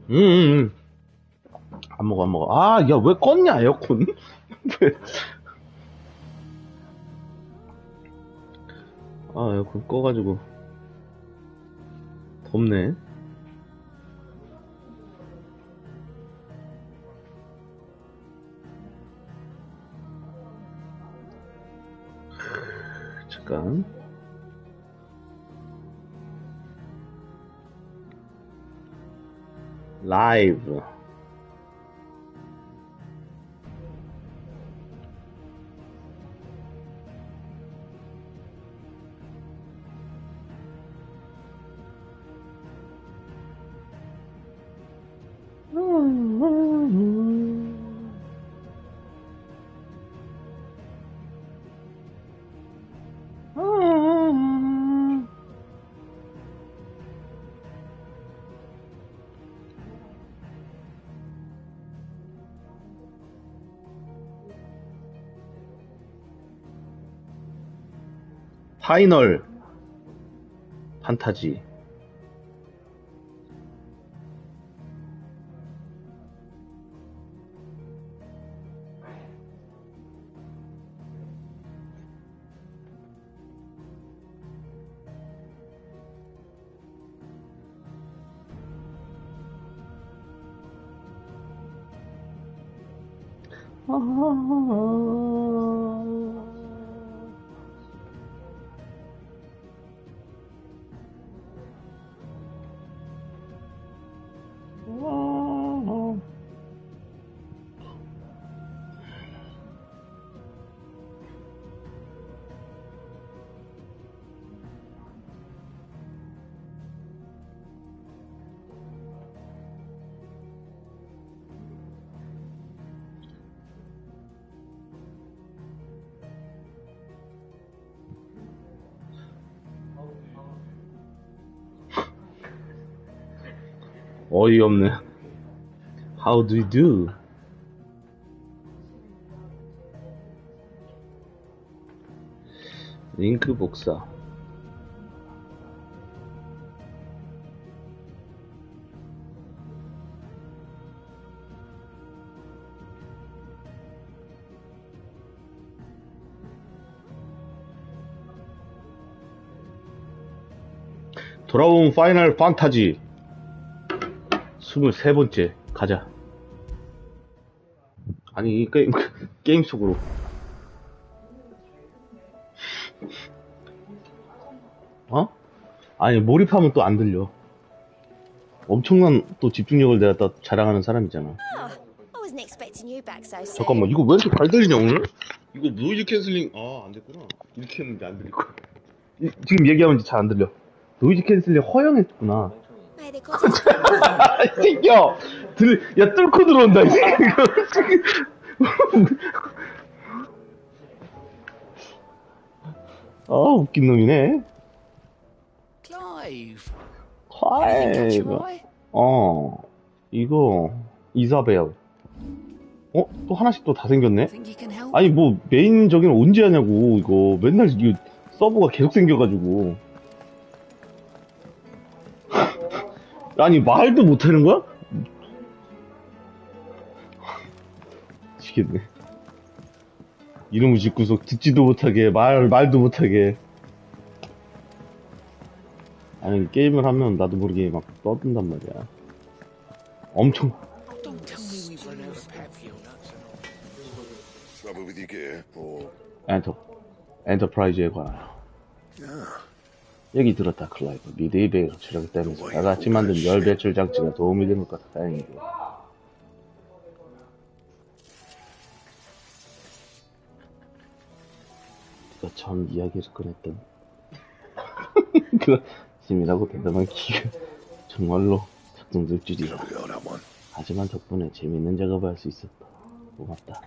안 먹어, 안 먹어. 아, 야, 왜 껐냐, 에어컨? 왜? 아, 에어컨 꺼가지고. 덥네. 잠깐. 라이브. 파이널 판타지. 어이없네. How do you do? 링크 복사. 돌아온 파이널 판타지 23번째 가자. 아니 이 게임 속으로. 어? 아니 몰입하면 또 안 들려. 엄청난 또 집중력을 내가 또 자랑하는 사람이잖아. 잠깐만 이거 왜 이렇게 잘 들리냐 오늘? 이거 노이즈 캔슬링 안 됐구나. 이렇게 했는데 안 들릴 거야. 지금 얘기하면 잘 안 들려. 노이즈 캔슬링 허용했구나. 이 새끼야! 야, 뚫고 들어온다, 이 새끼야. 웃긴 놈이네. 클라이브. 이거, 이사벨. 또 하나씩 또 다 생겼네? 아니, 뭐, 메인적인 언제 하냐고, 이거. 맨날, 이거, 서버가 계속 생겨가지고. 아니 말도 못하는 거야? 미치겠네. 이름을 짓고서 듣지도 못하게 말도 못하게. 아니 게임을 하면 나도 모르게 막 떠든단 말이야. 엄청. 엔터프라이즈에 관하여. 얘기 들었다, 클라이브. 미드웨이에 거치려기 때문에 나같이 만든 열 배출 장치가 도움이 되는 것 같아. 다행이고. 네가 처음 이야기를 꺼냈던 그 짐이라고 대담한 기가 정말로 작동될 줄이야. 하지만 덕분에 재밌는 작업을 할 수 있었다. 고맙다.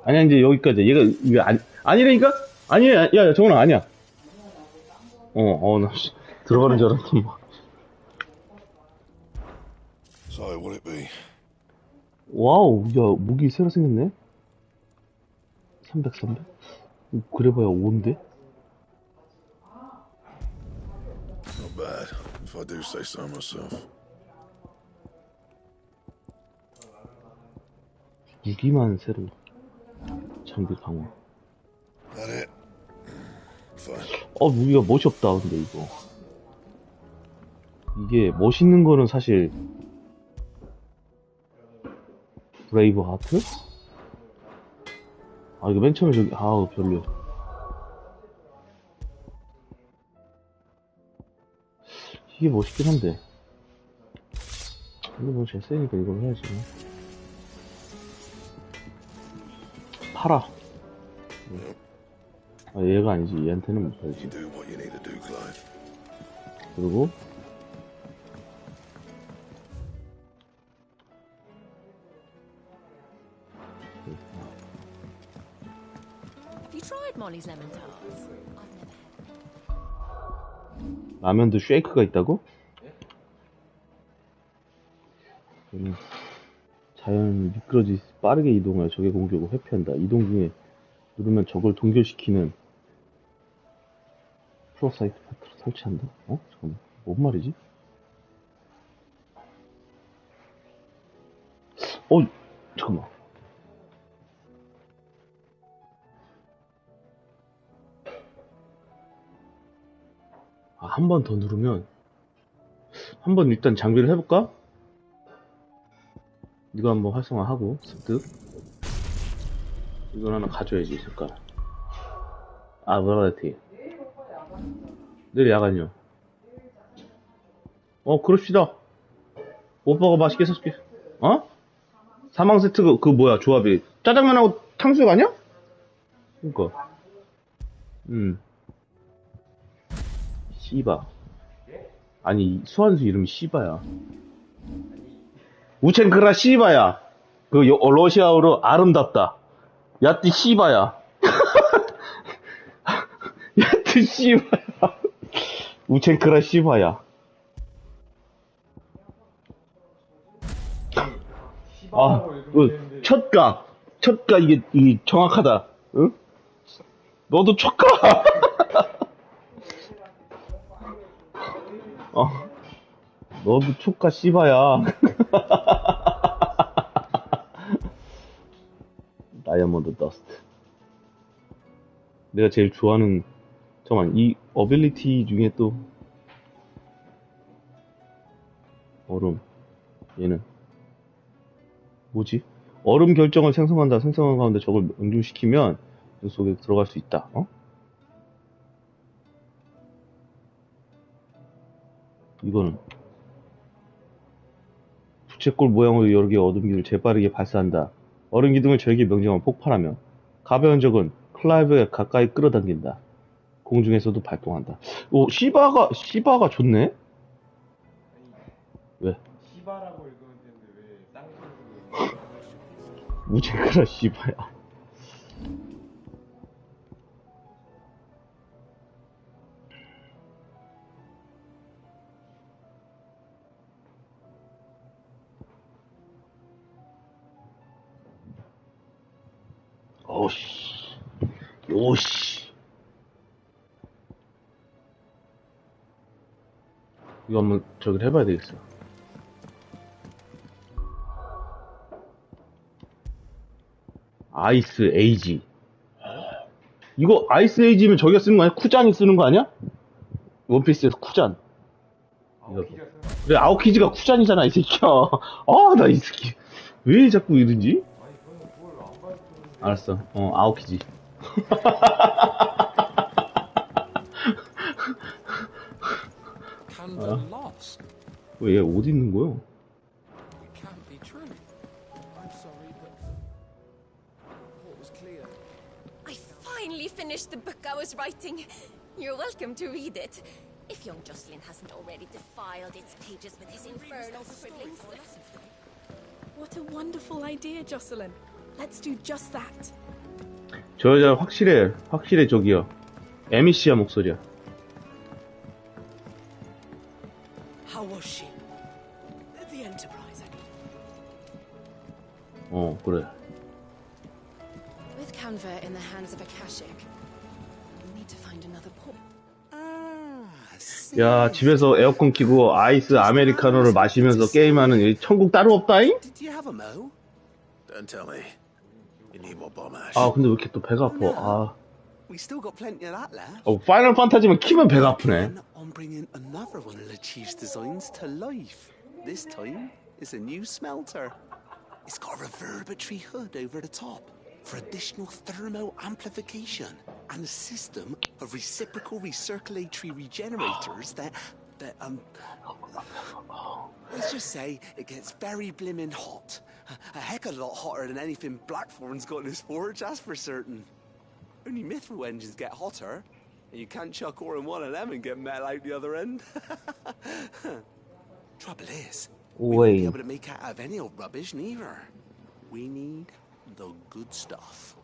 아니야, 이제 여기까지. 얘가 이거 아니라니까? 아니야, 야, 정원아, 아니야. 나 들어가는 줄 알았더니. 와우, 야, 목이 새로 생겼네? 300. 그래봐야 5인데? Not bad, if I do say so myself. 무기만 새로. 장비 강화. 무기가 멋이 없다, 근데 이거. 이게 멋있는 거는 사실 브레이브 하트? 이거 맨 처음에 저기 별로. 이게 멋있긴 한데. 근데 뭐 쟤세니까 이걸 해야지. 팔아. 얘가 아니지. 얘한테는 못 팔지. 그리고 라면도 쉐이크가 있다고? 자연 미끄러지 빠르게 이동하여 적의 공격을 회피한다. 이동 중에 누르면 적을 동결시키는 프로사이트 파트를 설치한다. 잠깐만. 뭔 말이지? 잠깐만. 한 번 더 누르면 한번 일단 장비를 해볼까? 이거 한번 활성화하고 습득. 이건 하나 가져야지. 숟가락. 버라이티. 내일 야간이요. 그럽시다. 오빠가 맛있게 사줄게. 사망 세트 그 뭐야 조합이 짜장면하고 탕수육 아니야? 그니까. 씨바. 아니 수완수 이름이 씨바야. 우첸크라 씨바야. 러시아어로 아름답다. 야띠 씨바야. 야띠 씨바야. 우첸크라 씨바야. 첫가 이게 정확하다. 응? 너도 첫가. 너도 촉가 씨바야. 다이아몬드 더스트. 내가 제일 좋아하는, 잠깐만, 이 어빌리티 중에 또 얼음. 얘는 뭐지? 얼음 결정을 생성한다. 생성한 가운데 적을 응중시키면 그 속에 들어갈 수 있다. 이거는 부채꼴 모양으로 여러 개의 얼음기를 재빠르게 발사한다. 얼음 기둥을 적에게 명령하면 폭발하며 가벼운 적은 클라이브에 가까이 끌어당긴다. 공중에서도 발동한다. 시바가 좋네? 왜? 시바라고 읽으면 되는데 왜 쌍둥이로 무제크라 시바야. 요시. 이거 한번 저기를 해봐야 되겠어. 아이스 에이지. 이거 아이스 에이지면 저기가 쓰는 거 아니야? 쿠잔이 쓰는 거 아니야? 원피스에서 쿠잔. 그래, 아오키즈가 쿠잔이잖아, 이 새끼야. 나 이 새끼. 왜 자꾸 이러지? 알았어. 아오키지. 왜 얘 어디 있는 거야? I finally finished the book I was writing. You're welcome to read it. If young Jocelyn hasn't already defiled its pages with his infernal scribblings. What a wonderful idea, Jocelyn. Let's do just that. 저 여자 확실해 저기요. 에미씨야 목소리야. How was she? The Enterprise, I mean. 그래. With Canva in the hands of Akashic, we'll need to find another port. 야, 집에서 에어컨 켜고 아이스 아메리카노를 마시면서 게임하는 이 천국 따로 없다잉? Did you have a mo? Don't tell me. You need more bomb ash. 아 근데 왜 이렇게 또 배가 아파. 아. We still got plenty of that left. 파이널 판타지만 키면 배가 아프네. I'm bringing another one of the chief's designs to life. This time, it's a new smelter. It's got a reverberatory hood over the top for additional thermal amplification and a system of reciprocal recirculatory regenerators that let's just say it gets very blimmin' hot. A heck of a lot hotter than anything Blackthorn's got in his forge, that's for certain. Only mithril engines get hotter, and you can't chuck ore in one of them and get metal out the other end. Trouble is, we won't be able to make out of any old rubbish neither. We need the good stuff.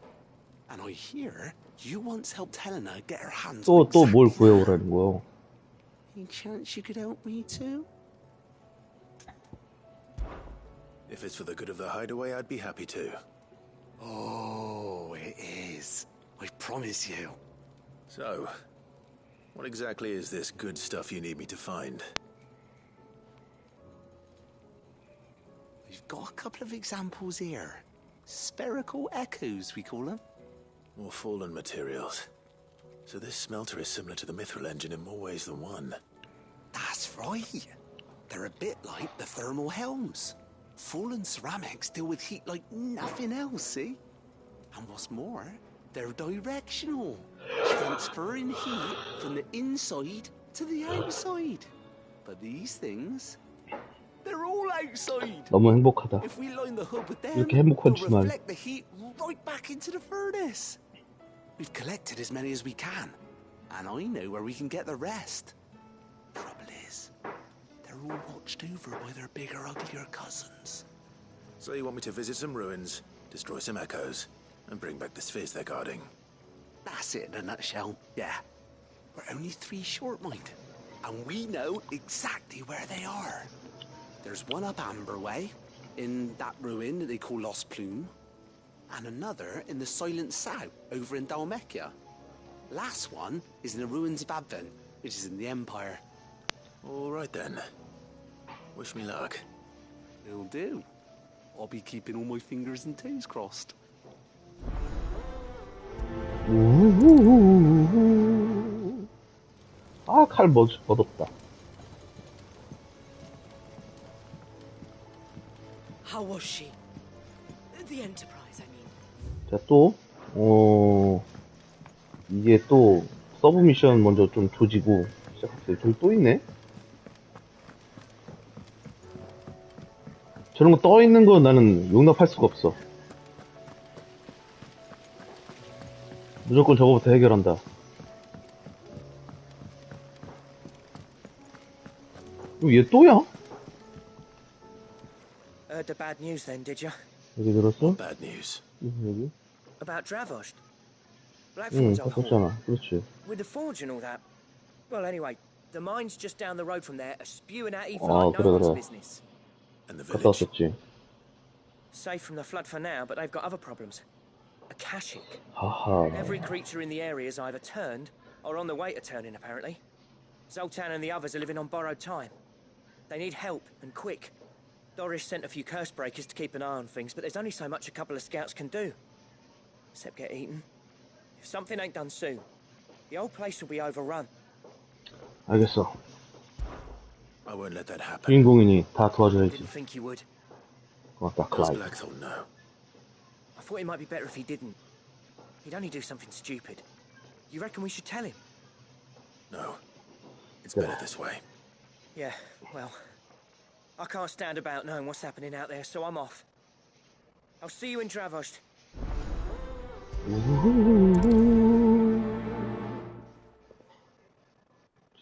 And I hear you once helped Helena get her hands on 또 뭘 구해오라는 거요? Any chance you could help me too? If it's for the good of the hideaway, I'd be happy to. Oh, it is. I promise you. So, what exactly is this good stuff you need me to find? We've got a couple of examples here. Spherical echoes, we call them. More fallen materials. So this smelter is similar to the mithril engine in more ways than one. That's right. They're a bit like the thermal helms. Fallen ceramics deal with heat like nothing else, see? And what's more, they're directional, transferring heat from the inside to the outside. But these things, they're all outside. 너무 행복하다. If we line the hood with them, 이렇게 행복한 we'll 주말. reflect the heat right back into the furnace. We've collected as many as we can, and I know where we can get the rest. Trouble is, they're all watched over by their bigger, uglier cousins. So you want me to visit some ruins, destroy some echoes, and bring back the spheres they're guarding? That's it in a nutshell, yeah. We're only 3 short, mind, and we know exactly where they are. There's one up Amber Way, in that ruin that they call Lost Plume, and another in the Silent South, over in Dalmekia. Last one is in the ruins of Advent, which is in the Empire. All right then. Wish me luck. Will do. I'll be keeping all my fingers and toes crossed. 아, 칼 멋없다. How was she? The Enterprise, I mean. 자, 또, 이게 또, 서브 미션 먼저 좀 조지고 시작했어요. 저기 또 있네? 저런 거 떠 있는 거 나는 용납할 수가 없어. 무조건 저거부터 해결한다. 얘 또야? Heard the bad news then, did you? 여기 들었어? Bad news. 여기? About Dravost? Blackthorn's old hall. 봤었잖아. 그렇지. With the forge and all that. Well, anyway, the mines just down the road from there are spewing out ether 아, like no 그래. one's business. And the 갔다 village. 왔었지. Safe from the flood for now, but they've got other problems. Akashic. 하하. Every creature in the area is either turned or on the way to turning, apparently. Zoltan and the others are living on borrowed time. They need help, and quick. Doris sent a few curse breakers to keep an eye on things, but there's only so much a couple of scouts can do. Except get eaten. If something ain't done soon, the whole place will be overrun. 알겠어. I won't let that happen. 주인공이니 다 도와줘야지. Didn't think you would. 고맙다, Does 클라이드. Blackthorn know? I thought it might be better if he didn't. He'd only do something stupid. You reckon we should tell him? No. It's better this way. Yeah, well, I can't stand about knowing what's happening out there, so I'm off. I'll see you in Dravost.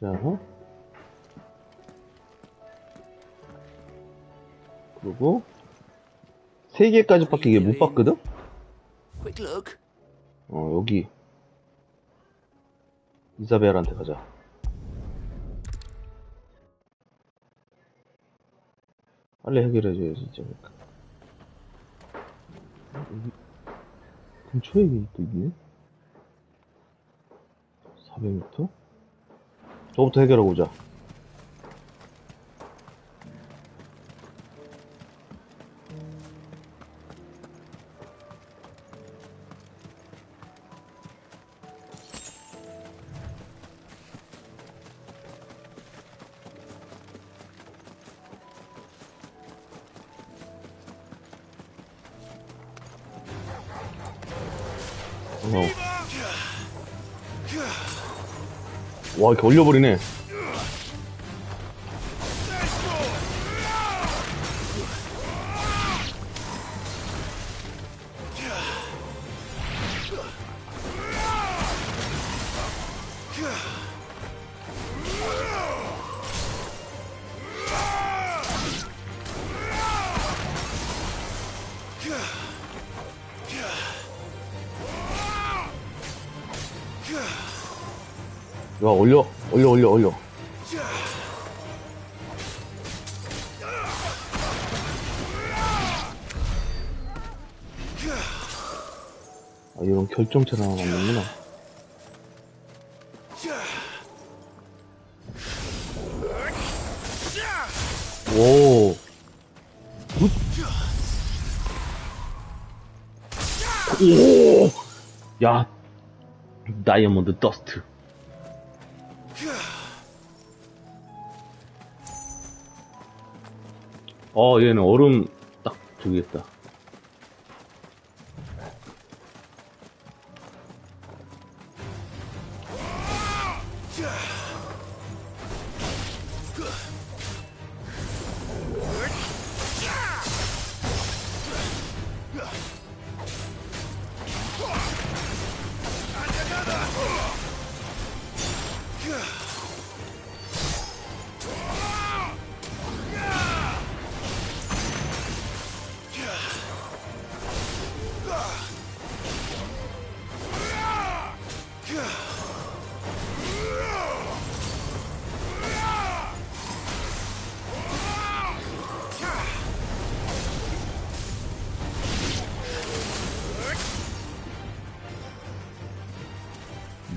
자, 그리고 3개까지밖에 이게 못 봤거든? Quick look. 여기 이사벨한테 가자. 빨리 해결해줘야지 진짜. 여기 근처에 또 있네? 400m? 저거부터 해결하고 오자. 와, 이렇게 올려버리네. 야, 올려. 아, 이런 결정체를 하나 만드는구나. 오. 굿. 오. 야. 다이아몬드 더스트. 얘는 얼음 딱 저기겠다.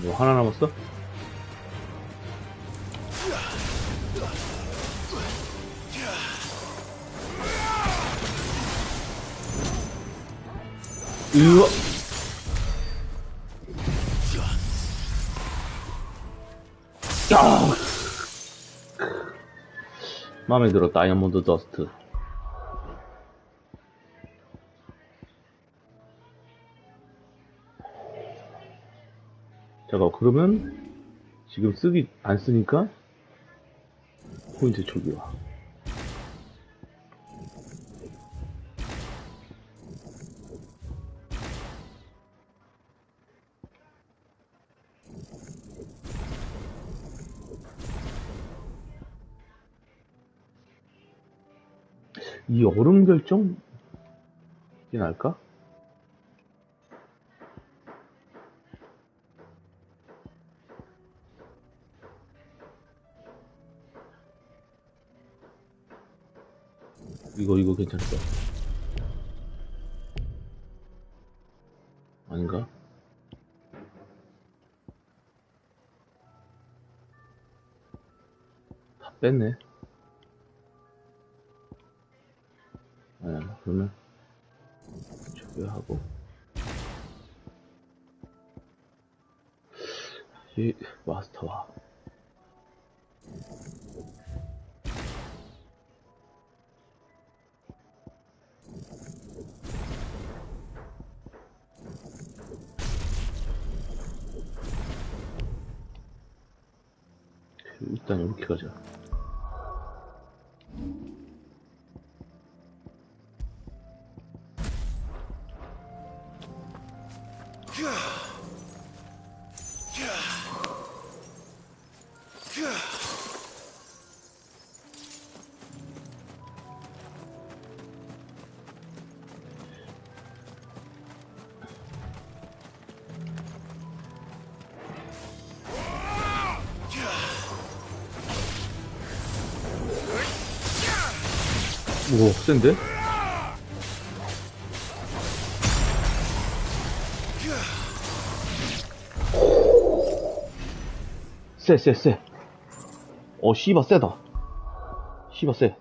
뭐 하나 남았어? 으아. 야. 마음에 들어. 다이아몬드 더스트. 잠깐, 그러면 지금 안 쓰니까 포인트 초기화. 이 얼음 결정? 이게 나을까? 이거 괜찮다. 아닌가? 다 뺐네. 그러면 저기 하고 이 마스터와 일단 이렇게 가자. 오, 센데? 세. 씨바 세다. 씨바 세.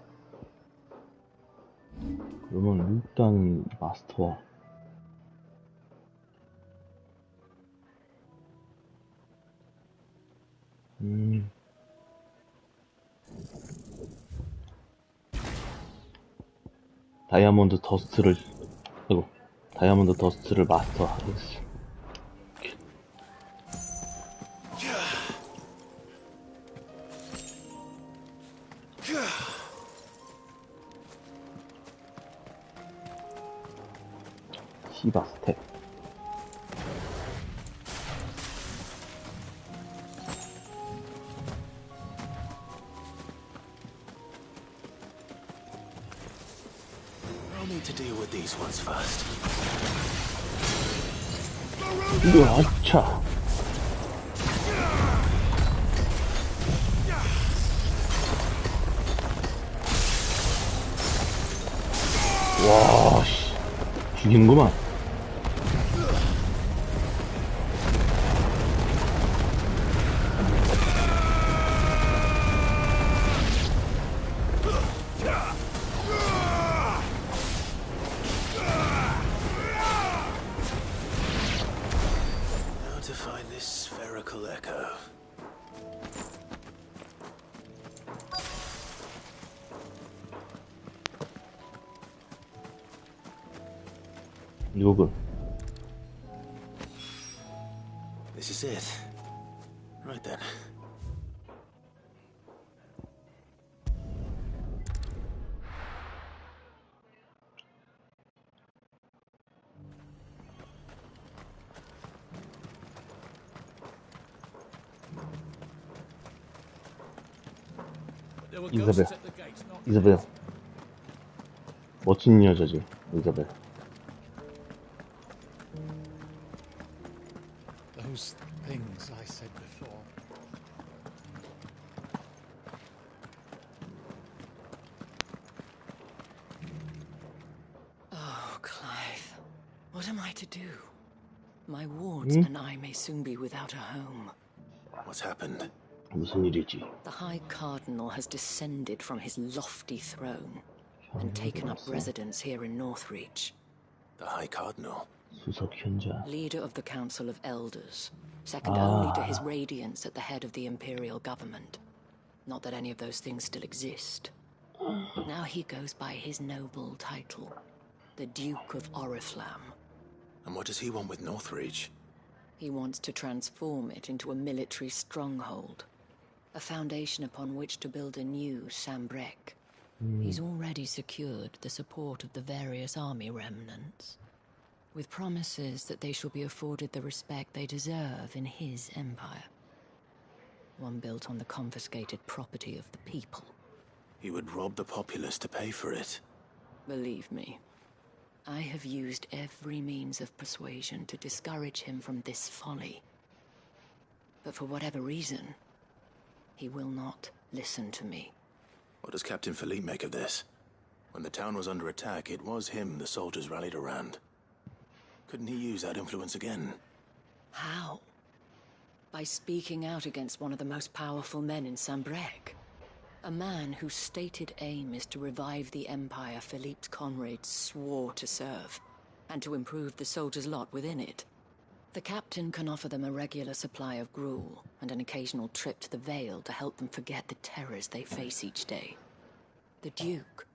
그러면 일단 마스터와 다이아몬드 더스트를 마스터하겠어. 시바 스텝. I'll need to deal with these ones first. 으아차. 와, 씨. 죽이는구만. Now to find this spherical echo. 이거군. This is it. Right then. 이사벨. 이사벨. 멋진 여자지, 이사벨. Those things I said before. Oh, Clive. What am I to do? My wards and I may soon be without a home. What's happened? 무슨 일이지? The High Cardinal has descended from his lofty throne and taken up residence here in Northreach. The High Cardinal. 수석 현자. Leader of the Council of Elders, second only to his Radiance at the head of the Imperial government. Not that any of those things still exist. Now he goes by his noble title, the Duke of Oriflamme. And what does he want with Northreach? He wants to transform it into a military stronghold, a foundation upon which to build a new Sambrek. He's already secured the support of the various army remnants, with promises that they shall be afforded the respect they deserve in his empire. One built on the confiscated property of the people. He would rob the populace to pay for it. Believe me, I have used every means of persuasion to discourage him from this folly. But for whatever reason, he will not listen to me. What does Captain Philippe make of this? When the town was under attack, it was him the soldiers rallied around. Couldn't he use that influence again? How? By speaking out against one of the most powerful men in Sambrek. A man whose stated aim is to revive the empire Philippe's comrades swore to serve, and to improve the soldiers' lot within it. The captain can offer them a regular supply of gruel, and an occasional trip to the Vale to help them forget the terrors they face each day. The Duke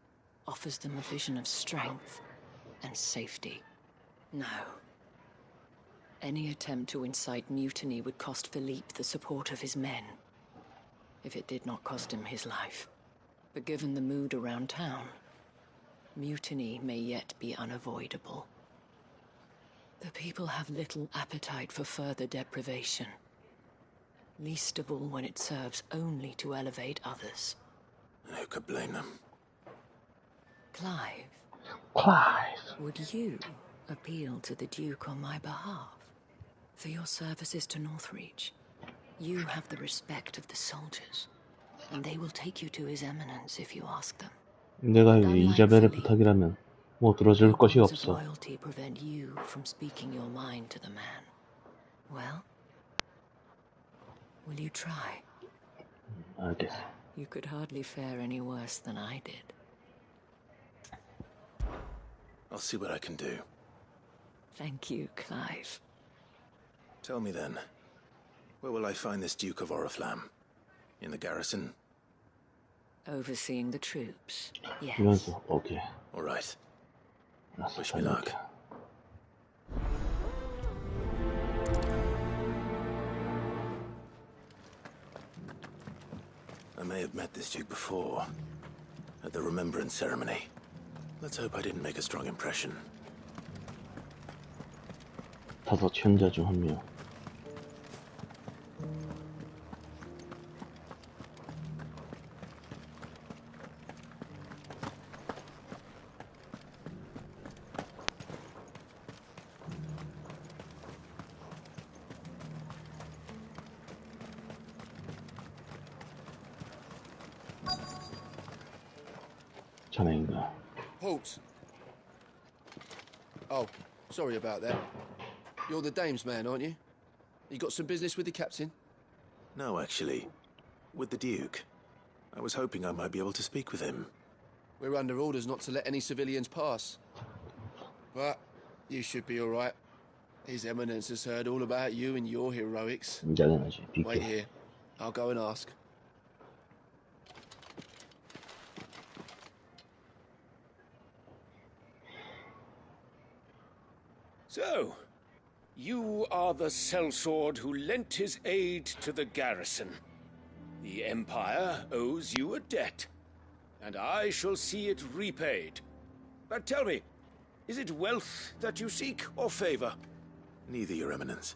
offers them a vision of strength and safety. No. Any attempt to incite mutiny would cost Philippe the support of his men. If it did not cost him his life. But given the mood around town, mutiny may yet be unavoidable. The people have little appetite for further deprivation. Least of all when it serves only to elevate others. And who could blame them? Clive. Clive. Would you appeal to the Duke on my behalf? For your services to Northreach, you have the respect of the soldiers, and they will take you to his eminence if you ask them. 내가 이자벨의 부탁이라면 뭐 들어줄 것이 없어. Loyalty prevent you from speaking your mind to the man. Well, will you try? 알겠어. You could hardly fare any worse than I did. I'll see what I can do. Thank you, Clive. Tell me then, where will I find this Duke of Oriflamme? In the garrison? Overseeing the troops, yes. 이면서 오케이. All right. Wish me luck. I may have met this Duke before, at the Remembrance ceremony. Let's hope I didn't make a strong impression. 다섯 현자 중 한 명. 자네인가? Halt! Oh, sorry about that. You're the dame's man, aren't you? You got some business with the captain? No, actually. With the Duke. I was hoping I might be able to speak with him. We're under orders not to let any civilians pass. But you should be all right. His Eminence has heard all about you and your heroics. 당연하지. 비켜. Wait here. I'll go and ask. So, you are the sellsword who lent his aid to the garrison. The Empire owes you a debt, and I shall see it repaid. But tell me, is it wealth that you seek, or favor? Neither, Your Eminence.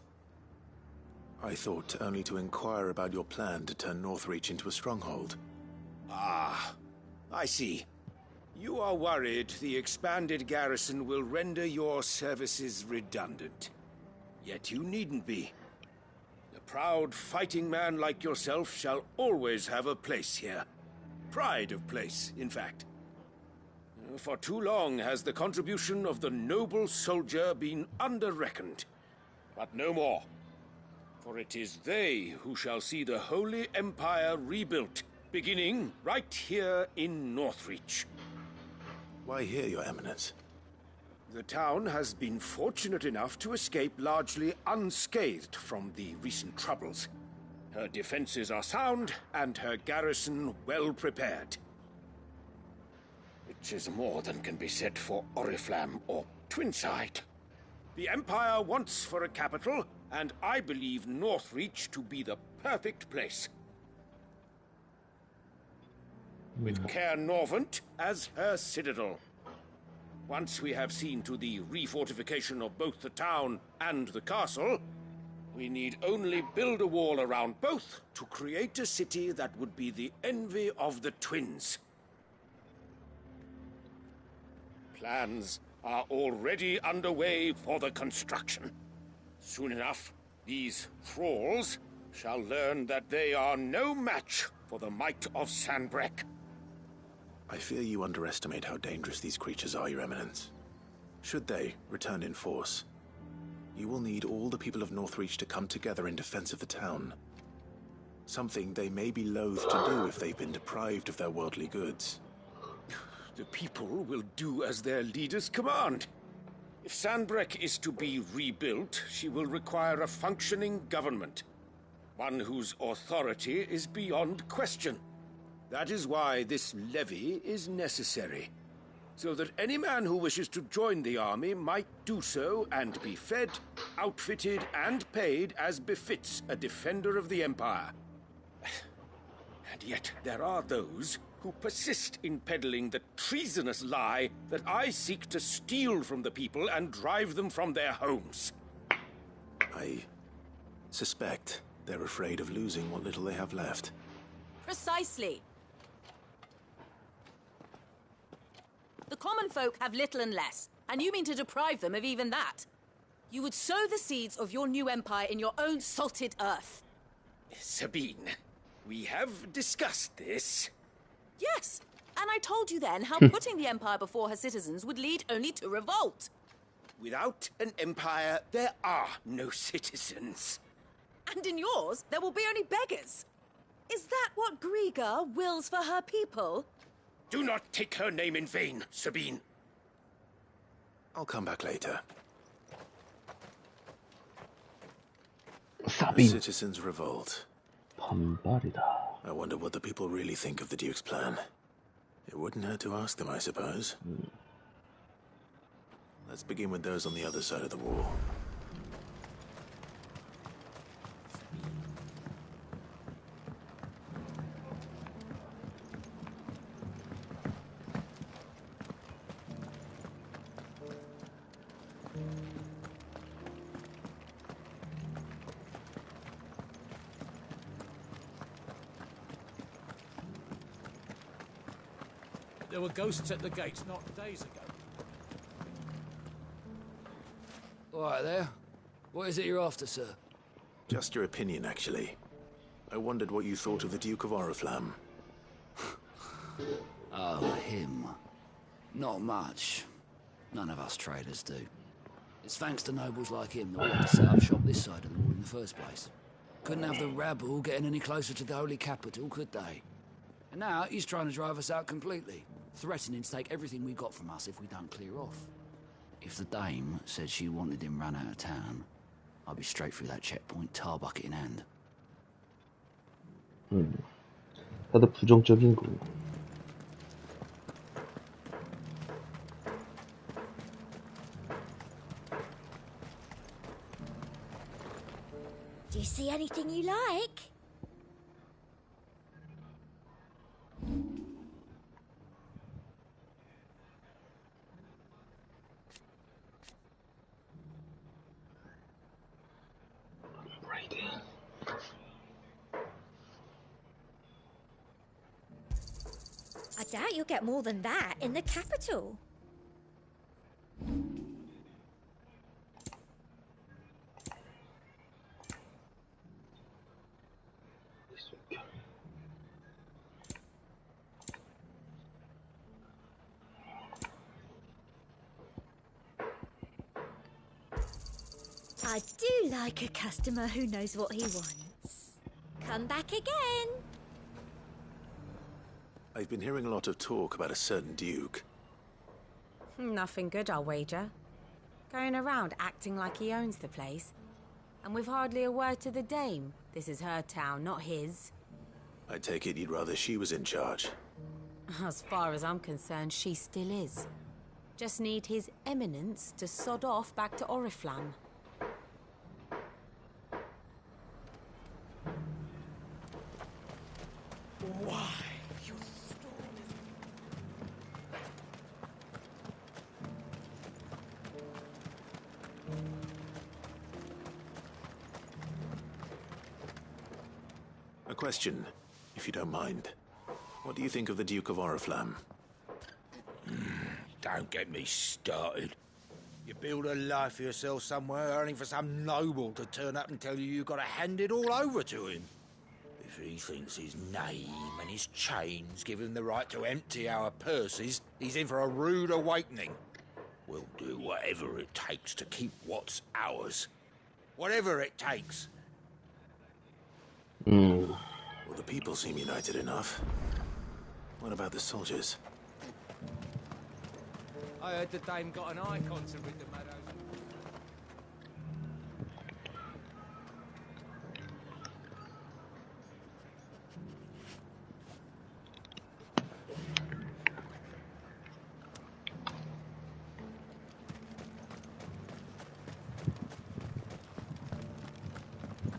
I thought only to inquire about your plan to turn Northreach into a stronghold. Ah, I see. You are worried the expanded garrison will render your services redundant. Yet you needn't be. A proud fighting man like yourself shall always have a place here. Pride of place, in fact. For too long has the contribution of the noble soldier been under-reckoned. But no more. For it is they who shall see the Holy Empire rebuilt, beginning right here in Northreach. Why here, Your Eminence? The town has been fortunate enough to escape largely unscathed from the recent troubles. Her defenses are sound, and her garrison well prepared. Which is more than can be said for Oriflamme or Twinside. The Empire wants for a capital, and I believe Northreach to be the perfect place. With Caer Norvent as her citadel. Once we have seen to the refortification of both the town and the castle, we need only build a wall around both to create a city that would be the envy of the twins. Plans are already underway for the construction. Soon enough, these thralls shall learn that they are no match for the might of Sanbreque. I fear you underestimate how dangerous these creatures are, Your Eminence. Should they return in force, you will need all the people of Northreach to come together in defense of the town. Something they may be loath to do if they've been deprived of their worldly goods. The people will do as their leaders command. If Sanbreque is to be rebuilt, she will require a functioning government. One whose authority is beyond question. That is why this levy is necessary. So that any man who wishes to join the army might do so and be fed, outfitted, and paid as befits a defender of the Empire. And yet there are those who persist in peddling the treasonous lie that I seek to steal from the people and drive them from their homes. I suspect they're afraid of losing what little they have left. Precisely. The common folk have little and less, and you mean to deprive them of even that. You would sow the seeds of your new empire in your own salted earth. Sabine, we have discussed this. Yes, and I told you then how putting the empire before her citizens would lead only to revolt. Without an empire, there are no citizens. And in yours, there will be only beggars. Is that what Griga wills for her people? Do not take her name in vain, Sabine. I'll come back later. Sabine. The citizens revolt. 반발이다. I wonder what the people really think of the Duke's plan. It wouldn't hurt to ask them, I suppose. Let's begin with those on the other side of the wall. There were ghosts at the gates not days ago. All right there. What is it you're after, sir? Just your opinion, actually. I wondered what you thought of the Duke of Oriflamme. Oh, him. Not much. None of us traders do. It's thanks to nobles like him that we had to set up shop this side of the wall in the first place. Couldn't have the rabble getting any closer to the holy capital, could they? And now he's trying to drive us out completely, threatening to take everything we got from us if we don't clear off. If the dame said she wanted him run out of town, I'd be straight through that checkpoint, tar bucket in hand. 다들 부정적인 거. Do you see anything you like? I doubt you'll get more than that in the capital. I do like a customer who knows what he wants. Come back again. I've been hearing a lot of talk about a certain duke. Nothing good, I'll wager. Going around acting like he owns the place. And with hardly a word to the dame. This is her town, not his. I take it you'd rather she was in charge. As far as I'm concerned, she still is. Just need his eminence to sod off back to Oriflamme. Why? A question, if you don't mind. What do you think of the Duke of Oriflamme? Don't get me started. You build a life for yourself somewhere, earning for some noble to turn up and tell you you've got to hand it all over to him. If he thinks his name and his chains give him the right to empty our purses, he's in for a rude awakening. We'll do whatever it takes to keep what's ours. Whatever it takes. Well, the people seem united enough. What about the soldiers? I heard the dame got an icon to rid the meadows.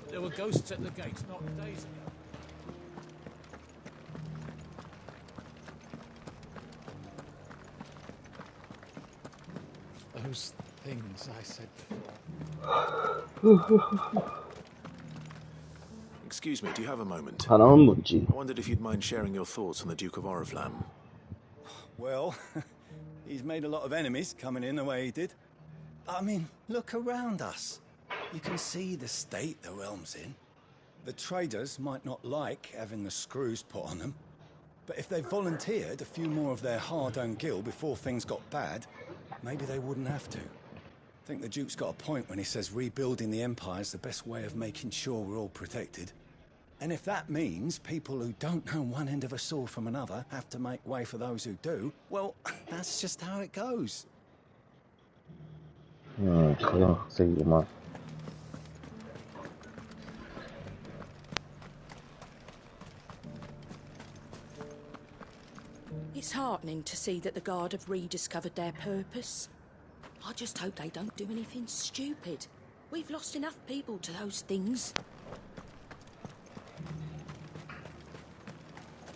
There were ghosts at the gates not days ago. Those things I said before. Excuse me, do you have a moment? 하나만 묻지. I wondered if you'd mind sharing your thoughts on the Duke of Oriflamme. Well, he's made a lot of enemies coming in the way he did. I mean, look around us. You can see the state the realm's in. The traders might not like having the screws put on them, but if they volunteered a few more of their hard-earned gil before things got bad, maybe they wouldn't have to. I think the Duke's got a point when he says rebuilding the Empire's the best way of making sure we're all protected. And if that means people who don't know one end of a sword from another have to make way for those who do, well, that's just how it goes. 저런 학생이구만. It's heartening to see that the Guard have rediscovered their purpose. I just hope they don't do anything stupid. We've lost enough people to those things.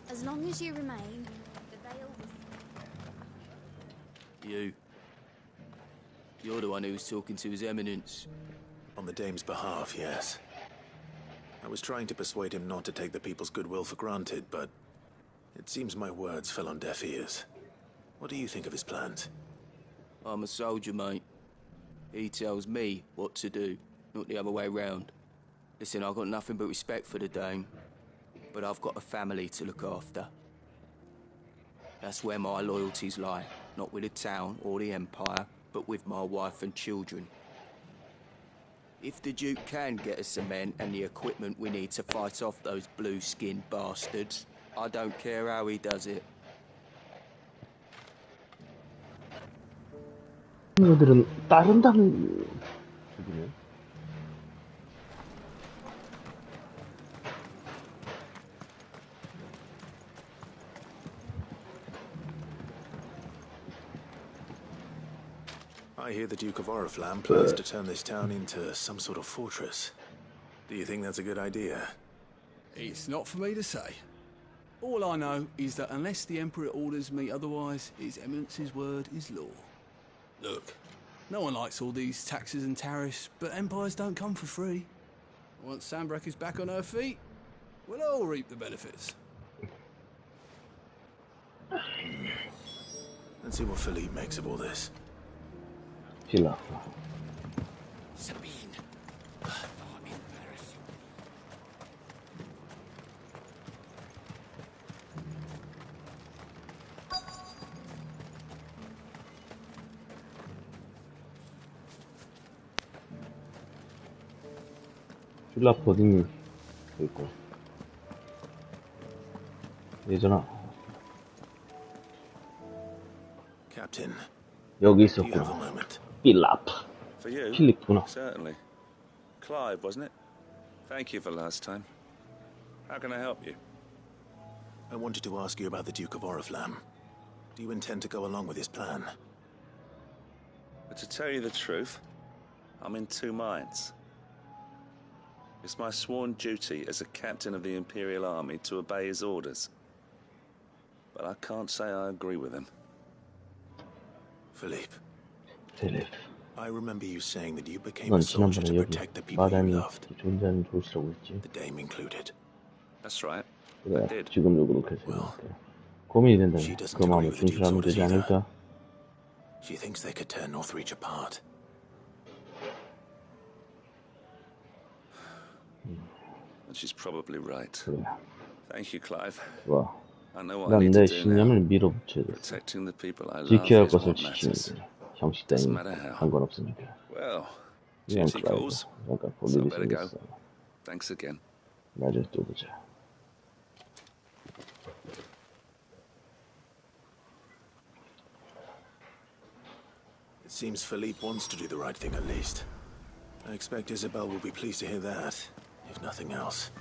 As long as you remain, the veil will... You're the one who was talking to His Eminence. On the dame's behalf, yes. I was trying to persuade him not to take the people's goodwill for granted, but it seems my words fell on deaf ears. What do you think of his plans? I'm a soldier, mate. He tells me what to do, not the other way round. Listen, I've got nothing but respect for the Dame, but I've got a family to look after. That's where my loyalties lie, not with the town or the Empire, but with my wife and children. If the Duke can get us some men and the equipment we need to fight off those blue-skinned bastards, I don't care how he does it. 친구들은 따른다는 얘기네. I hear the Duke of Oriflamme plans to turn this town into some sort of fortress. Do you think that's a good idea? It's not for me to say. All I know is that unless the Emperor orders me otherwise, His Eminence's word is law. Look, no one likes all these taxes and tariffs, but empires don't come for free. Once Sanbreque is back on her feet, we'll all reap the benefits. Let's see what Philippe makes of all this. 필라. Sabine. 필라 버딩 있고. 예전아. Captain, 여기 do you have a 있었구나. moment? 필랍. For you? 필립구나. Certainly. Clive, wasn't it? Thank you for last time. How can I help you? I wanted to ask you about the Duke of Oriflamme. Do you intend to go along with his plan? But to tell you the truth, I'm in two minds. It's my sworn duty as a captain of the Imperial Army to obey his orders. But I can't say I agree with him. Philippe. Philippe. I remember you saying that you became 넌 a soldier 지난번에 to 여기 protect the people you 마담이 loved, 존재하는 조시라고 했지. the Dame included. That's right. 그래, I did. 지금도 그렇게 생각해. 고민이 된다면 She doesn't 그 마음을 agree with the Duke's 중시하면 orders 되지 either. 않을까? She thinks they could tear Northreach apart. And she's probably right. 그래. Thank you, Clive. 좋아. I know what I need 난 내 to do now. 신념을 밀어붙여야 돼. Protecting the people I love 지켜야 할 is 것을 what 지키면 matters. 돼. 형식 따위 Doesn't matter how. 상관없으니까. Well, 그냥 duty 클라이브. calls. 잠깐 볼 So 일이 better go. 생겼어. Thanks again. 나중에 또 보자. It seems Philippe wants to do the right thing at least. I expect Isabel will be pleased to hear that, if nothing else.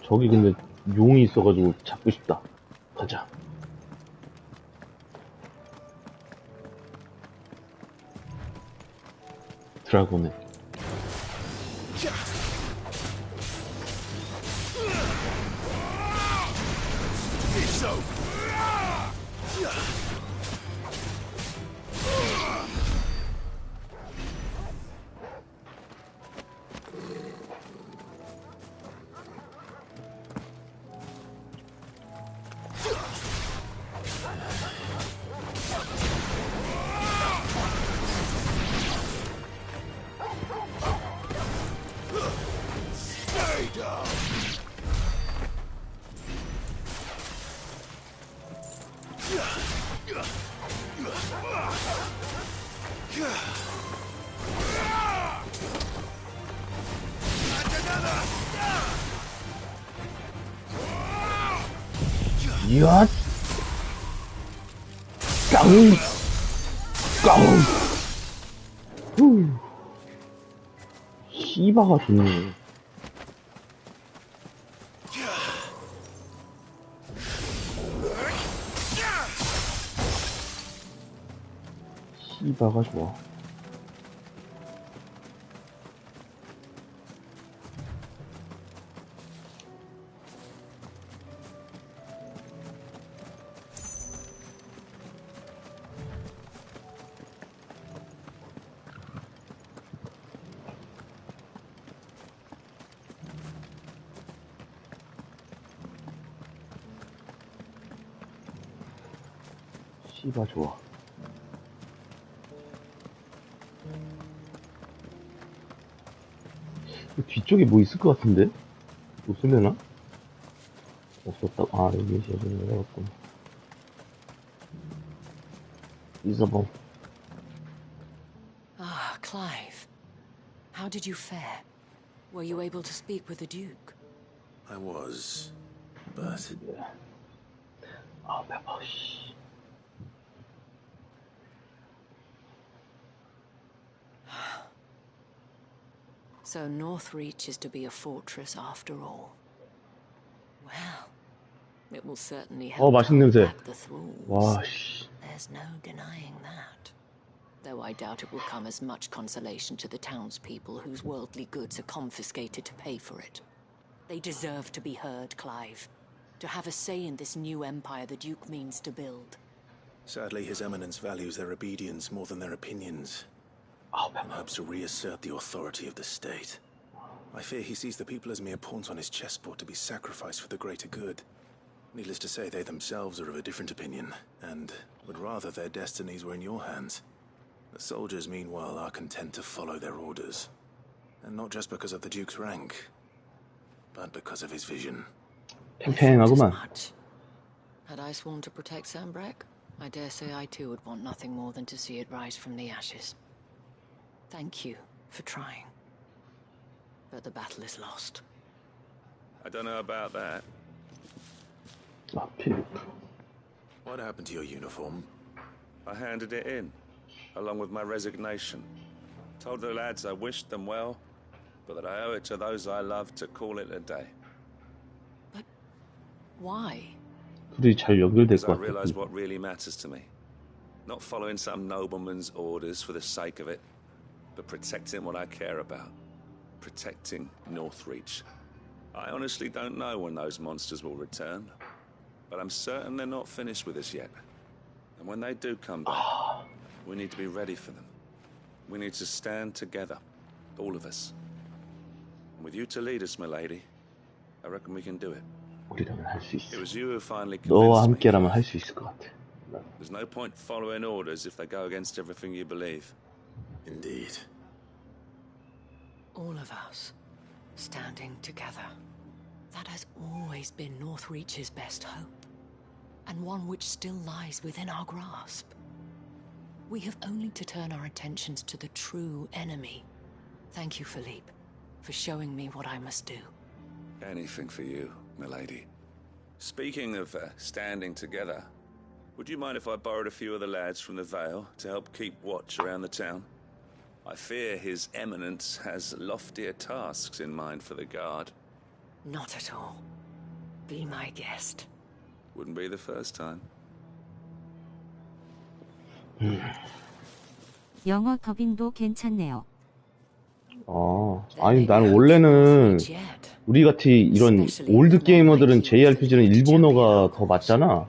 저기 근데 용이 있어가지고 잡고 싶다. 가자. 드라곤에. 이야! 깡! 깡! 후! 씨바가 좋네. 씨바가 좋아. 씨바 좋아. 뒤쪽에 뭐 있을 것 같은데? 못 쓰려나? 없었다. 아, 여기 시야를 내려갔구나. 있어봐. Ah, Clive. How did you fare? Were you able to speak with the Duke? I was, but... 아, 배봐, 씨. So Northreach is to be a fortress after all. Well, it will certainly help 맛있는 냄새. back the thralls. 와, 씨. There's no denying that. Though I doubt it will come as much consolation to the townspeople whose worldly goods are confiscated to pay for it. They deserve to be heard, Clive. To have a say in this new empire the Duke means to build. Sadly, His Eminence values their obedience more than their opinions, and hopes to reassert the authority of the state. I fear he sees the people as mere pawns on his chessboard to be sacrificed for the greater good. Needless to say, they themselves are of a different opinion, and would rather their destinies were in your hands. The soldiers, meanwhile, are content to follow their orders. And not just because of the Duke's rank, but because of his vision. 팽팽하구만. Had I sworn to protect Sanbreque, I dare say I too would want nothing more than to see it rise from the ashes. Thank you for trying. But the battle is lost. I don't know about that. What happened to your uniform? I handed it in, along with my resignation. Told the lads I wished them well, but that I owe it to those I love to call it a day. Why? 둘이 잘 연결될 Because I 것 realize 같아. what really matters to me. Not following some nobleman's orders for the sake of it, but protecting what I care about. Protecting Northreach. I honestly don't know when those monsters will return, but I'm certain they're not finished with us yet. And when they do come back, we need to be ready for them. We need to stand together, all of us. And with you to lead us, milady, I reckon we can do it. 우리라면 할 수 있어. It was you who finally 너와 convinced me. 함께라면 할 수 있을 것 같아. There's no point following orders if they go against everything you believe. Indeed. All of us, standing together. That has always been Northreach's best hope, and one which still lies within our grasp. We have only to turn our attentions to the true enemy. Thank you, Philippe, for showing me what I must do. Anything for you, milady. Speaking of standing together, would you mind if I borrowed a few of the lads from the Vale to help keep watch around the town? I fear His Eminence has loftier tasks in mind for the guard. Not at all. Be my guest. Wouldn't be the first time. 영어 더빙도 괜찮네요. 아니 난 원래는 우리 같이 이런 올드 게이머들은 JRPG는 일본어가 더 맞잖아.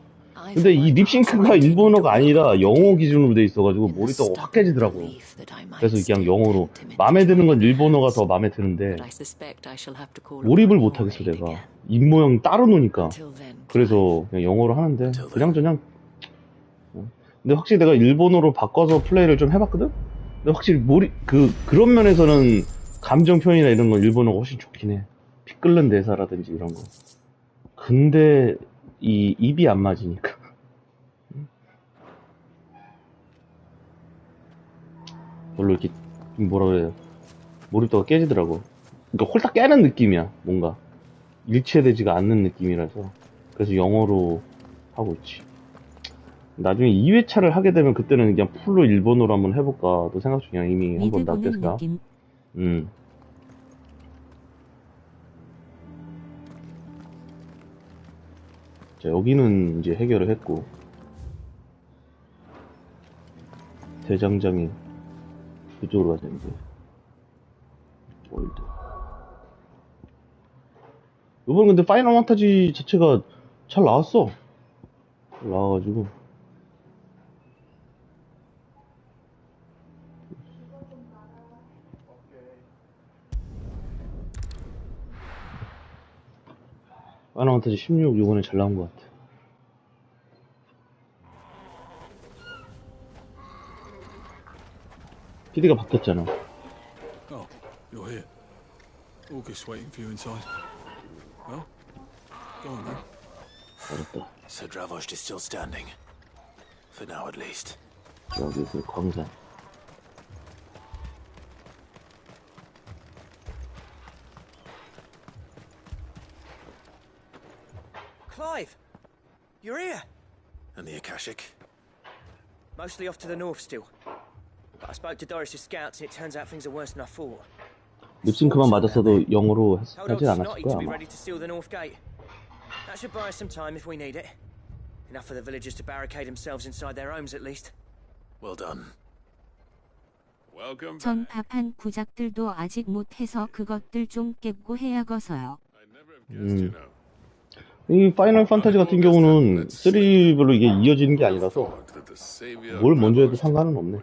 근데 이 립싱크가 일본어가 아니라 영어 기준으로 돼 있어가지고 머리가 확 깨지더라고. 그래서 그냥 영어로 마음에 드는 건 일본어가 더 마음에 드는데 몰입을 못 하겠어 내가. 입 모양 따로 노니까. 그래서 그냥 영어로 하는데 그냥저냥. 근데 확실히 내가 일본어로 바꿔서 플레이를 좀 해봤거든. 근데 확실히 그런 면에서는 감정 표현이나 이런 건 일본어가 훨씬 좋긴 해. 피 끓는 대사라든지 이런 거. 근데 이 입이 안 맞으니까. 별로 이렇게 뭐라 그래요, 몰입도가 깨지더라고. 그러니까 홀딱 깨는 느낌이야. 뭔가 일체되지가 않는 느낌이라서. 그래서 영어로 하고 있지. 나중에 2회차를 하게 되면 그때는 그냥 풀로 일본어로 한번 해볼까 또 생각 중이야. 이미 한번 납득했어. 자, 여기는 이제 해결을 했고, 대장장이 그쪽으로 가자. 이제 월드. 이번 근데 파이널 판타지 자체가 잘 나왔어. 잘 나와가지고 파이널 판타지 16 요번에 잘 나온 것 같아. PD가 바뀌었잖아. Oh, you're here. August waiting for you inside. Well, go on then. 어렵다. So Dravost is still standing. For now at least. 여기 그 광산. Clive! You're here! And the Akashic? Mostly off to the north still. But I spoke to Doris's scouts and it turns out things are worse than I thought. 립싱 그만 맞았어도 영어로 Told 하진 old 않았을 Snotty 거야 to be 아마. ready to seal the north gate. That should buy us some time if we need it. Enough for the villagers to barricade themselves inside their homes at least. Well done. Welcome. 전파판 구작들도 아직 못해서 그것들 좀 깨고 해야겠어요. 이 파이널 판타지 같은 경우는 3별로 이게 이어지는 게 아니라서 뭘 먼저 해도 상관은 없네.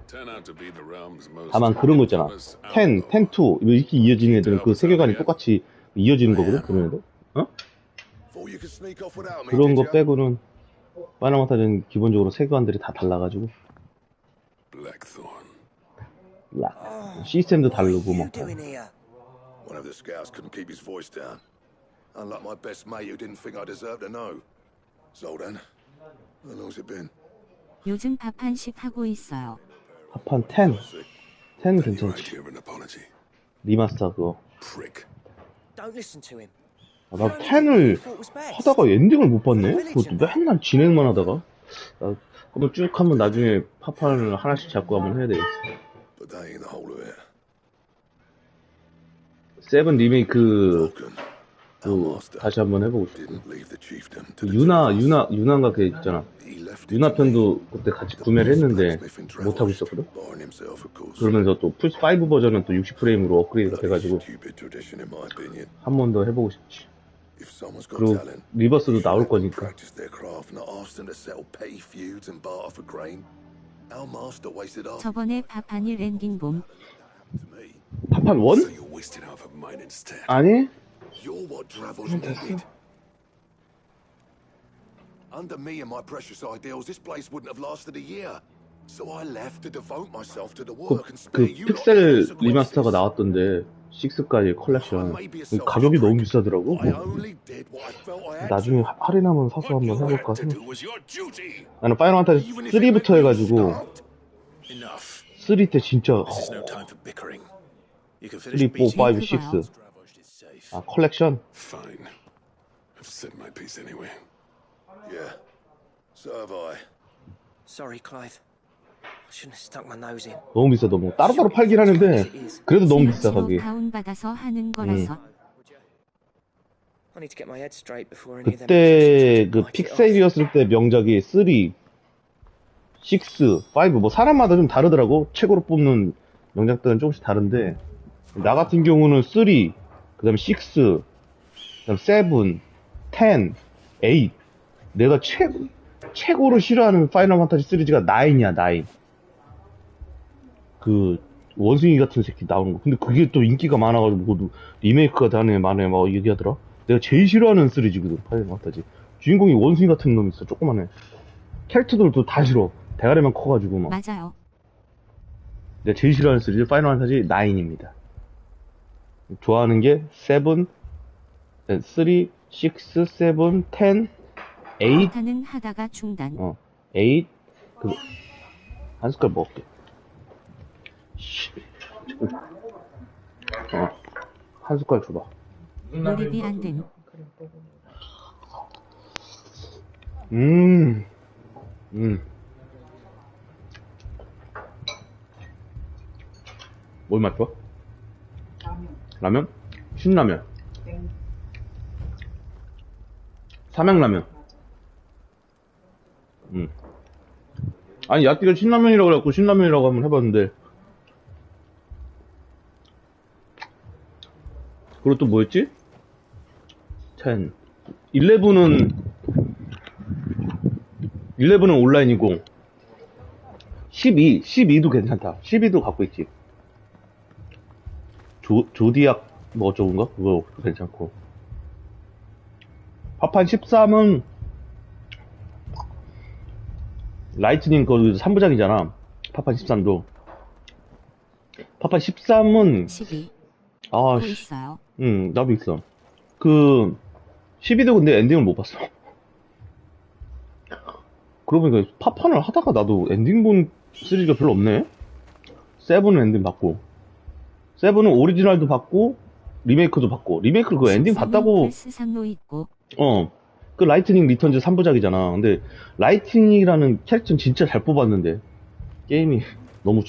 다만 그런 거 있잖아. 10, 10-2 이렇게 이어지는 애들은 그 세계관이 똑같이 이어지는 거거든. 그런 애들. 어? 그런 거 빼고는 파이널 판타지는 기본적으로 세계관들이 다 달라가지고 시스템도 다르고 뭐. One of the scouts couldn't keep his voice down. Unlike my best mate who didn't think I deserved to know. Zoldan, how long's it been? 요즘 파판식 하고 있어요. 파판 10. 10 괜찮지. 리마스터 그거. Don't listen to him. 아, 나 10을 하다가 엔딩을 못 봤네? 그것도 맨날 진행만 하다가. 나 한번 쭉 한번 나중에 파판을 하나씩 잡고 한번 해야 되겠어. But that ain't the whole of it. 7 리메이크 다시 한번 해보고 싶어. 유나가 그 있잖아. 유나 편도 그때 같이 구매를 했는데 못하고 있었거든? 그러면서 또 플스5 버전은 또 60프레임으로 업그레이드가 돼가지고 한 번 더 해보고 싶지. 그리고 리버스도 나올 거니까. 저번에 파판이 랭긴봄. 파판 1? 아니? You're what Dravost needed. Under me and my precious ideals, this place wouldn't have lasted a year. So I left to devote myself to the work and spare you. 픽셀 리마스터가 나왔던데 6까지 컬렉션 가격이 너무 비싸더라고. 나중에 할인하면 사서 한번 해볼까 생각. 나는 파이널 판타지 3부터 해가지고 3 때 진짜 3, 4, 5, 6 아, 컬렉션? Fine. I've said my piece anyway. Yeah. So have I. Sorry, Clive. I shouldn't have stuck my nose in. 너무 비싸, 너무. 따로따로 팔긴 하는데 그래도 너무 비싸, 가격이. 다운받아서 하는 거라서. I need to get my head straight before any of them. 그때 그 픽셀이었을 때 명작이 3, 6, 5 뭐 사람마다 좀 다르더라고. 최고로 뽑는 명작들은 조금씩 다른데 나 같은 경우는 3, 그 다음에 6, 그 다음 7, 10, 8 내가 최고로 싫어하는 파이널 판타지 시리즈가 9이야 9. 그 원숭이 같은 새끼 나오는 거. 근데 그게 또 인기가 많아가지고 리메이크가 다네 만에 막 얘기하더라. 내가 제일 싫어하는 시리즈거든 파이널 판타지. 주인공이 원숭이 같은 놈 있어. 조그만해. 캐릭터들도 다 싫어. 대가리만 커가지고 막. 맞아요. 내가 제일 싫어하는 시리즈 파이널 판타지 9입니다. 좋아하는 게 7, 3, 6, 7, 10, 8 하는 하다가 중단. 8 한 숟갈 먹을게. 한 숟갈 줘봐. 몰입이 안 됨. 뭘 맛좋아? 라면? 신라면. 삼양라면. 아니 야끼가 신라면이라고 그래갖고 신라면이라고 한번 해봤는데. 그리고 또 뭐였지? 10. 11은 온라인이고 12도 괜찮다. 12도 갖고 있지. 조디악 뭐 어쩌고인가? 그거 괜찮고. 파판 13은 라이트닝 거 3부작이잖아. 파판 13도. 파파 13은 12. 아, 또 있어요. 나도 있어. 그 12도 근데 엔딩을 못 봤어. 그러고 보니까 파판을 하다가 나도 엔딩 본 시리즈가 별로 없네. 세븐은 엔딩 봤고, 세븐은 오리지널도 봤고 리메이크도 봤고, 리메이크 그 엔딩 봤다고. 스상로 있고. 그 라이트닝 리턴즈 3부작이잖아. 근데 라이트닝이라는 캐릭터는 진짜 잘 뽑았는데 게임이 너무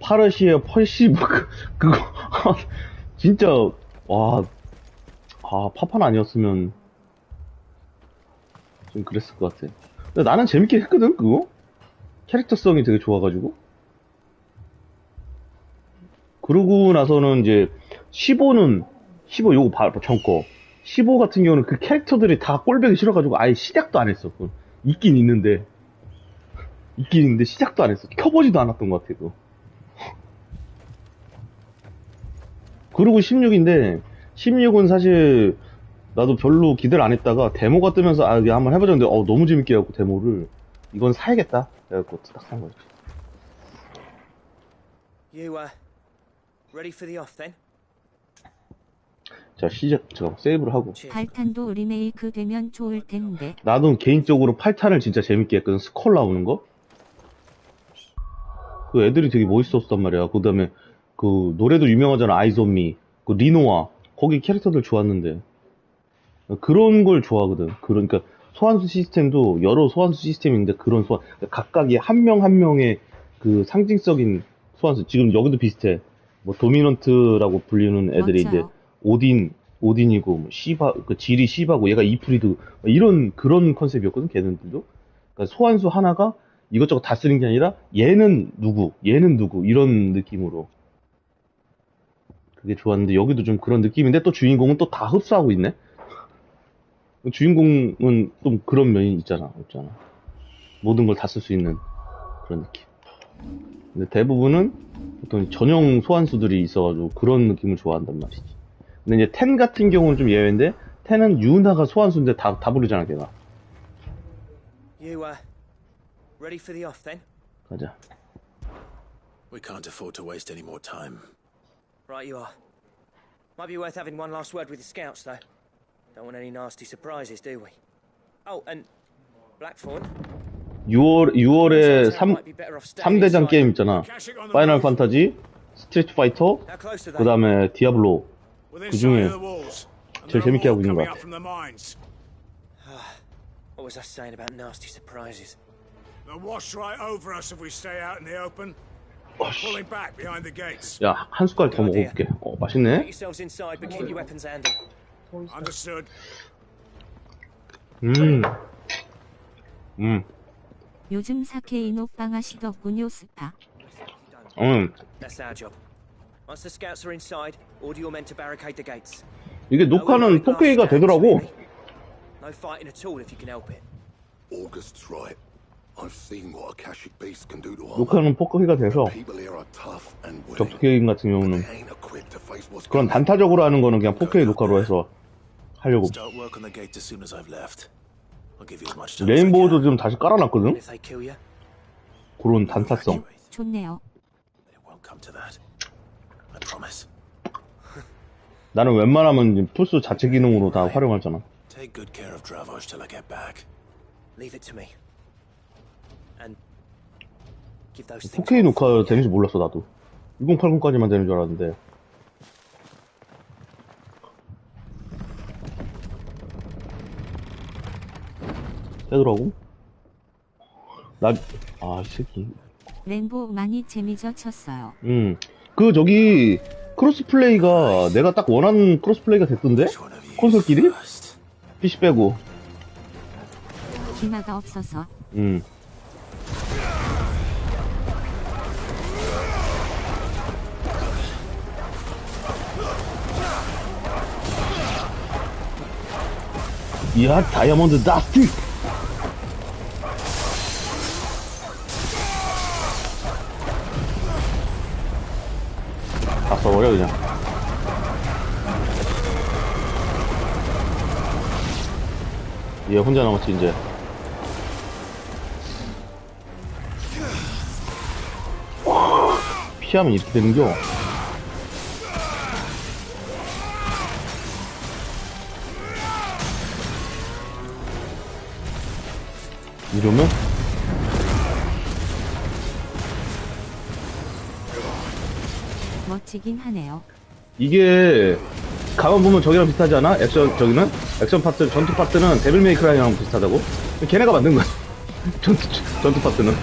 파르시에 펄시 그거 진짜 파판 아니었으면 좀 그랬을 것 같아. 근데 나는 재밌게 했거든. 그거 캐릭터성이 되게 좋아가지고. 그러고 나서는 이제 15 요거 바로 전거 15 같은 경우는 그 캐릭터들이 다 꼴보기 싫어가지고 아예 시작도 안 했어. 있긴 있는데 시작도 안 했어. 켜보지도 않았던 것 같아. 그거. 그리고 16인데 16은 사실 나도 별로 기대를 안 했다가 데모가 뜨면서 이게 한번 해보자는데 너무 재밌게 해갖고 데모를 이건 사야겠다 그래갖고 딱 산 거지. You ready for the off then? 자, 제가 세이브를 하고. 8탄도 리메이크 되면 좋을 텐데. 나도 개인적으로 8탄을 진짜 재밌게 했거든. 스컬 나오는 거. 그 애들이 되게 멋있었단 말이야. 그 다음에 그 노래도 유명하잖아. 아이즈 온 미. 그 리노아. 거기 캐릭터들 좋았는데. 그런 걸 좋아하거든. 그러니까 소환수 시스템도 여러 소환수 시스템이 있는데 그런 각각이 한 명 한 명의 그 상징적인 소환수. 지금 여기도 비슷해. 뭐 도미넌트라고 불리는 애들이 맞아요. 이제 오딘이고 뭐 시바 그 질이 시바고 얘가 이프리드 이런 그런 컨셉이었거든. 걔네들도. 그러니까 소환수 하나가 이것저것 다 쓰는 게 아니라 얘는 누구 이런 느낌으로 그게 좋았는데 여기도 좀 그런 느낌인데 또 주인공은 또 다 흡수하고 있네. 주인공은 좀 그런 면이 있잖아. 모든 걸 다 쓸 수 있는 그런 느낌. 근데 대부분은 보통 전용 소환수들이 있어가지고 그런 느낌을 좋아한단 말이지. 근데 이제 10 같은 경우는 좀 예외인데 10은 유나가 소환수인데 다 부르잖아 걔가. You ready for the off then? 가자. We can't afford to waste any more time. Right you are. Might be worth having one last word with the scouts though. Don't want any nasty surprises, do we? Oh, and Blackthorn. 6월에 3대장 게임 있잖아. 파이널 판타지, 스트리트 파이터, 그 다음에 디아블로. 그 중에 제일 재밌게 하고 있는 것 같아. What was I saying about nasty surprises? They'll wash right over us if we stay out in the open. Pulling back behind the gates. 야, 한 숟갈 더 먹어볼게. 맛있네. Get yourselves inside, but keep your weapons handy. Understood. 요즘 사케인 오빠가 시덥군요 스파. That's our job. Once the scouts are inside, order your men to barricade the gates. 이게 녹화는 4K가 되더라고. No fighting at all if you can help it. August's right. I've seen what Akashic beasts can do to armor. 녹화는 4K가 돼서 People here are tough and willing. 접속 게임 같은 경우는 They ain't equipped to face what's 그런 단타적으로 하는 거는 그냥 4K 녹화로 해서 하려고. Start work on the gate as soon as I've left. I'll give you as much time as I 레인보우도 can. 좀 다시 깔아놨거든. If they kill you, 그런 단타성. 좋네요. It won't come to that. I promise. 나는 웬만하면 플스 자체 기능으로 다 활용하잖아. Take good care of Dravos till I get back. leave it to me. And give those things. 4K 녹화 되는지 몰랐어 나도. 1080까지만 되는 줄 알았는데. 되더라고. 이 새끼. 램보 많이 재미져쳤어요. 그 저기 크로스 플레이가 내가 딱 원하는 크로스 플레이가 됐던데? 콘솔끼리? PC 빼고. 기마가 없어서. 이야 다이아몬드 다스트. 다 써버려 그냥. 얘 혼자 남았지 이제. 피하면 이렇게 되는겨. 이러면? 멋지긴 하네요. 이게 가만 보면 저기랑 비슷하지 않아? 저기는 액션 파트, 전투 파트는 데빌 메이 크라이랑 비슷하다고? 걔네가 만든 거야. 전투 파트는.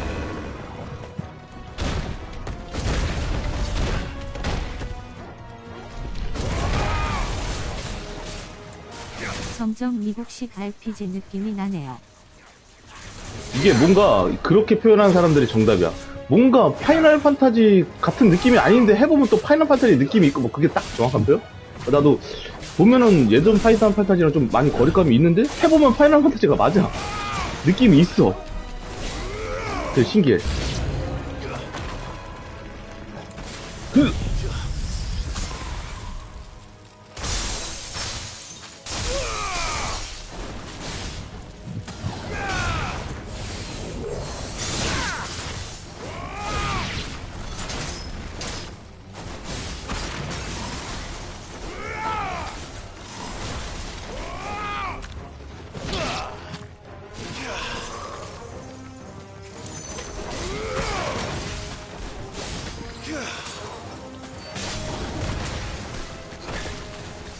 점점 미국식 RPG 느낌이 나네요. 이게 뭔가 그렇게 표현하는 사람들이 정답이야. 뭔가 파이널 판타지 같은 느낌이 아닌데 해보면 또 파이널 판타지 느낌이 있고 뭐 그게 딱 정확한 표현? 나도 보면은 예전 파이널 판타지랑 좀 많이 거리감이 있는데 해보면 파이널 판타지가 맞아. 느낌이 있어. 되게 신기해.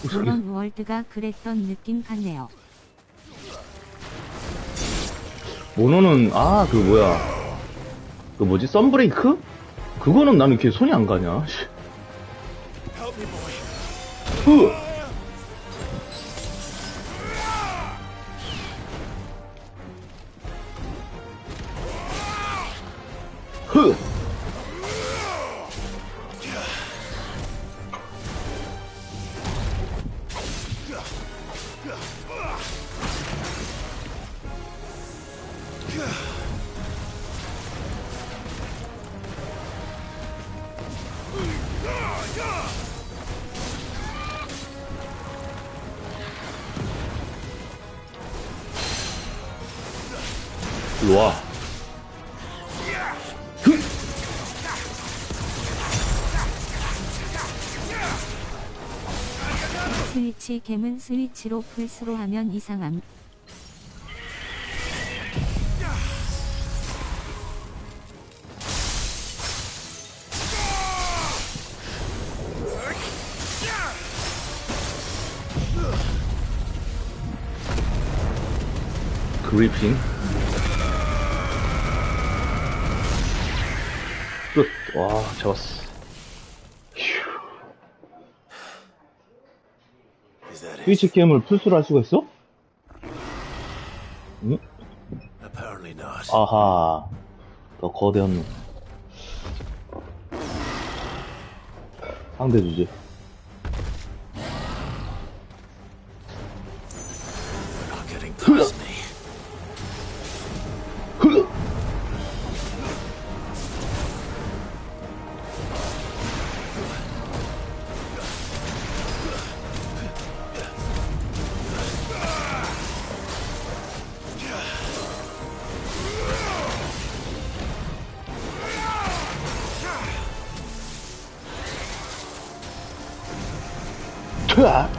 이번 월드가 그랬던 느낌 같네요. 모노는 그 뭐야 그 뭐지 썬브레이크? 그거는 나는 이렇게 손이 안 가냐. 흐! 흐! 일로와. 스위치 gem은 스위치로 플스로 하면 이상함. 그리핑 끝. 와, 잡았어. 스위치 게임을 플스로 할 수가 있어? 응? 아하, 더 거대한 놈. 상대 주제. 으아!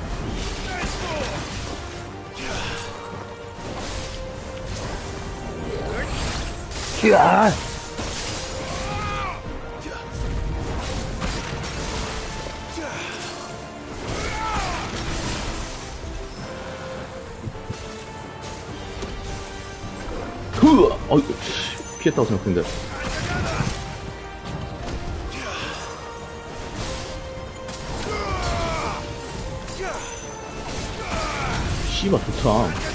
으아! 피했다고 생각했는데. 씨발 좋다.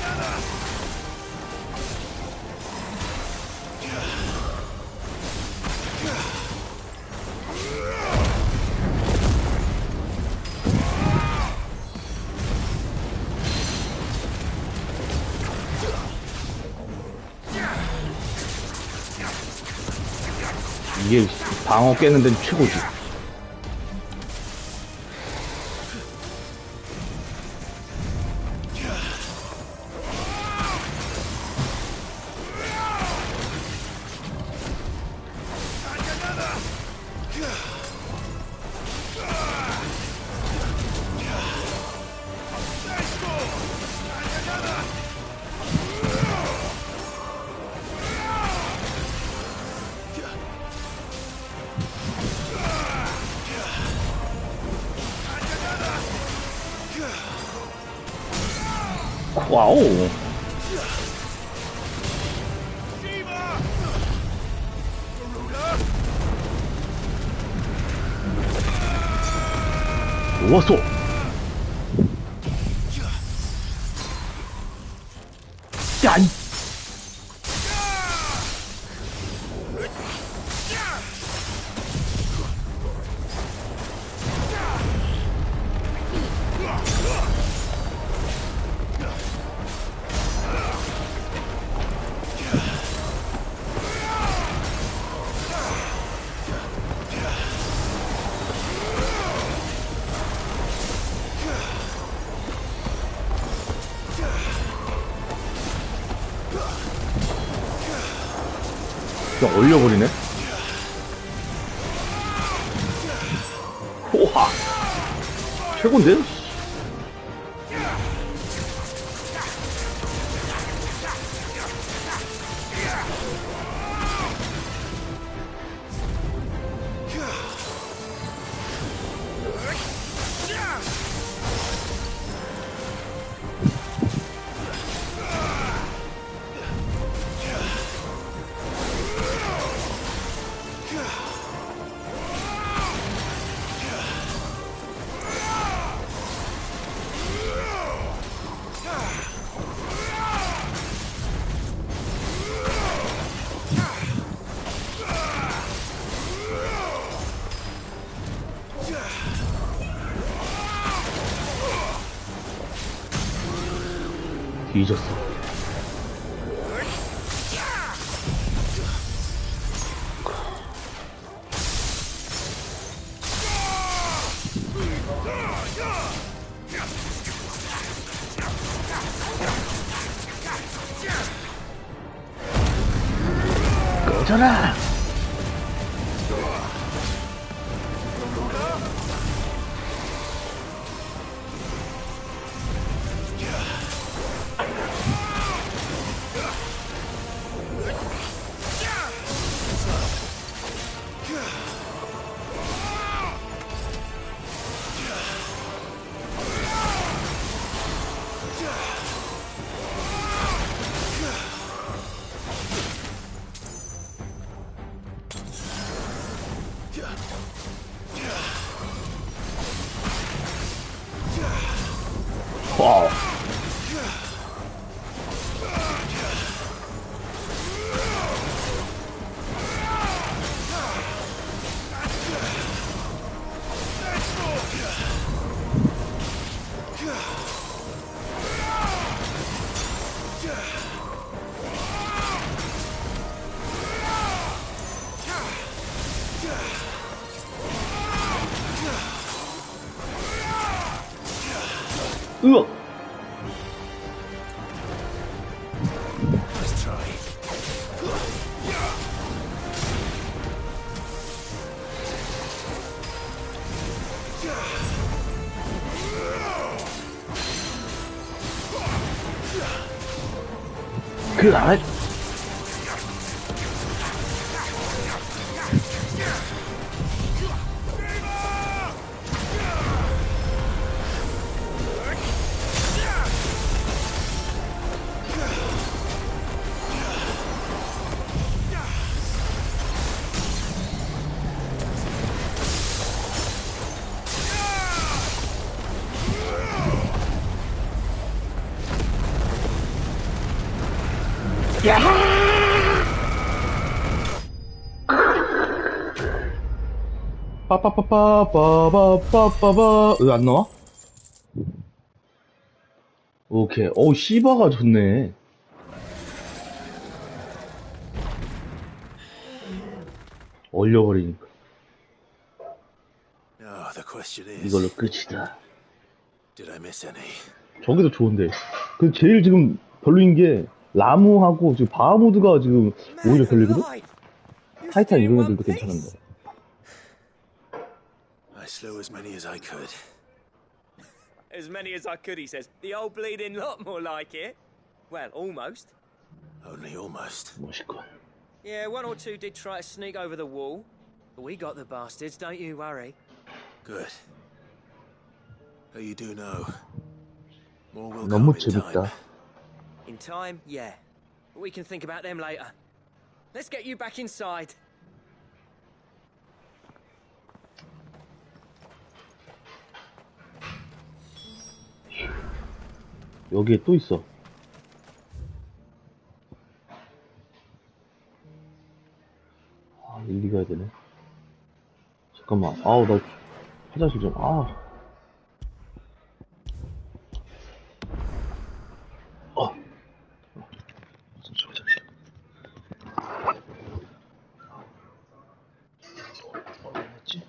이게 방어 깨는 데는 최고지. 와우. 왔어. 야, 그냥 얼려버리네? 우와! 최고인데? 뒤졌어. 꺼져라! 와우. 으악! 그 안에 빠빠빠빠빠빠빠빠 왜 안 나와? 오케이. 어우 시바가 좋네. 얼려버리니까 이걸로 끝이다. 저기도 좋은데 그 제일 지금 별로인 게 라무하고 지금 바하무드가 지금 오히려 별로거든? 타이탄 이런 애들도 괜찮은데. I slew as many as I could. As many as I could, he says. The old bleeding lot, more like it. Well, almost. Only almost. 멋있군. Yeah, one or two did try to sneak over the wall, but we got the bastards, don't you worry. Good. Though you do know, more will 너무 come in time. 재밌다. In time, yeah. But we can think about them later. Let's get you back inside. 여기에 또 있어. 아, 일리 가야 되네. 잠깐만. 아우, 나 화장실 좀. 아. 화장실. 어디였지?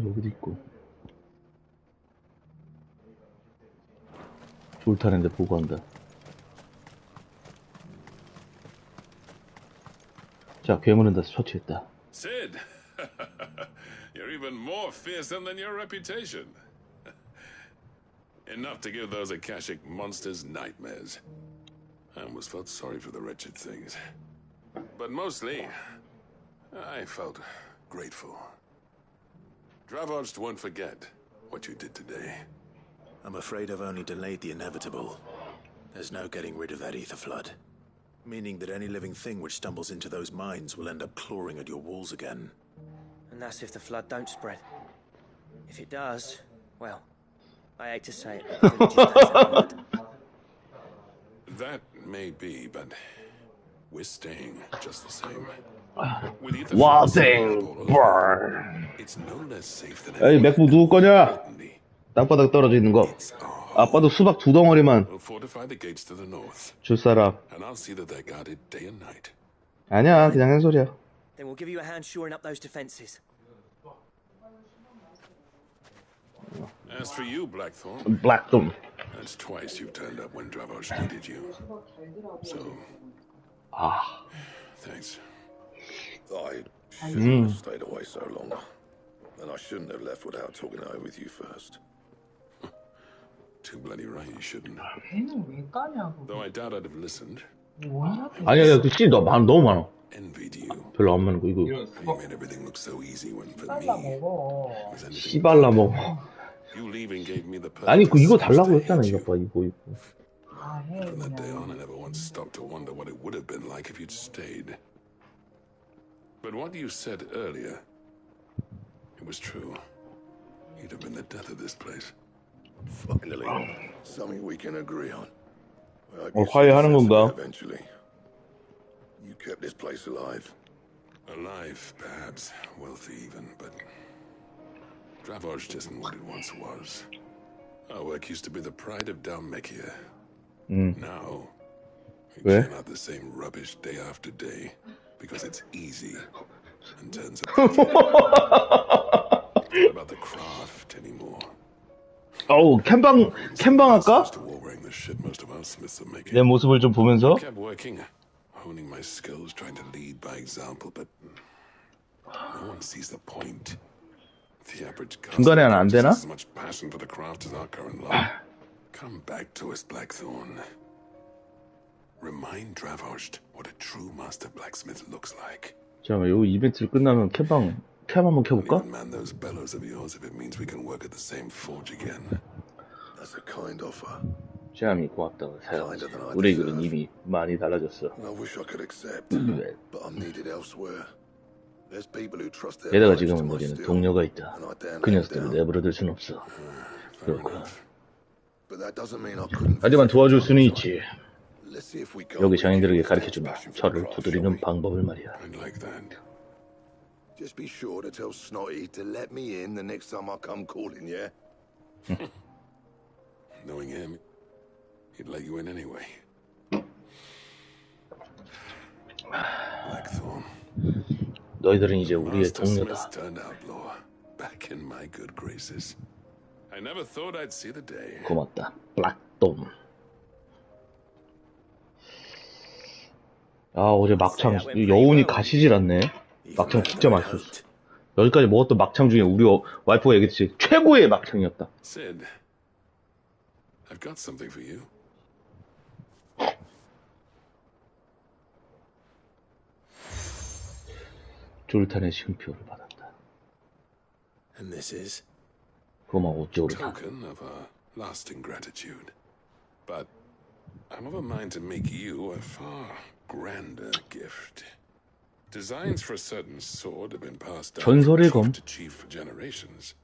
여기도 있고. 졸타는데 보고한다. 자, 괴물은 다 처치했다. Sid, you're even more fearsome than your reputation. Enough to give those Akashic monsters nightmares. I almost felt sorry for the wretched things. But mostly, I felt grateful. Dravoged won't forget what you did today. I'm afraid I've only delayed the inevitable. There's no getting rid of that ether flood. Meaning that any living thing which stumbles into those mines will end up clawing at your walls again. And that's if the flood don't spread. If it does, well, I hate to say it, but the village is desert. That may be, but we're staying just the same. 와생 burn. It's no less safe than 에이, 맥북 누구 거냐? 땅바닥 떨어져 있는 거. 아빠도 수박 2덩어리만 We'll fortify the gates to the north. 줄 사람. And I'll see that they're guarded day and night. 아니야, 그냥 한 소리야. Then we'll give you a hand shoring up those defenses. As for you, Blackthorn. Blackthorn. That's twice you've turned up when Dravos needed you. So. Thanks. I shouldn't have stayed away so long. And I shouldn't have left without talking it over with you first. Too bloody right you shouldn't. Though I doubt I'd have listened. 아니야, 그 씨 너무 많아. Envied you. 별로 안 많은 거 이거. You made everything look so easy when for me. it was anything 씨발라 먹어. You leaving gave me the 아니 그 이거 purpose 달라고 to 했잖아 hate 이거 you. 봐 이거. From that day on, I never once stopped to wonder what it would have been like if you'd stayed. But what you said earlier, it was true. You'd have been the death of this place. Finally, something we can agree on. 화해하는 건가? Eventually, you kept this place alive. Alive, perhaps. Wealthy even, but Dravoged isn't what it once was. Our work used to be the pride of Dalmekia. Now, we 왜? churn out the same rubbish day after day because it's easy and turns a profit. Not about the craft anymore. 어우 캠방 할까? To warring the shit most of our smiths are making. 내 모습을 좀 보면서. I kept working, honing my skills, trying to lead by example, but no one sees the point. The average 중간에 안 되나? as much passion for the craft as our current lot. Come back to us, Blackthorn. Remind Dravoged what a true master blacksmith looks like. 잠깐만, 요 이벤트를 끝나면 캠 한번 켜볼까? Man those bellows of yours if it means we can work at the same forge again. That's a kind offer. 샤미 고맙다고 사용하지. 우리 글은 이미 많이 달라졌어. I wish I could accept, but I'm needed elsewhere. There's people who trust their 게다가 lives to 지금은 my 우리는 steel, 동료가 있다. and I damn 그 that 녀석들을 down. 내버려둘 순 없어. 그렇구나. But that doesn't mean I couldn't. 하지만 도와줄 수는 있지. Let's see if we go. 여기 장인들에게 가르쳐주마. 철을 두드리는 방법을 말이야. Just be sure to tell Snotty to let me in the next time I come calling, yeah? Knowing him, he'd let you in anyway. Blackthorn. 너희들은 이제 우리의 Master 동료다. Smith turned outlaw. Back in my good graces. I never thought I'd see the day. 고맙다. 블랙돔. 아 어제 막창 여운이 가시질 않네. 막창 진짜 맛있었어. 여기까지 먹었던 막창 중에 우리 와이프가 얘기했지 최고의 막창이었다. Sid, I've got something for you. 졸탄의 쉼표를 받았다. And this is? 고마워 졸탄. Token of our lasting gratitude. But I'm of a mind to make you a far grander gift. Designs for a certain sword have been passed down 전설의 from 검? chief to chief for generations.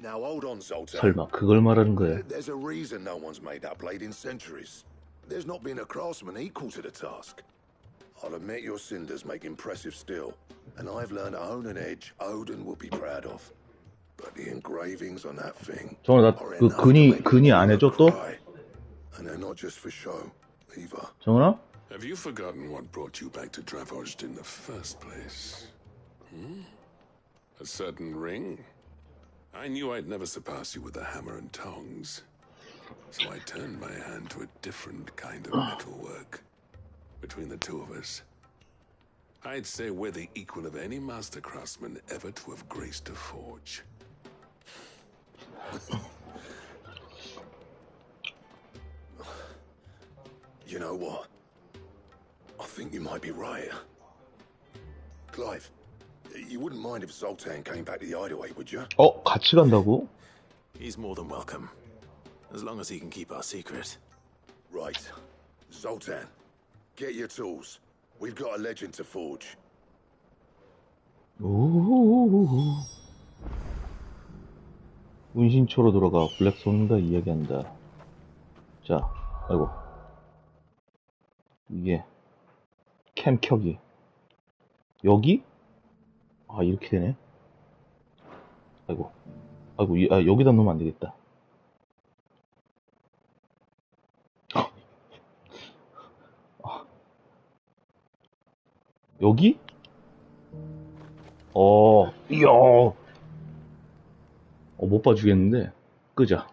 Now hold on, Zoltan. 설마 그걸 말하는 거야? There's a reason no one's made that blade in centuries. There's not been a craftsman equal to the task. I'll admit your cinders make impressive steel, and I've learned to own an edge Odin will be proud of. But the engravings on that thing 정원아 are 나그 enough to make 근이 안 해줘 또? and they're not just for show, either. 정원아? Have you forgotten what brought you back to Dravoged in the first place? A certain ring? I knew I'd never surpass you with the hammer and tongs. So I turned my hand to a different kind of metalwork. Between the two of us, I'd say we're the equal of any master craftsman ever to have graced a forge. You know what? I think you might be right. Clive, you wouldn't mind if Zoltan came back to the hideaway, would you? 같이 간다고? He's more than welcome. As long as he can keep our secret. Right. Zoltan, get your tools. We've got a legend to forge. 오. 운신초로 돌아가 블랙손과 이야기한다. 자, 아이고. 이게 캠 켜기. 여기? 아, 이렇게 되네. 아이고. 아이고, 여기다 놓으면 안 되겠다. 여기? 이야. 못 봐주겠는데. 끄자.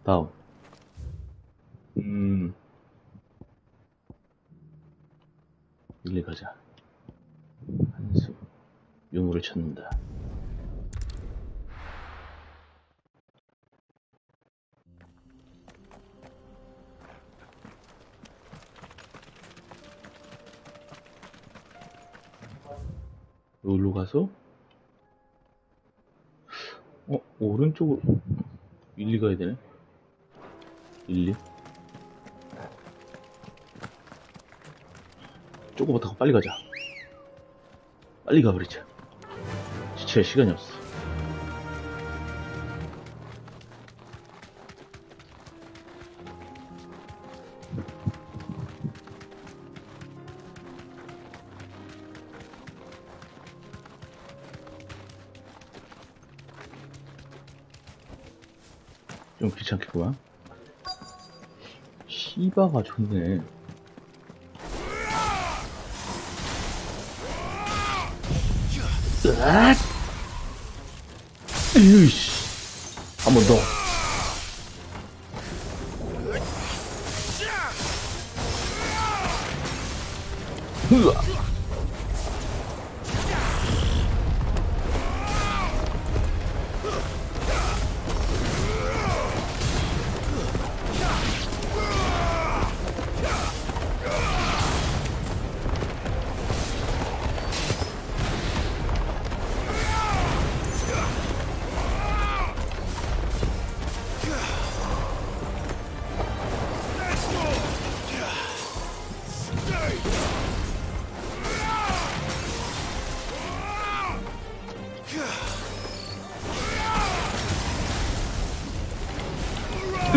다음. 일리 가자. 한수. 유물을 찾는다. 여기로 가서 오른쪽으로 일리 가야 되네. 일리 조금만 타고 빨리 가자. 빨리 가버리자. 지체할 시간이 없어. 좀 귀찮겠구만. 시바가 좋네. 으이씨. 한 번 더. 으아.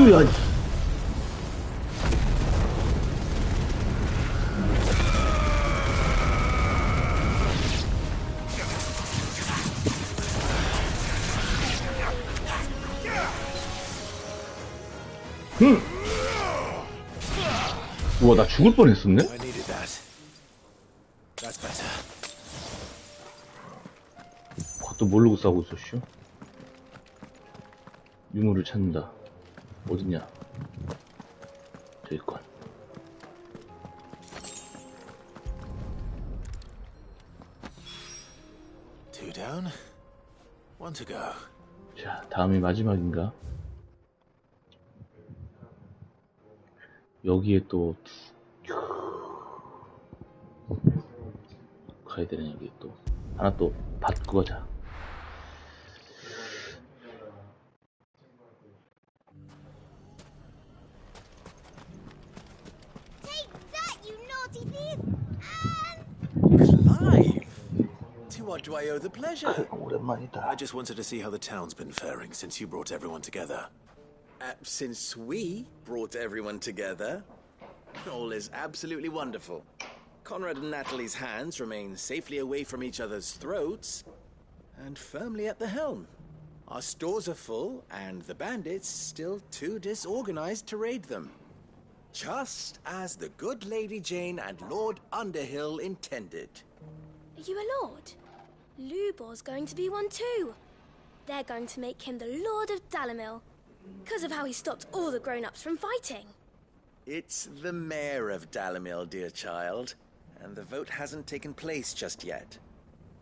으아. 우와, 나 죽을 뻔했었네. 그것도 모르고 싸우고 있었슈. 유물을 찾는다. 어딨냐? 저기 있건. Two down, one to go. 자, 다음이 마지막인가? 여기에 또 가야 되네. 여기 또 하나 또 받고 가자. Clive! To what do I owe the pleasure? 오랜만이다. I just wanted to see how the town's been faring since you brought everyone together. Since we brought everyone together, all is absolutely wonderful. Conrad and Natalie's hands remain safely away from each other's throats and firmly at the helm. Our stores are full, and the bandits still too disorganized to raid them. Just as the good Lady Jane and Lord Underhill intended. Are you a lord? Lubor's going to be one too. They're going to make him the Lord of Dalamil, because of how he stopped all the grown-ups from fighting. It's the mayor of Dalamil, dear child, and the vote hasn't taken place just yet.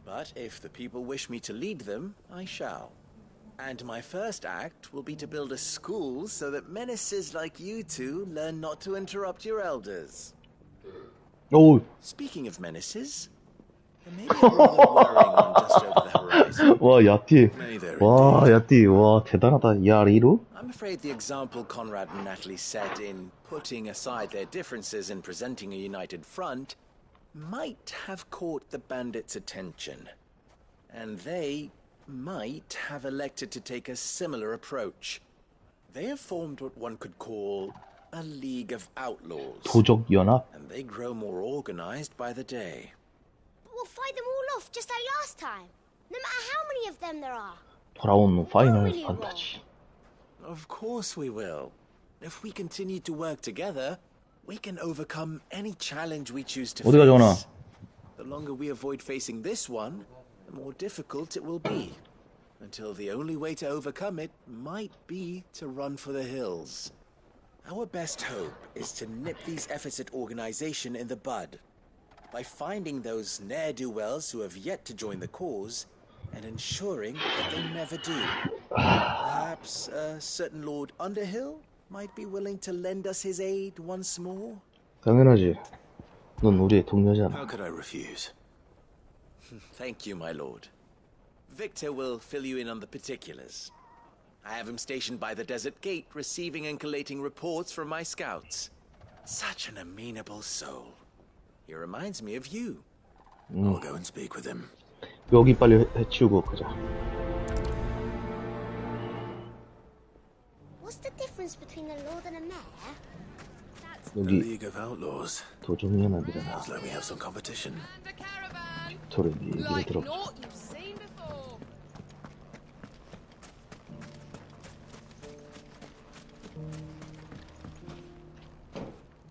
But if the people wish me to lead them, I shall. And my first act will be to build a school so that menaces like you two learn not to interrupt your elders. Oh. Speaking of menaces, there may be a rather worrying one just over the horizon. 와, 야띠. 와, 야띠. 와, 대단하다. 야리루? I'm afraid the example Conrad and Natalie set in putting aside their differences and presenting a united front might have caught the bandits' attention. And they might have elected to take a similar approach. They have formed what one could call a League of Outlaws. 도적연합? And they grow more organized by the day. But we'll fight them all off just like last time, no matter how many of them there are. 돌아오는 파이널 판타지. Of course we will. If we continue to work together, we can overcome any challenge we choose to 어디가 전화? face. The longer we avoid facing this one, the more difficult it will be. Until the only way to overcome it might be to run for the hills. Our best hope is to nip these efforts at organization in the bud. By finding those ne'er-do-wells who have yet to join the cause, and ensuring that they never do. Perhaps a certain Lord Underhill might be willing to lend us his aid once more? 당연하지. 넌 우리의 동료잖아. How could I refuse? Thank you, my lord. Victor will fill you in on the particulars. I have him stationed by the desert gate, receiving and collating reports from my scouts. Such an amenable soul. He reminds me of you. I'll go and speak with him. 여기 빨리 해치우고 가자. What's the difference between a lord and a mayor? 여기 League of Outlaws. 도적연합이잖아. Sounds like we have some competition. 저를 얘기를 들어.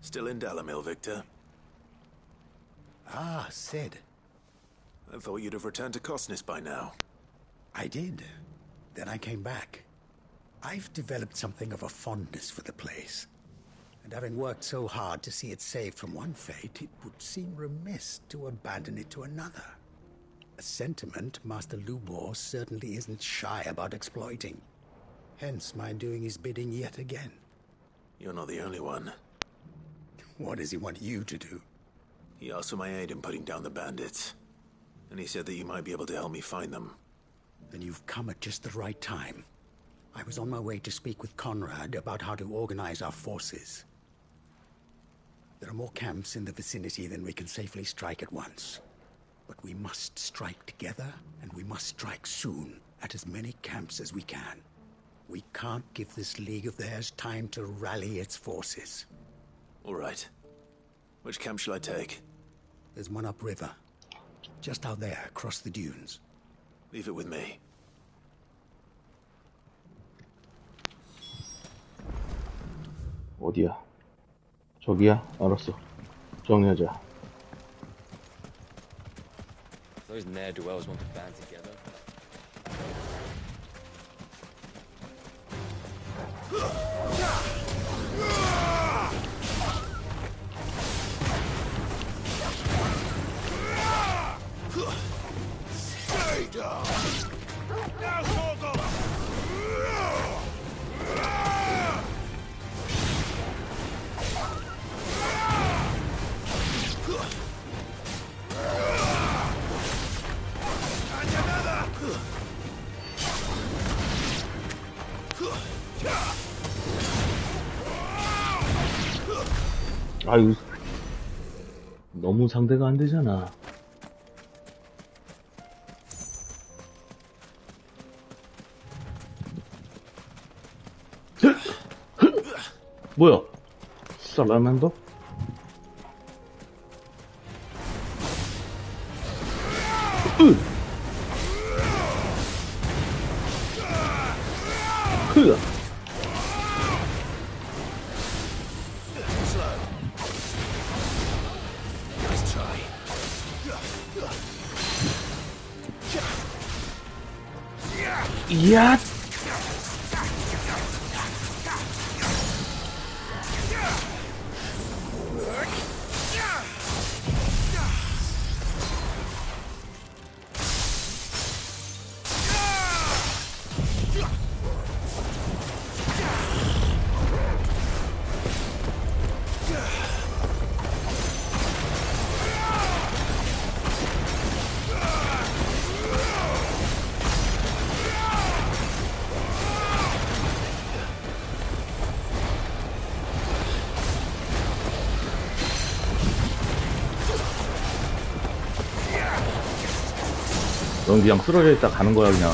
Still in Dalamil, Victor? Ah, Sid. I thought you'd have returned to Cosnis by now. I did. Then I came back. I've developed something of a fondness for the place. And having worked so hard to see it saved from one fate, it would seem remiss to abandon it to another. A sentiment Master Lubor certainly isn't shy about exploiting. Hence my doing his bidding yet again. You're not the only one. What does he want you to do? He asked for my aid in putting down the bandits. And he said that you might be able to help me find them. Then you've come at just the right time. I was on my way to speak with Conrad about how to organize our forces. There are more camps in the vicinity than we can safely strike at once. But we must strike together, and we must strike soon at as many camps as we can. We can't give this league of theirs time to rally its forces. All right. Which camp shall I take? There's one upriver. Just out there, across the dunes. Leave it with me. 어디야? 저기야? 알았어. 정하자. Those ne'er-do-wells want to band together. Stay down! Now, Sorgo! And another! 아유, 너무 상대가 안 되잖아. 뭐야? 살라만더? Nice try. 이야! 넌 그냥 쓰러져 있다 가는 거야, 그냥.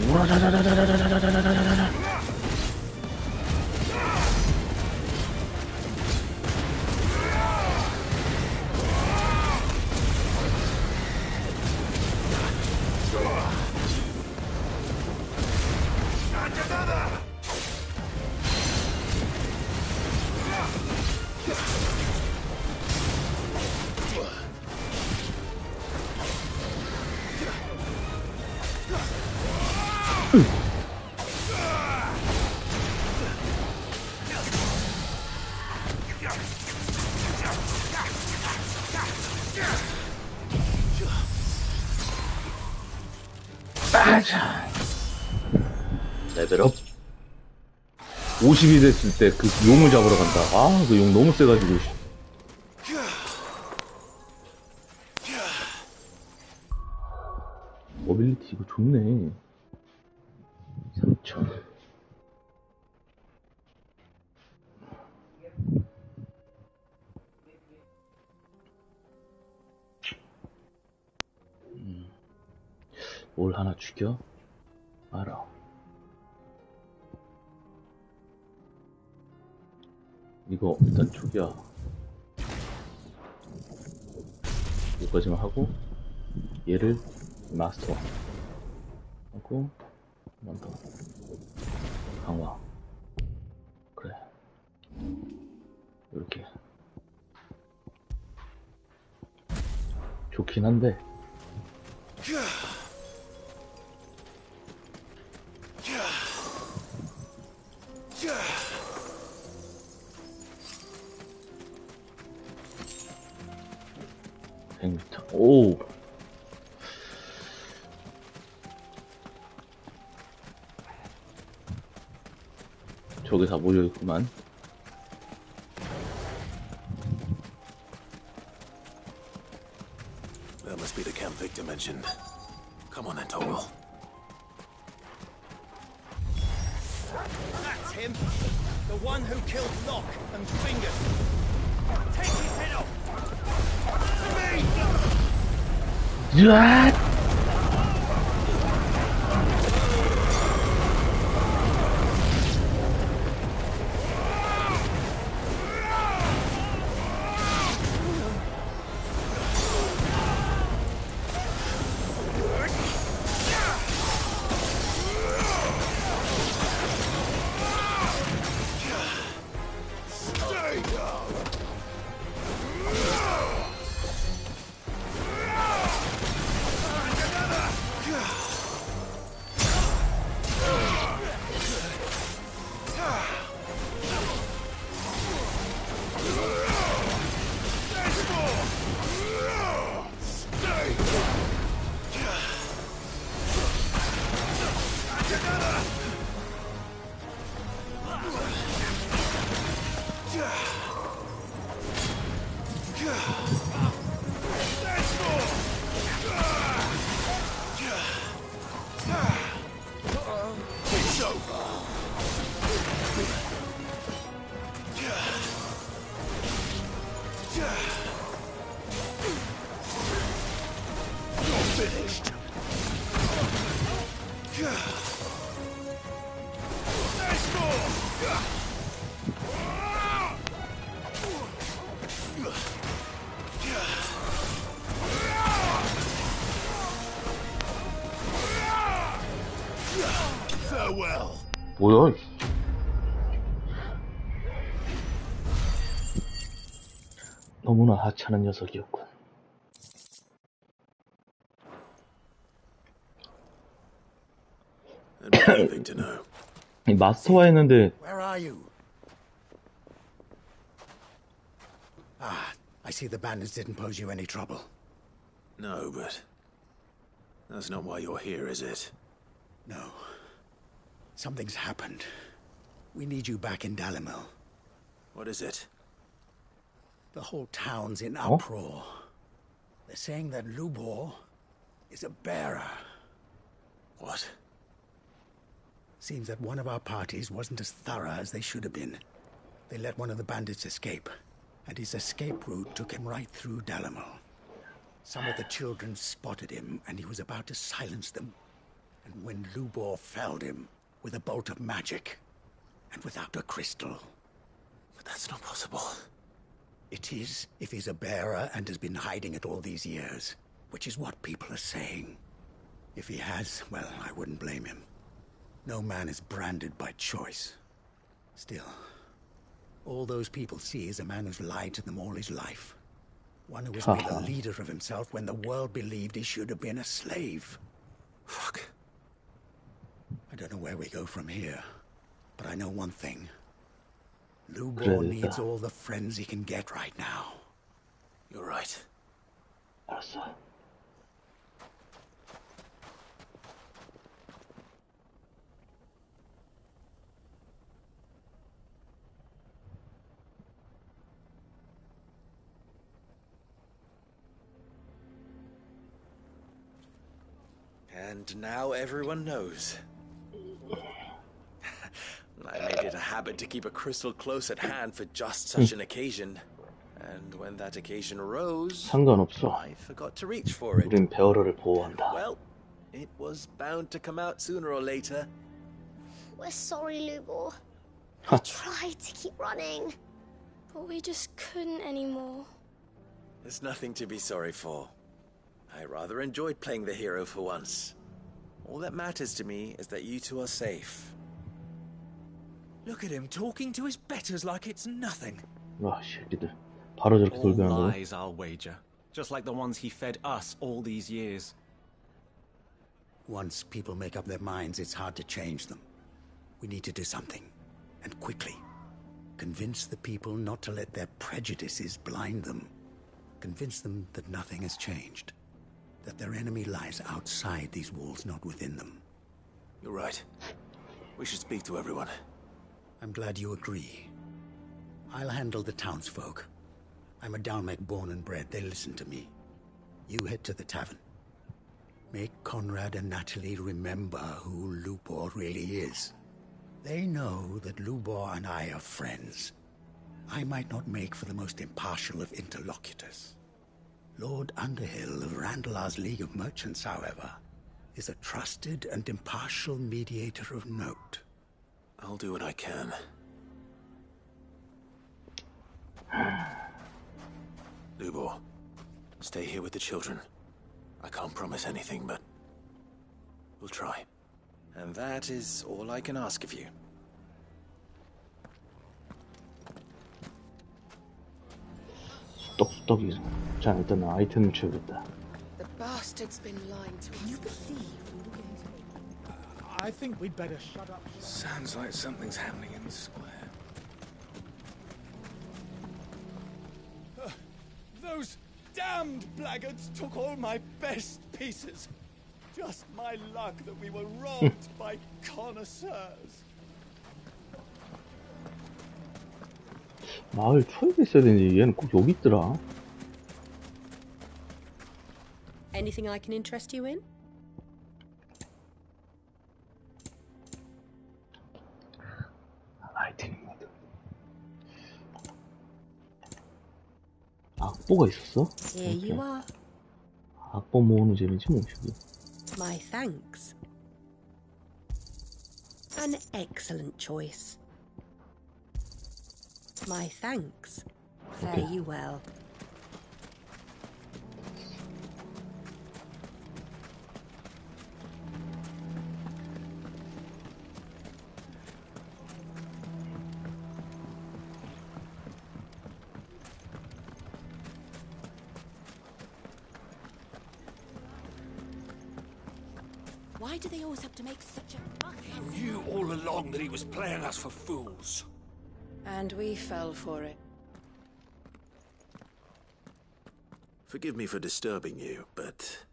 우라자자자자자자자자자자자자. 빠자. 레벨업. 50이 됐을 때 그 용을 잡으러 간다. 아, 그 용 너무 세가지고. 모빌리티 이거 좋네. 3,000. 뭘 하나 죽여? 알아. 이거 일단 초기화 여기까지만 하고 얘를 마스터 하고 한 번 더 강화. 그래, 이렇게 좋긴 한데 오. 저기 다 모여있구만. That must be the camp Victor mentioned. Come on then, Toggle. That's him. The one who killed Locke and Fingers. Take his head off. What? 뭐야? 너무나 하찮은 녀석이었군. 이 마스터화 했는데 Where are you? Ah, I see the bandits didn't pose you any trouble. No, but that's not why you're here, is it? No. Something's happened. We need you back in Dalimil. What is it? The whole town's in uproar. They're saying that Lubor is a bearer. What? Seems that one of our parties wasn't as thorough as they should have been. They let one of the bandits escape, and his escape route took him right through Dalimil. Some of the children spotted him, and he was about to silence them. And when Lubor felled him with a bolt of magic, and without a crystal. But that's not possible. It is, if he's a bearer and has been hiding it all these years, which is what people are saying. If he has, well, I wouldn't blame him. No man is branded by choice. Still, all those people see is a man who's lied to them all his life. One who has made a leader of himself when the world believed he should have been a slave. Fuck. I don't know where we go from here, but I know one thing. Lubor needs all the friends he can get right now. You're right. 알았어. And now everyone knows. I made it a habit to keep a crystal close at hand for just such an occasion. And when that occasion arose, 상관없어. I forgot to reach for it. 우린 베어러를 보호한다. Well, it was bound to come out sooner or later. We're sorry, Lubor. We tried to keep running, but we just couldn't anymore. There's nothing to be sorry for. I rather enjoyed playing the hero for once. All that matters to me is that you two are safe. Look at him talking to his betters like it's nothing. 와, 새끼들. 바로 저렇게 All 돌변한다고? lies, I'll wager. Just like the ones he fed us all these years. Once people make up their minds, it's hard to change them. We need to do something, and quickly. Convince the people not to let their prejudices blind them. Convince them that nothing has changed. That their enemy lies outside these walls, not within them. You're right. We should speak to everyone. I'm glad you agree. I'll handle the townsfolk. I'm a Dalmek born and bred. They listen to me. You head to the tavern. Make Conrad and Natalie remember who Lubor really is. They know that Lubor and I are friends. I might not make for the most impartial of interlocutors. Lord Underhill of Randalar's League of Merchants, however, is a trusted and impartial mediator of note. I'll do what I can. Lubor, stay here with the children. I can't promise anything, but we'll try. And that is all I can ask of you. 떡떡이. 자, 일단 아이템을 채우겠다. The bastard's been lying to us. Can you believe? I think we'd better shut up. Sounds like something's happening in the square. Those damned blackguards took all my best pieces. Just my luck that we were robbed by connoisseurs. 마을 초입에 있어야 되는지 얘는 꼭 여기 있더라. Anything I can interest you in? 아이템입니다. 악보가 있었어? Here you are. 악보 모으는 재미지 뭐. My thanks. An excellent choice. My thanks. Fare you well. Why do they always have to make such a fuss? He knew all along that he was playing us for fools. And we fell for it. Forgive me for disturbing you, but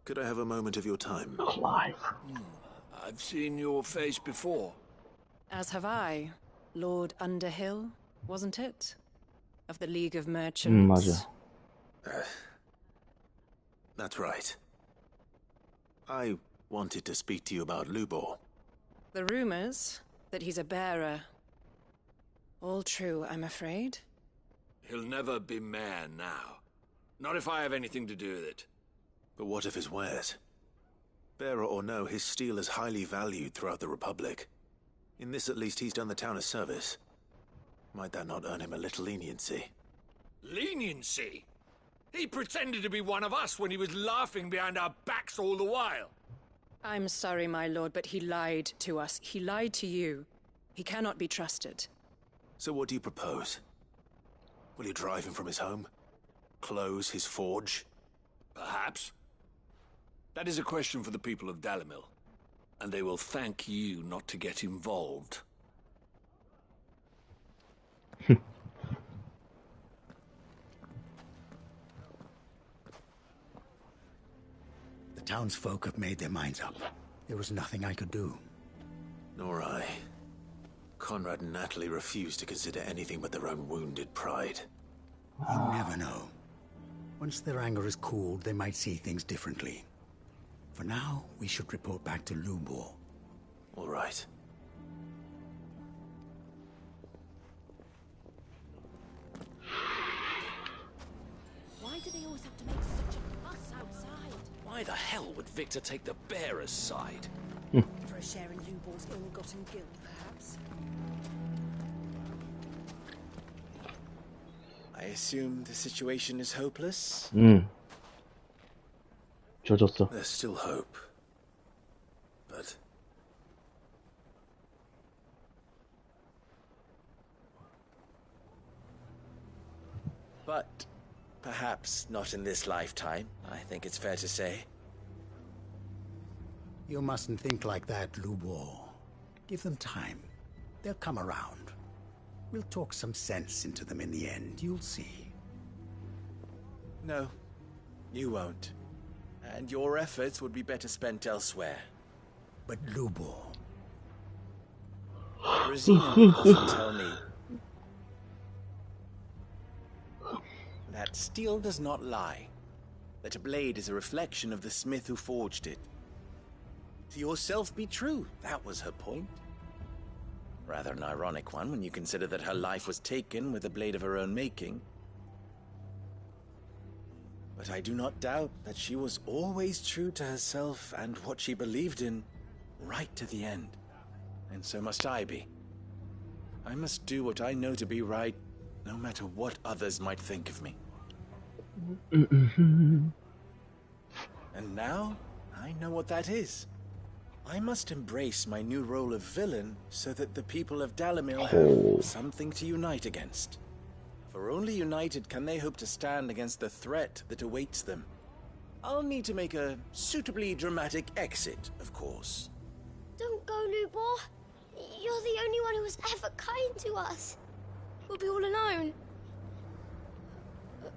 could I have a moment of your time? Clive. I've seen your face before. As have I. Lord Underhill, wasn't it? Of the League of Merchants. 맞아. That's right. I wanted to speak to you about Lubor. The rumors that he's a bearer. All true, I'm afraid. He'll never be mayor now. Not if I have anything to do with it. But what of his wares? Bearer or no, his steel is highly valued throughout the Republic. In this, at least, he's done the town a service. Might that not earn him a little leniency? Leniency? He pretended to be one of us when he was laughing behind our backs all the while. I'm sorry, my lord, but he lied to us. He lied to you. He cannot be trusted. So what do you propose? Will you drive him from his home? Close his forge? Perhaps. That is a question for the people of Dalimil. And they will thank you not to get involved. The townsfolk have made their minds up. There was nothing I could do. Nor I. Conrad and Natalie refused to consider anything but their own wounded pride. You never know. Once their anger is cooled, they might see things differently. For now, we should report back to Lubor. All right. Why do they always have to make such a fuss outside? Why the hell would Victor take the bearer's side? For a share in Lubor's ill-gotten guilt, perhaps? I assume the situation is hopeless? 조졌어. There's still hope. But... But perhaps not in this lifetime, I think it's fair to say. You mustn't think like that, Lubor. Give them time. They'll come around. We'll talk some sense into them in the end, you'll see. No, you won't. And your efforts would be better spent elsewhere. But Lubor... Rosina would often tell me that steel does not lie, that a blade is a reflection of the smith who forged it. To yourself be true, that was her point. Rather an ironic one when you consider that her life was taken with a blade of her own making. But I do not doubt that she was always true to herself and what she believed in, right to the end. And so must I be. I must do what I know to be right, no matter what others might think of me. And now, I know what that is. I must embrace my new role of villain so that the people of Dalimil have something to unite against. For only united can they hope to stand against the threat that awaits them. I'll need to make a suitably dramatic exit, of course. Don't go, Lubor. You're the only one who was ever kind to us. We'll be all alone.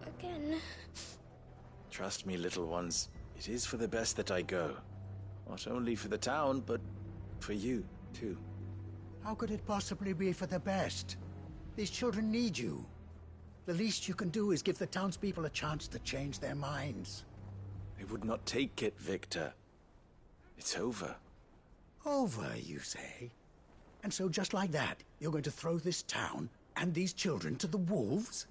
Again. Trust me, little ones. It is for the best that I go. Not only for the town, but for you, too. How could it possibly be for the best? These children need you. The least you can do is give the townspeople a chance to change their minds. They would not take it, Victor. It's over. Over, you say? And so just like that, you're going to throw this town and these children to the wolves?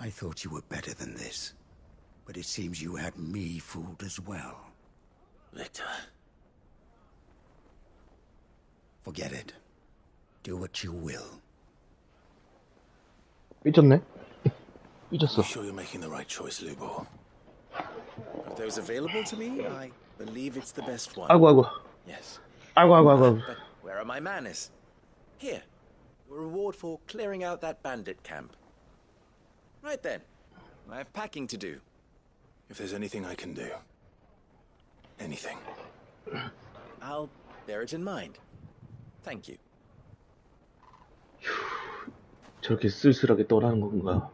I thought you were better than this. But it seems you had me fooled as well. Victor. Forget it. Do what you will. 삐졌네? 삐졌어. I'm sure you're making the right choice, Lubor. Of those available to me, I believe it's the best one. 아이고. Yes. 아이고. But where are my manners? Here. A reward for clearing out that bandit camp. Right then. I have packing to do. If there's anything I can do. anything. I'll bear it in mind. Thank you. 저렇게 쓸쓸하게 떠나는 건가?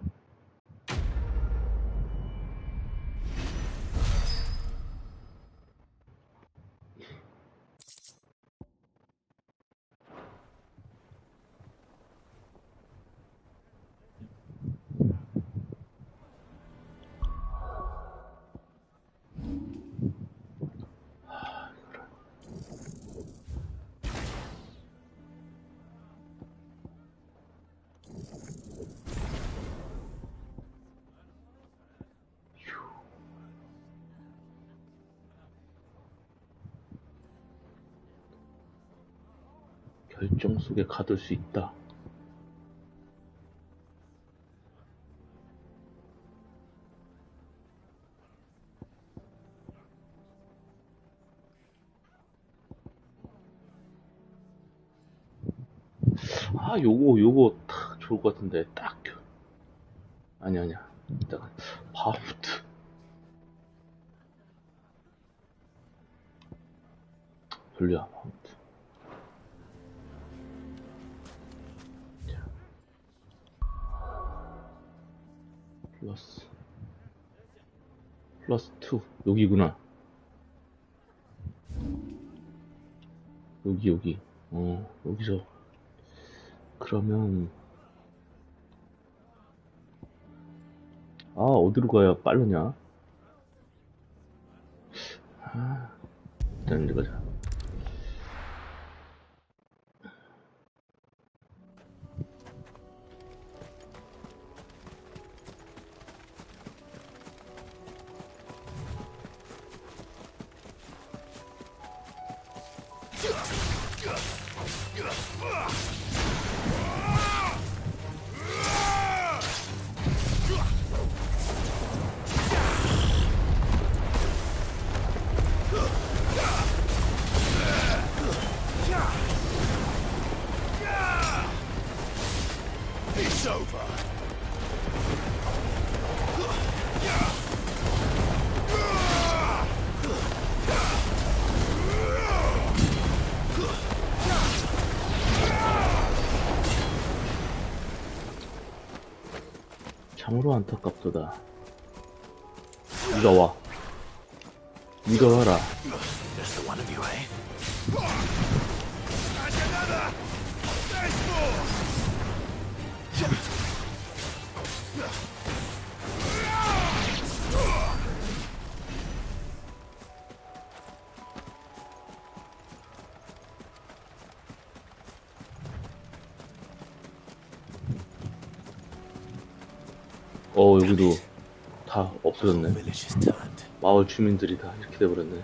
결정 속에 가둘 수 있다. 아, 요거 딱 좋을 것 같은데, 딱. 아니야. 일단, 바우트. 별로야, 바우트. 플러스 2 여기구나. 여기 여기서 그러면 어디로 가야 빠르냐? 일단 이리 가자. It's over. 참으로 안타깝도다. 네가 와. 네가 와라. Just the one of you, eh? And another. There's more. 여기도 다 없어졌네. 마을 주민들이 다 이렇게 돼버렸네.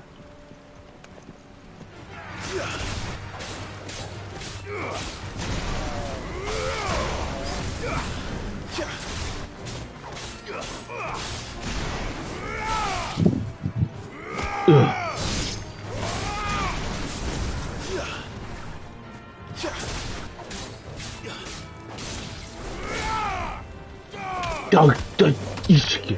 이 새끼.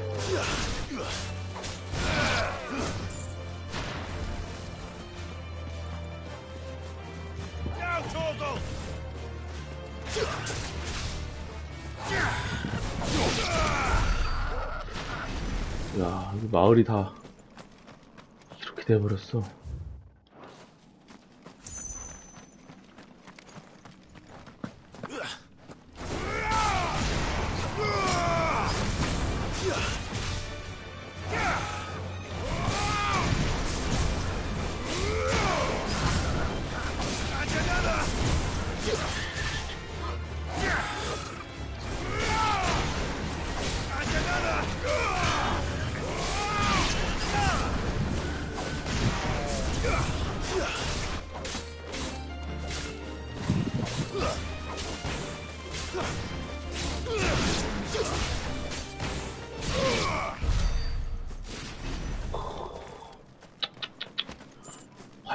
야, 이 마을이 다 이렇게 돼버렸어.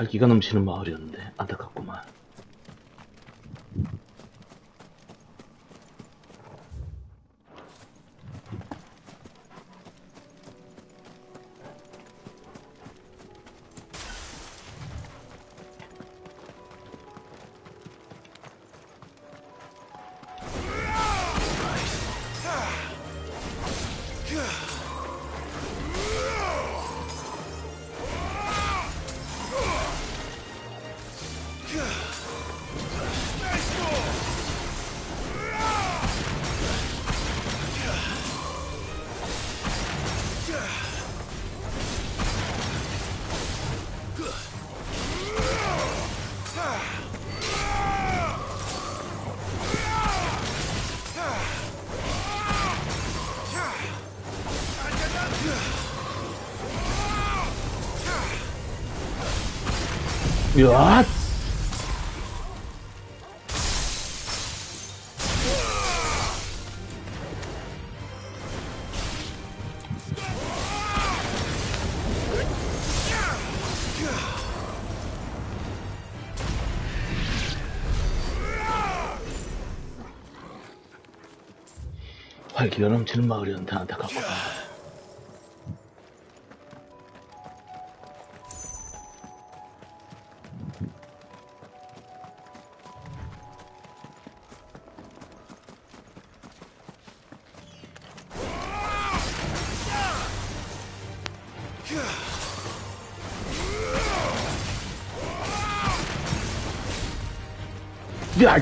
활기가 넘치는 마을이었는데 안타깝구만. 야! 활기가 넘치는 마을이었는데 안타깝구나. 야!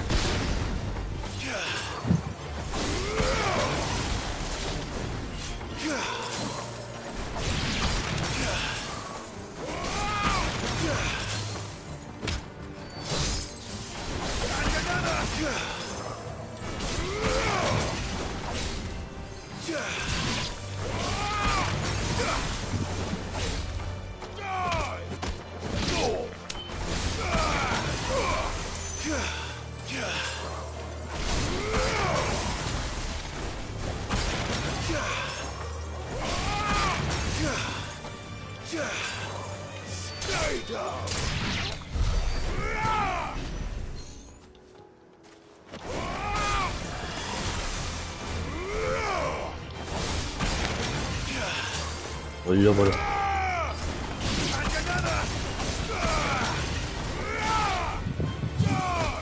올려버려.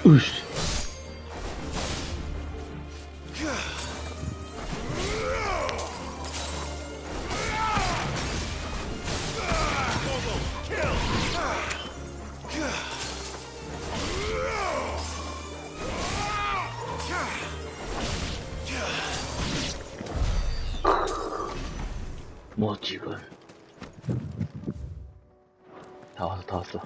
으씨. 멋지군. 다 왔어.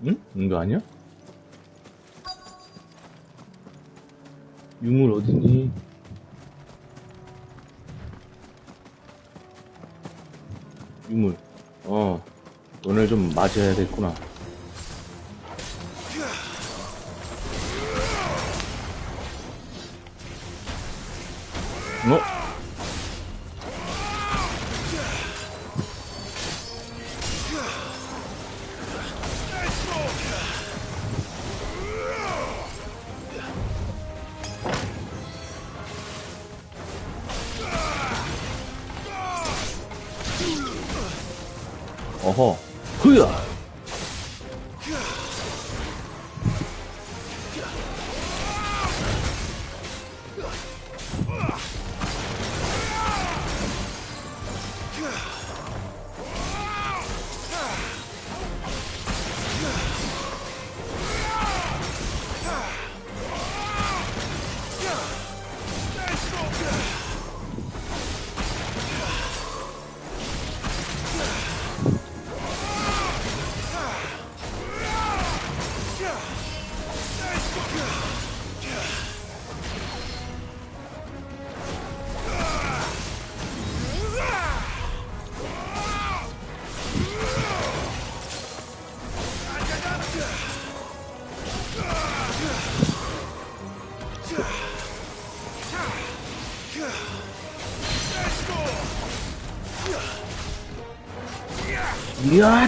응? 이거 아니야? 유물 어디니? 유물. 오늘 좀 맞아야겠구나. 어허, 흐야! 이야!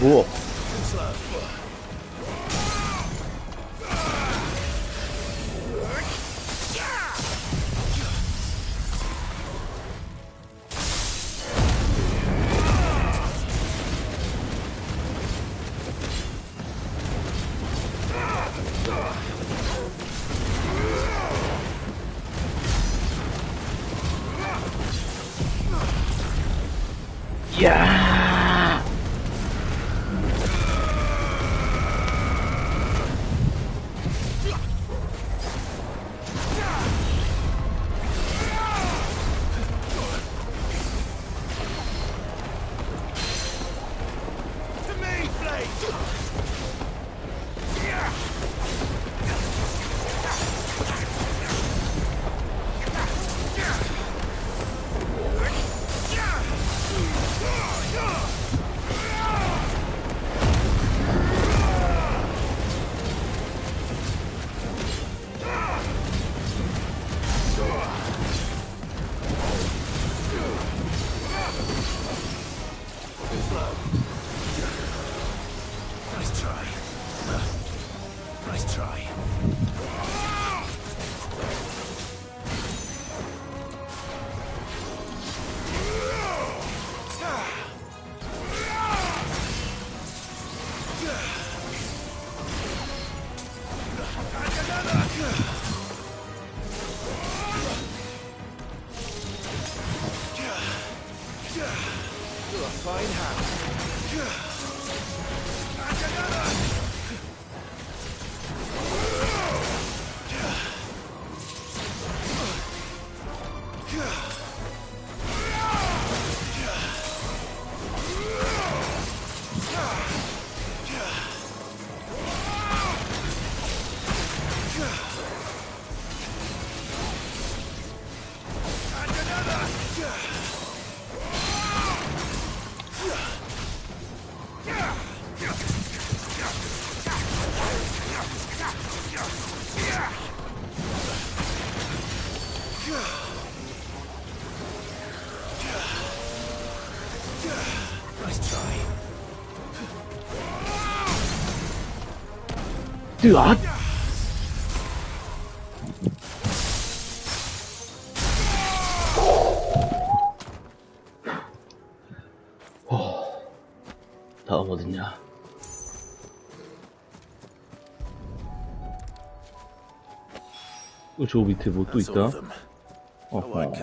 우와. 야. 아! 다음 어딨냐? 저 밑에 뭐 또 있다? 어허.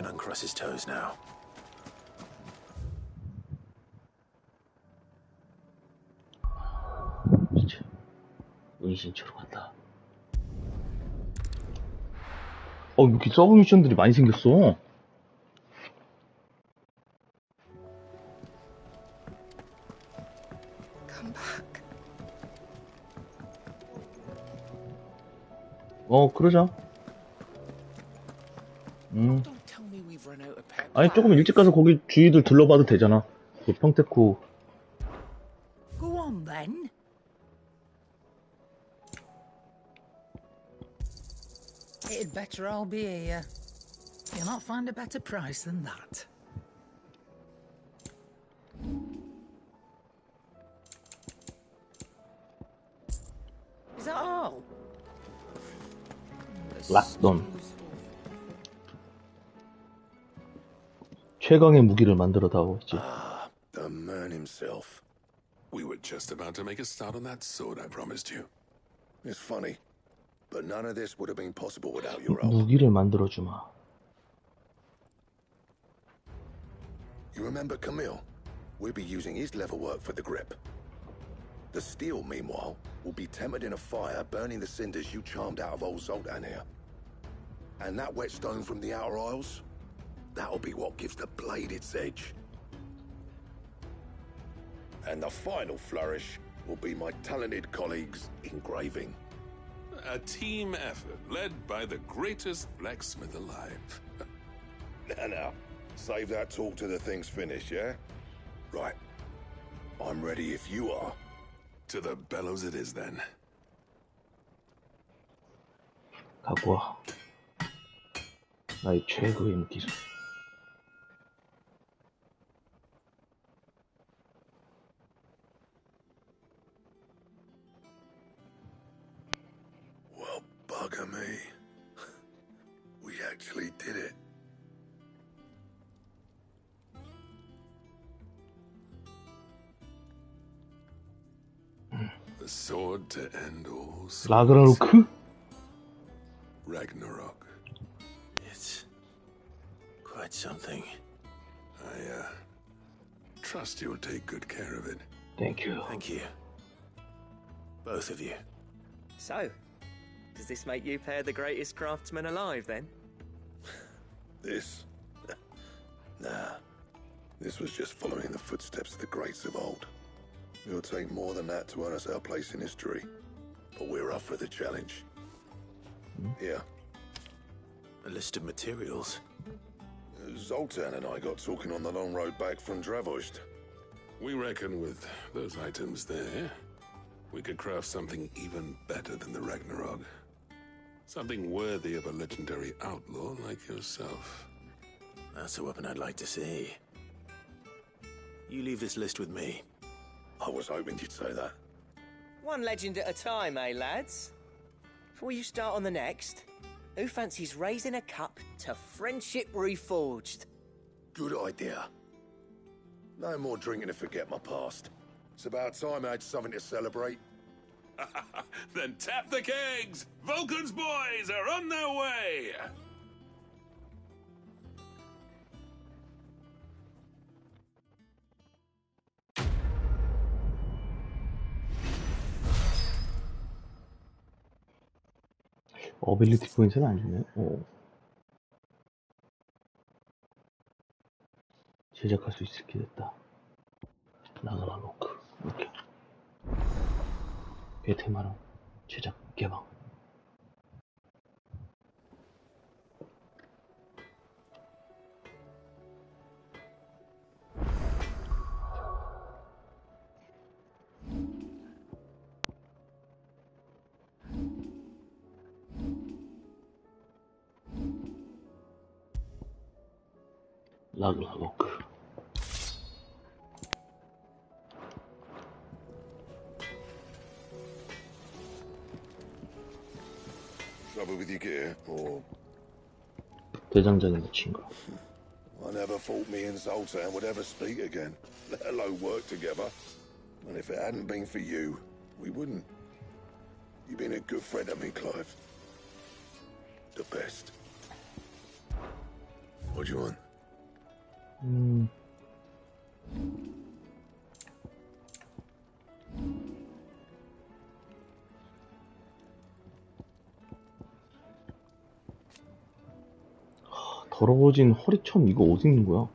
은신처로 간다. 이렇게 서브 미션들이 많이 생겼어. 그러자. 아니, 조금 일찍 가서 거기 주위들 둘러봐도 되잖아. 그 평택호. Go on then. It'd better all be here. You'll not find a better price than that. Is that all? 락돈. 최강의 무기를 만들어 다오 있지. The man himself. We were just about to make a start on that sword I promised you. It's funny, but none of this would have been possible without your help. 무기를 만들어 주마. You remember Camille? We'll be using his leather work for the grip. The steel, meanwhile, will be tempered in a fire, burning the cinders you charmed out of old Zoltan here. And that whetstone from the Outer Isles, that'll be what gives the blade its edge. And the final flourish will be my talented colleagues' engraving. A team effort led by the greatest blacksmith alive. Now, save that talk till the thing's finished, yeah? Right. I'm ready if you are. To the bellows it is then. 갖고 와. 나의 최고의 무기를. Well, bugger me. We actually did it. The sword to end all swords. 라그나로크? Ragnarok. It's quite something. trust you'll take good care of it. Thank you. Thank you. Both of you. So, does this make you pair the greatest craftsman alive, then? This? Nah. This was just following the footsteps of the greats of old. It'll take more than that to earn us our place in history. But we're up for the challenge. Here. A list of materials. Zoltan and I got talking on the long road back from Dravost. We reckon with those items there, we could craft something even better than the Ragnarok. Something worthy of a legendary outlaw like yourself. That's a weapon I'd like to see. You leave this list with me. I was hoping you'd say that. One legend at a time, eh, lads? Before you start on the next, who fancies raising a cup to friendship reforged? Good idea. No more drinking to forget my past. It's about time I had something to celebrate. Then tap the kegs! Vulcan's boys are on their way! 어빌리티 포인트는 안 주네. 제작할 수 있게 됐다. 라그나로크. 이렇게. 베테마랑 제작 개방. 라그나로크. Trouble with your gear, or... 대장장이 묻힌 거. I never thought me and Zoltan would ever speak again, let alone work together. And if it hadn't been for you, we wouldn't. You've been a good friend to me, Clive. The best. What do you want? 더러워진 허리춤 이거 어디 있는 거야?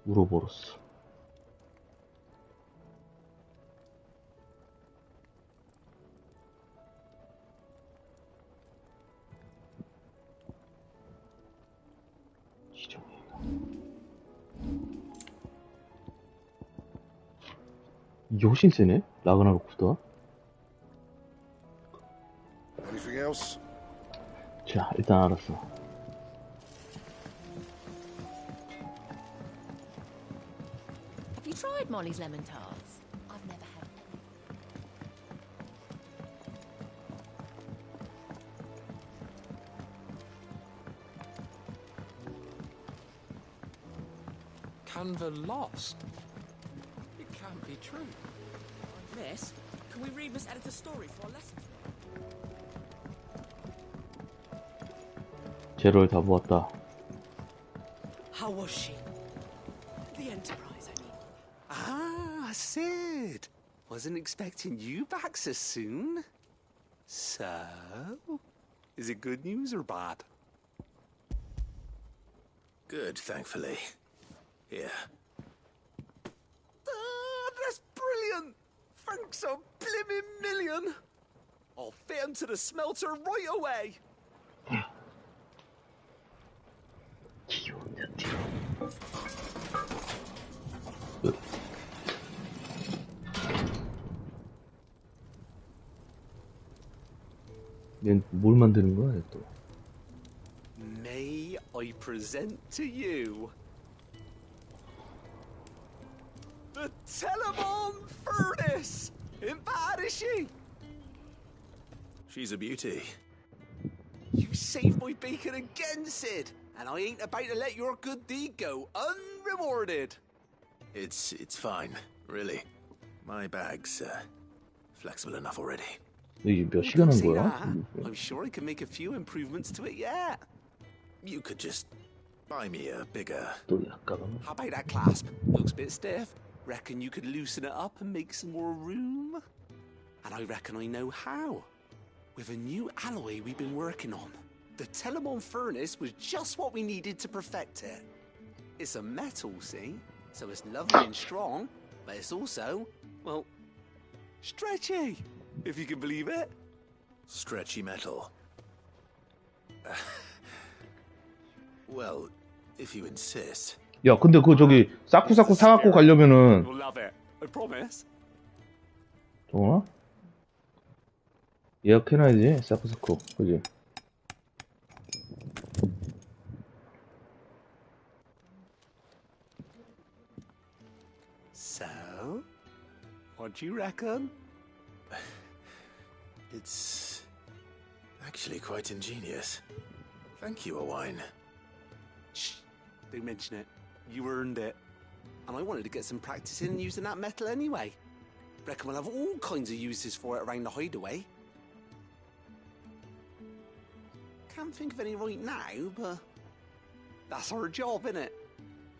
우로보로스. 이게 훨씬 세네? 라그나로크보다. Anything else? 자, 일단 알았어. Have you tried Molly's lemon tarts? I've never had them. Canva lost? It can't be true. Miss, can we read Miss Editor's story for our lesson? 재료를 다 모았다. How was she? The Enterprise, I mean. Ah, Sid. Wasn't expecting you back so soon. So, is it good news or bad? Good, thankfully. Here. Ah, that's brilliant. Thanks a blimmin' million. I'll fit 'em to the smelter right away. 얘는 뭘 만드는 거야, 또? May I present to you the Telemon Furnace? Ain't bad, is she? She's a beauty. You saved my bacon again, Sid, and I ain't about to let your good deed go unrewarded. It's fine, really. My bag's flexible enough already. 이게 몇 시간 한 See 거야? that? I'm sure I can make a few improvements to it yet. You could just buy me a bigger... 또 약간. How about that clasp? Looks a bit stiff. Reckon you could loosen it up and make some more room? And I reckon I know how. With a new alloy we've been working on. The Telemon furnace was just what we needed to perfect it. It's a metal, see? So it's lovely and strong, but it's also, well, stretchy, if you can believe it. Stretchy metal. Well, if you insist. 야, 근데 그 저기 사쿠사쿠 사갖고 가려면은 You'll love it. I promise. 정아? 예약해놔야지 사쿠사쿠, 그지? So, what do you reckon? It's actually quite ingenious. Thank you, Owain. Shh, don't mention it. You earned it. And I wanted to get some practice in using that metal anyway. Reckon we'll have all kinds of uses for it around the hideaway. Can't think of any right now, but that's our job, innit?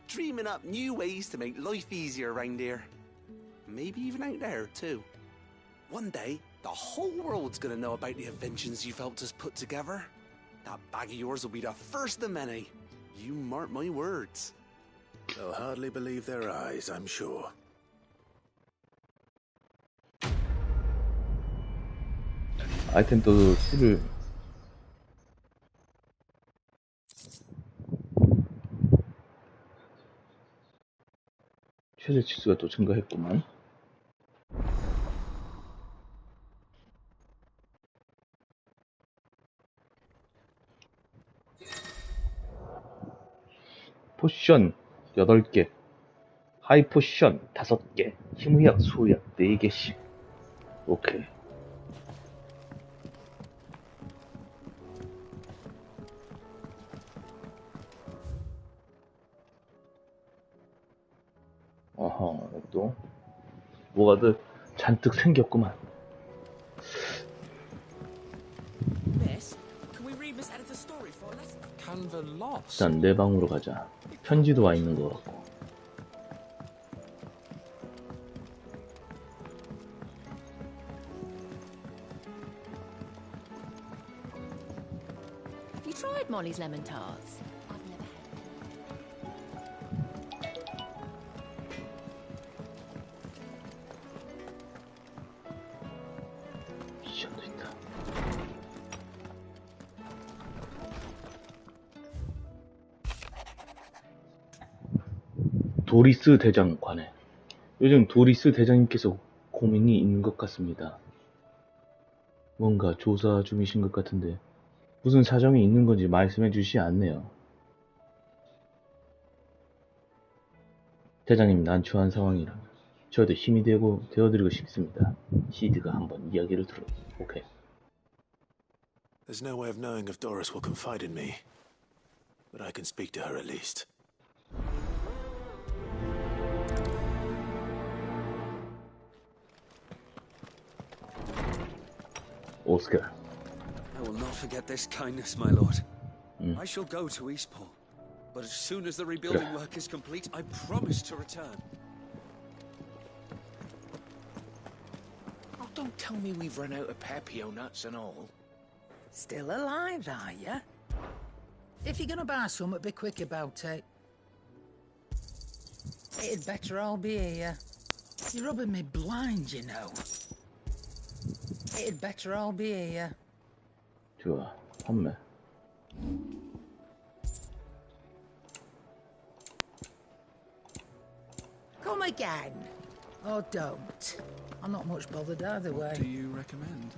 Dreaming up new ways to make life easier around here. Maybe even out there, too. One day, the whole world's gonna know about the inventions you've helped us put together. That bag of yours will be the first of many. You mark my words. They'll hardly believe their eyes, I'm sure. 아이템 또 수를 최대 치수가 또 증가했구만. 포션 8개, 하이 포션 5개, 힘의학, 수의학 4개씩. 오케이. 어허, 또 뭐가들 잔뜩 생겼구만. 일단 내 방으로 가자. 편지도 와 있는 것 같고. Have you tried Molly's lemon tarts? I've never had. 미션도 있다. 도리스 대장 관해. 요즘 도리스 대장님께서 고민이 있는 것 같습니다. 뭔가 조사 중이신 것 같은데 무슨 사정이 있는 건지 말씀해 주시지 않네요. 대장님 난처한 상황이라 저도 힘이 되어드리고 싶습니다. 시드가 한번 이야기를 들어. 오케이. There's no way of knowing if Doris will confide in me, but I can speak to her at least. 오스카. I will not forget this kindness, my lord. I shall go to Eastport, but as soon as the rebuilding work is complete, I promise to return. Oh, don't tell me we've run out of Papio nuts and all. Still alive, are ya? If you're gonna buy some, be quick about it. It'd better all be here. You're rubbing me blind, you know. It'd better all be here. 좋아, 판매. Come again. Or don't. I'm not much bothered either way. What do you recommend?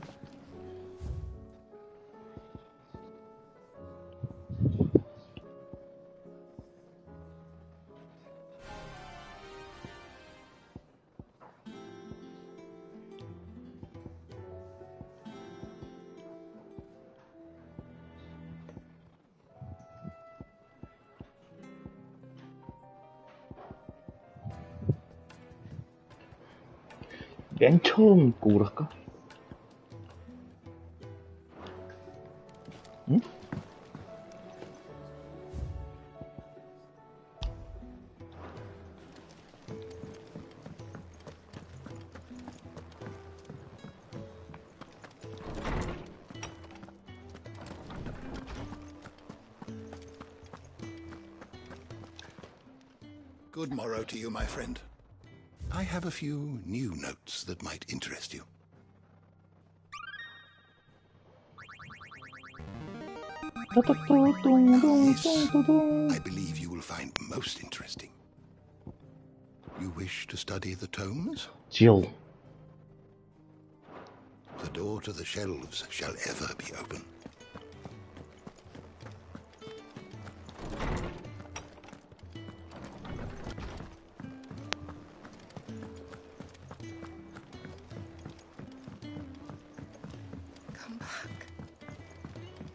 맨 처음 곡을 할까? 응? Good morrow to you, my friend. I have a few new notes that might interest you. This, I believe you will find most interesting. You wish to study the tomes? Jill. The door to the shelves shall ever be open.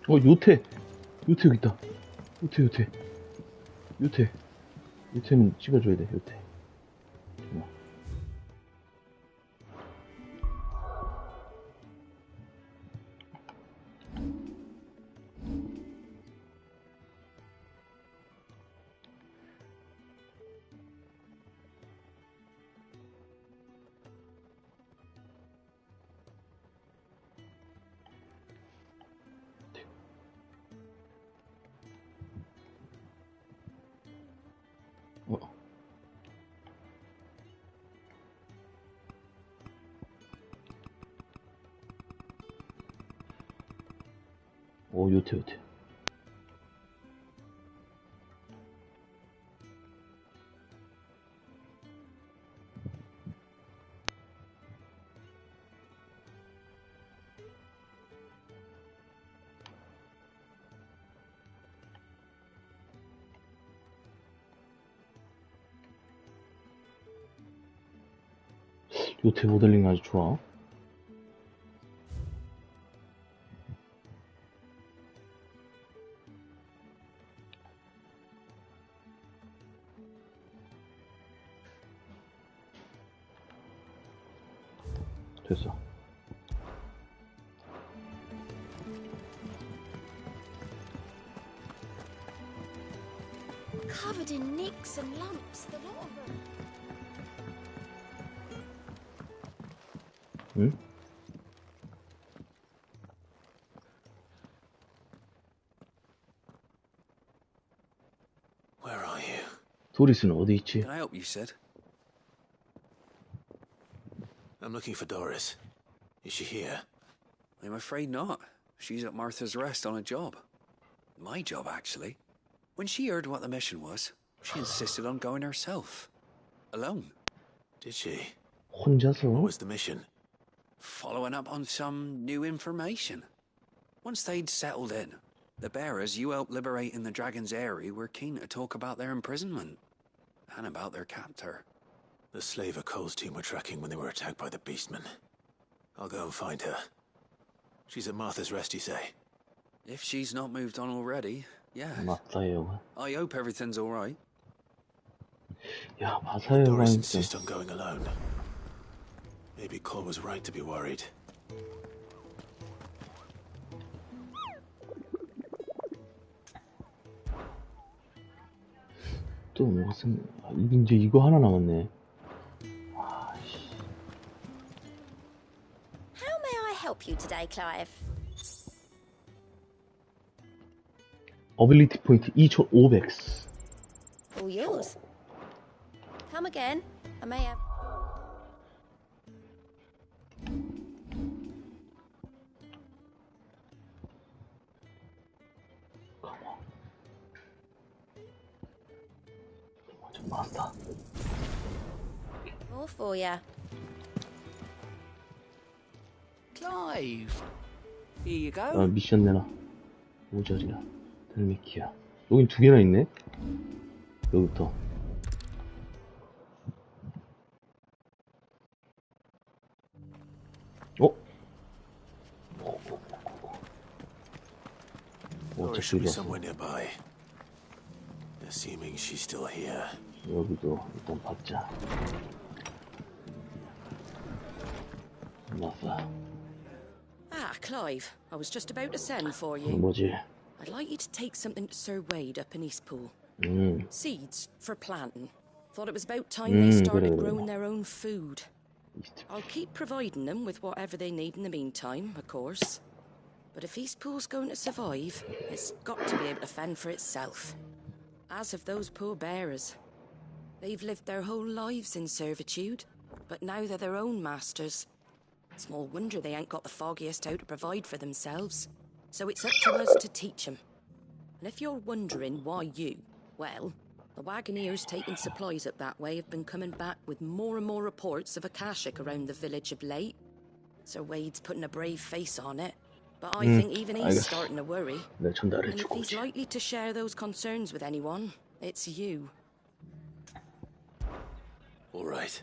요태 여기 있다. 요태는 찍어줘야 돼. 요태. 요태. 요태 모델링 아주 좋아. 됐어. Covered in nicks and lumps, the lot of them. 응? Where are you? 도리스는 어디 있지? Can I help you, Sid? I'm looking for Doris. Is she here? I'm afraid not. She's at Martha's Rest on a job. My job, actually. When she heard what the mission was, she insisted on going herself. Alone. Did she? 혼자서? What was the mission? Following up on some new information. Once they'd settled in, the bearers you helped liberate in the Dragon's Eyrie were keen to talk about their imprisonment. And about their captor. The slaver Cole's team were tracking when they were attacked by the Beastmen. I'll go and find her. She's at Martha's Rest, you say? If she's not moved on already, yeah. 맞아요. I hope everything's alright. 야, 맞아요. Doris insists on going alone. Maybe Cole was right to be worried. 또 무슨 이제 이거 하나 남았네. How may I help you today, Clive? 어빌리티 포인트 2,500. All yours. Come again. I may have. 마스터. All for ya. Clive. Here you go. 아, 미션 내놔. 오절이야. 델미키야. 여긴 두 개나 있네. 여기부터. Doris should be somewhere nearby. Assuming she's still here. 여기도 일단 받자. 맞아. Ah, Clive. I was just about to send for you. 뭐지? I'd like you to take something to Sir Wade up in Eastpool. Seeds for planting. Thought it was about time they started growing their own food. I'll keep providing them with whatever they need in the meantime, of course. But if Eastpool's going to survive, it's got to be able to fend for itself. As have those poor bearers. They've lived their whole lives in servitude, but now they're their own masters. Small wonder they ain't got the foggiest how to provide for themselves. So it's up to us to teach them. And if you're wondering why well, the wagoneers taking supplies up that way have been coming back with more and more reports of Akashic around the village of late. Sir Wade's putting a brave face on it, but I think even he's starting to worry. And if he's likely to share those concerns with anyone, it's you. All right.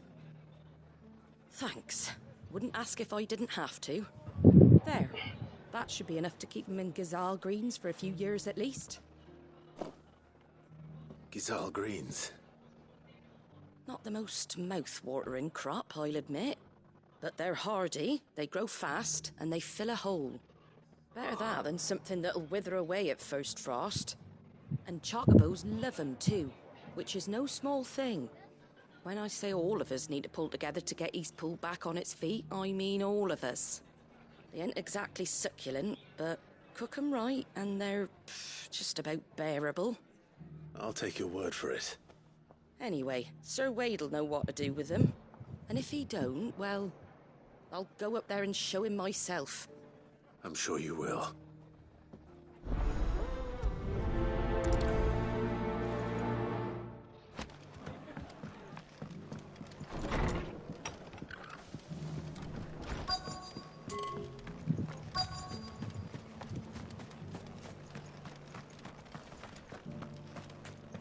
Thanks. Wouldn't ask if I didn't have to. There. That should be enough to keep him in Gazal Greens for a few years at least. Gazal Greens. Not the most mouth-watering crop, I'll admit. But they're hardy, they grow fast, and they fill a hole. Better that than something that'll wither away at first frost. And chocobos love 'em too, which is no small thing. When I say all of us need to pull together to get Eastpool back on its feet, I mean all of us. They ain't exactly succulent, but cook 'em right, and they're just about bearable. I'll take your word for it. Anyway, Sir Wade'll know what to do with them. And if he don't, well, I'll go up there and show him myself. I'm sure you will.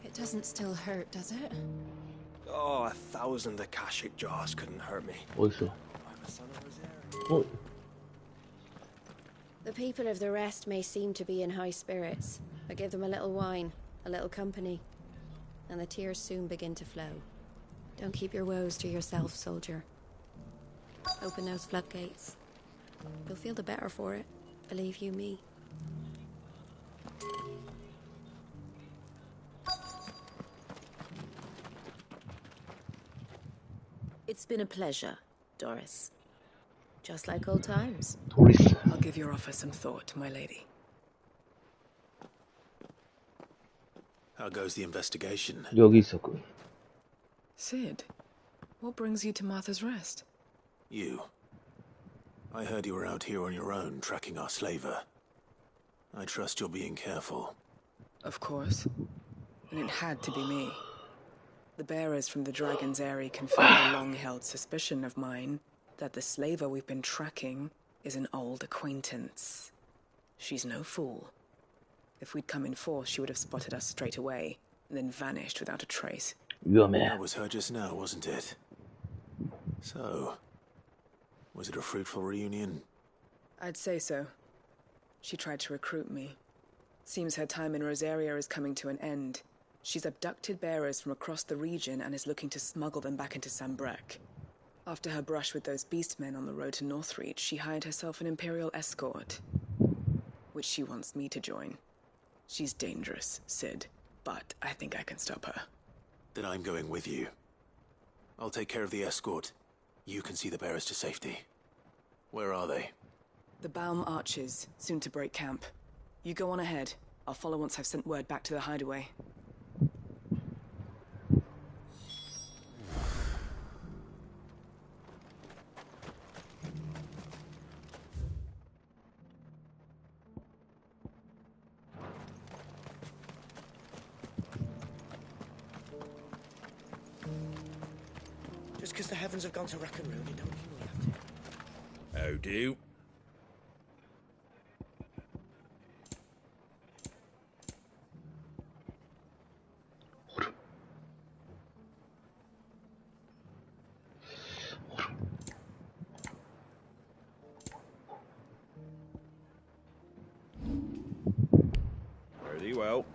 It doesn't still hurt, does it? Oh, 1,000 Akashic jars couldn't hurt me. Also. The people of the rest may seem to be in high spirits, but give them a little wine, a little company, and the tears soon begin to flow. Don't keep your woes to yourself, soldier. Open those floodgates. You'll feel the better for it, believe you me. It's been a pleasure, Doris. Just like old times. Doris. I'll give your offer some thought, my lady. How goes the investigation? 여기 있었군. Sid, what brings you to Martha's Rest? You. I heard you were out here on your own, tracking our slaver. I trust you're being careful. Of course. And it had to be me. The bearers from the Dragon's Eyrie confirmed a long-held suspicion of mine that the slaver we've been tracking is an old acquaintance. She's no fool. If we'd come in force, she would have spotted us straight away, and then vanished without a trace. That was her just now, wasn't it? So, was it a fruitful reunion? I'd say so. She tried to recruit me. Seems her time in Rosaria is coming to an end. She's abducted bearers from across the region and is looking to smuggle them back into Sanbreque. After her brush with those beastmen on the road to Northreach, she hired herself an Imperial escort, which she wants me to join. She's dangerous, Sid, but I think I can stop her. Then I'm going with you. I'll take care of the escort. You can see the bearers to safety. Where are they? The Baum Archers, soon to break camp. You go on ahead. I'll follow once I've sent word back to the hideaway. Just because the heavens have gone to rack and ruin, you don't mean we have to. How do? Very well.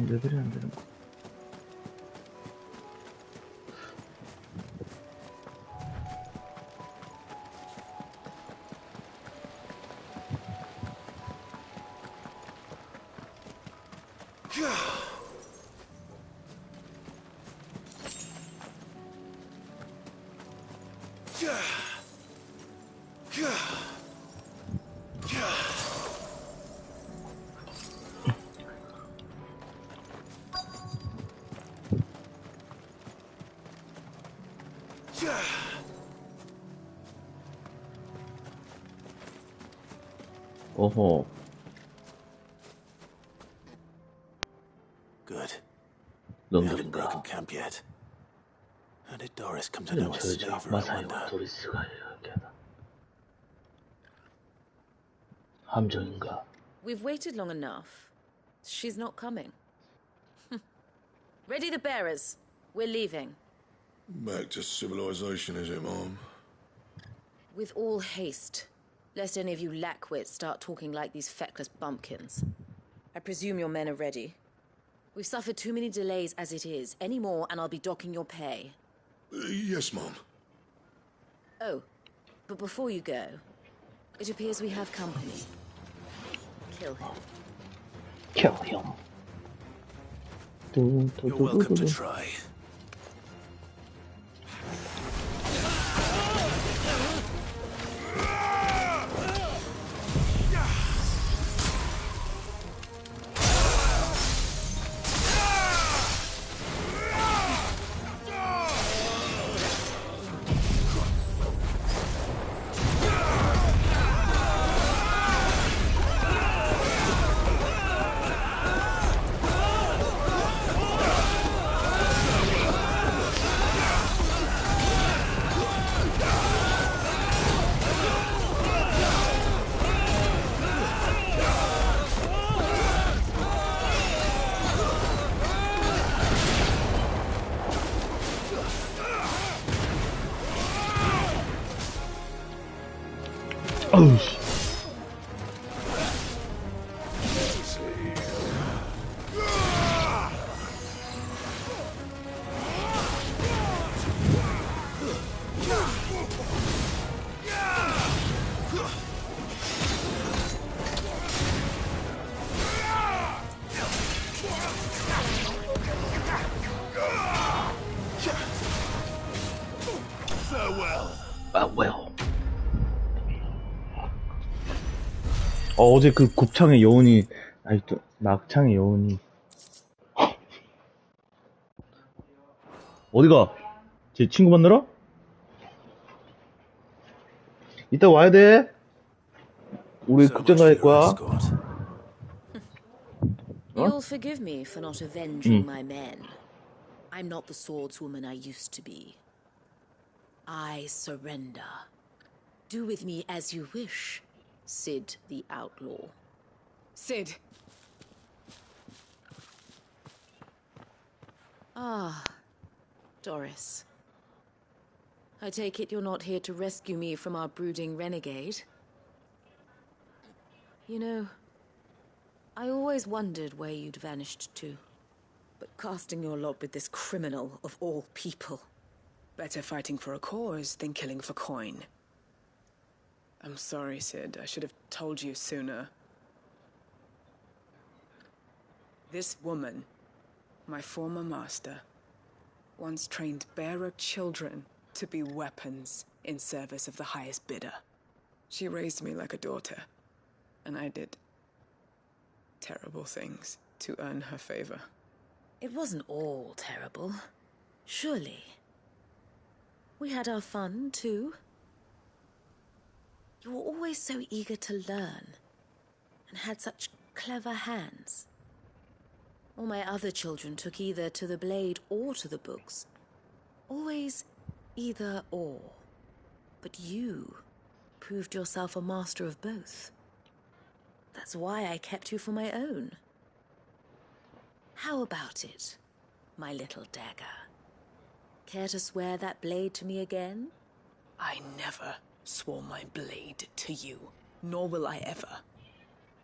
상대들이 안 되는 거. 어허. Good. We 너무 haven't broken 좋다. camp yet. How did Doris come to know us slavery, I 마사이와 wonder? 도리스가 이렇게 하다. 함정인가? We've waited long enough. She's not coming. Ready the bearers. We're leaving. Back to civilization, is it, Mom? With all haste. Lest any of you lackwits start talking like these feckless bumpkins. I presume your men are ready. We've suffered too many delays as it is. Any more and I'll be docking your pay. Yes, Mom. Oh, but before you go, it appears we have company. Kill him. Kill him. You're welcome to try. 어우 씨. Farewell. 어제 그 곱창의 여운이, 아니 또 낙창의 여운이. 어디가? 제 친구 만나러? 이따 와야 돼. 우리 극장 갈 거야. You'll forgive me for not avenging my men. I'm not the swordswoman I used to be. I surrender. Do with me as you wish, Sid the Outlaw. Sid. Ah, Doris. I take it you're not here to rescue me from our brooding renegade? You know, I always wondered where you'd vanished to. But casting your lot with this criminal of all people. Better fighting for a cause than killing for coin. I'm sorry, Sid. I should have told you sooner. This woman, my former master, once trained bearer children to be weapons in service of the highest bidder. She raised me like a daughter. And I did terrible things to earn her favor. It wasn't all terrible, surely. We had our fun, too. You were always so eager to learn, and had such clever hands. All my other children took either to the blade or to the books. Always either or. But you proved yourself a master of both. That's why I kept you for my own. How about it, my little dagger? Care to swear that blade to me again? I never swore my blade to you, nor will I ever.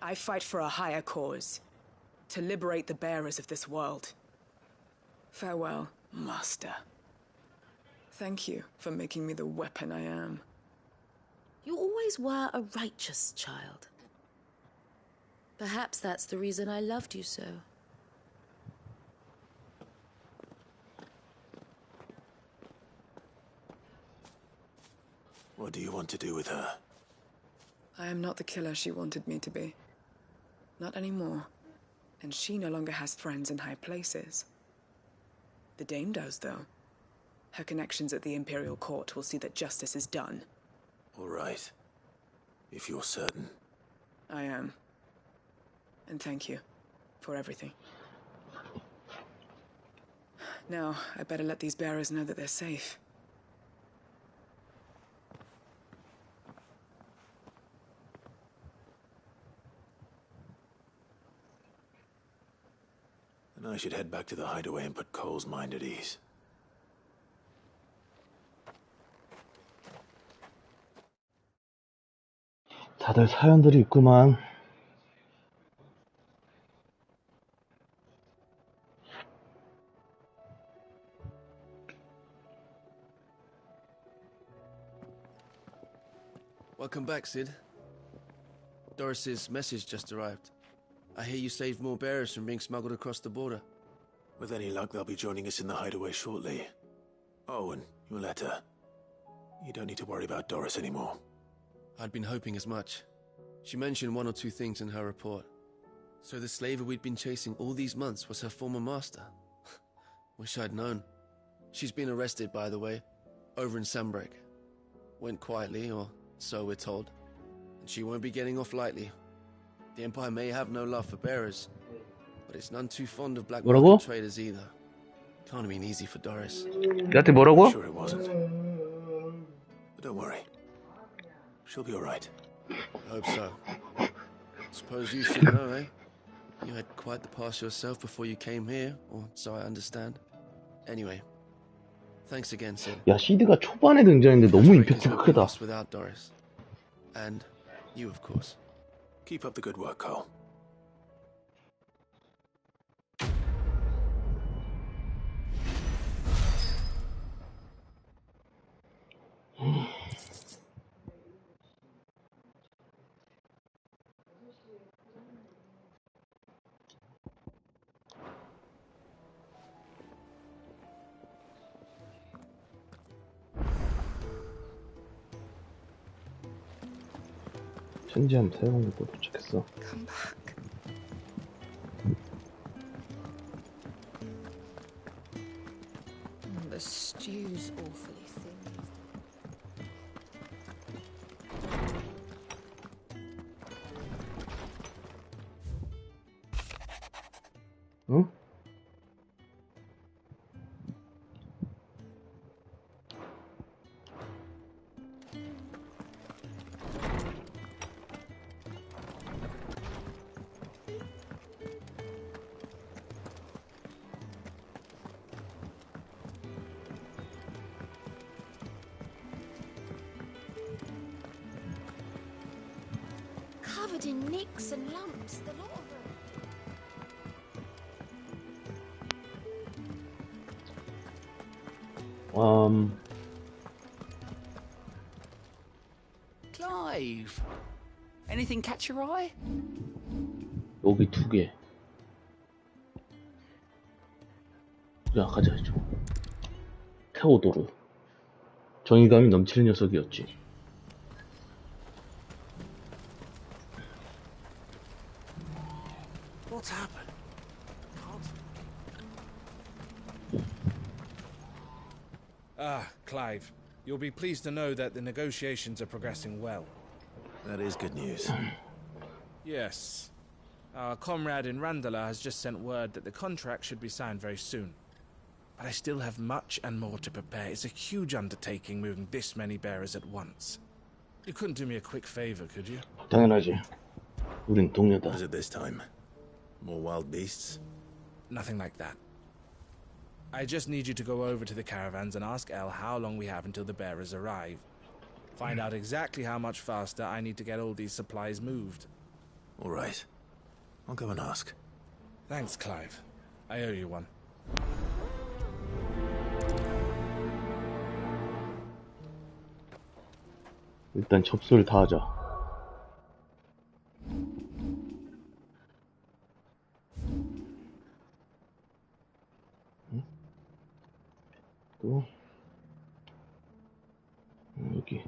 I fight for a higher cause, to liberate the bearers of this world. Farewell, Master. Thank you for making me the weapon I am. You always were a righteous child. Perhaps that's the reason I loved you so. What do you want to do with her? I am not the killer she wanted me to be. Not anymore. And she no longer has friends in high places. The Dame does, though. Her connections at the Imperial Court will see that justice is done. All right. If you're certain. I am. And thank you for everything. Now, I better let these bearers know that they're safe. And I should head back to the hideaway and put Cole's mind at ease. 다들 사연들이 있구만. Welcome back, Sid. Doris's message just arrived. I hear you saved more bearers from being smuggled across the border. With any luck, they'll be joining us in the hideaway shortly. Oh, and your letter. You don't need to worry about Doris anymore. I'd been hoping as much. She mentioned one or two things in her report. So the slaver we'd been chasing all these months was her former master. Wish I'd known. She's been arrested, by the way, over in Sunbreak. Went quietly, or so we're told. And she won't be getting off lightly. The Empire may have no love for bearers, but it's none too fond of black market traders either. Can't have been easy for Doris. 나한테 뭐라고? I'm sure it wasn't. But don't worry. She'll be all right. I hope so. Suppose you should know, eh? You had quite the past yourself before you came here, or so I understand. Anyway, thanks again, Sid. 야, 시드가 초반에 등장했는데 너무 임팩트가 크다. Without Doris. And you, of course. Keep up the good work, Cole. 천지함 사용하고 도착했어. Come back. The stew's awfully thin. 응? Covered in nicks and lumps, the lot of them. Clive, anything catch your eye? 여기 두 개. 우리 아까 전에 테오도르. 정의감이 넘치는 녀석이었지. What's happened? Ah, Clive. You'll be pleased to know that the negotiations are progressing well. That is good news. Yes. Our comrade in Randala has just sent word that the contract should be signed very soon. But I still have much and more to prepare. It's a huge undertaking moving this many bearers at once. You couldn't do me a quick favor, could you? 당연하지. 우린 동료다. What is it this time? More wild beasts? Nothing like that. I just need you to go over to the caravans and ask El how long we have until the bearers arrive. Find out exactly how much faster I need to get all these supplies moved. All right. I'll go and ask. Thanks, Clive. I owe you one. 일단 접수를 다 하자. 응? 또 여기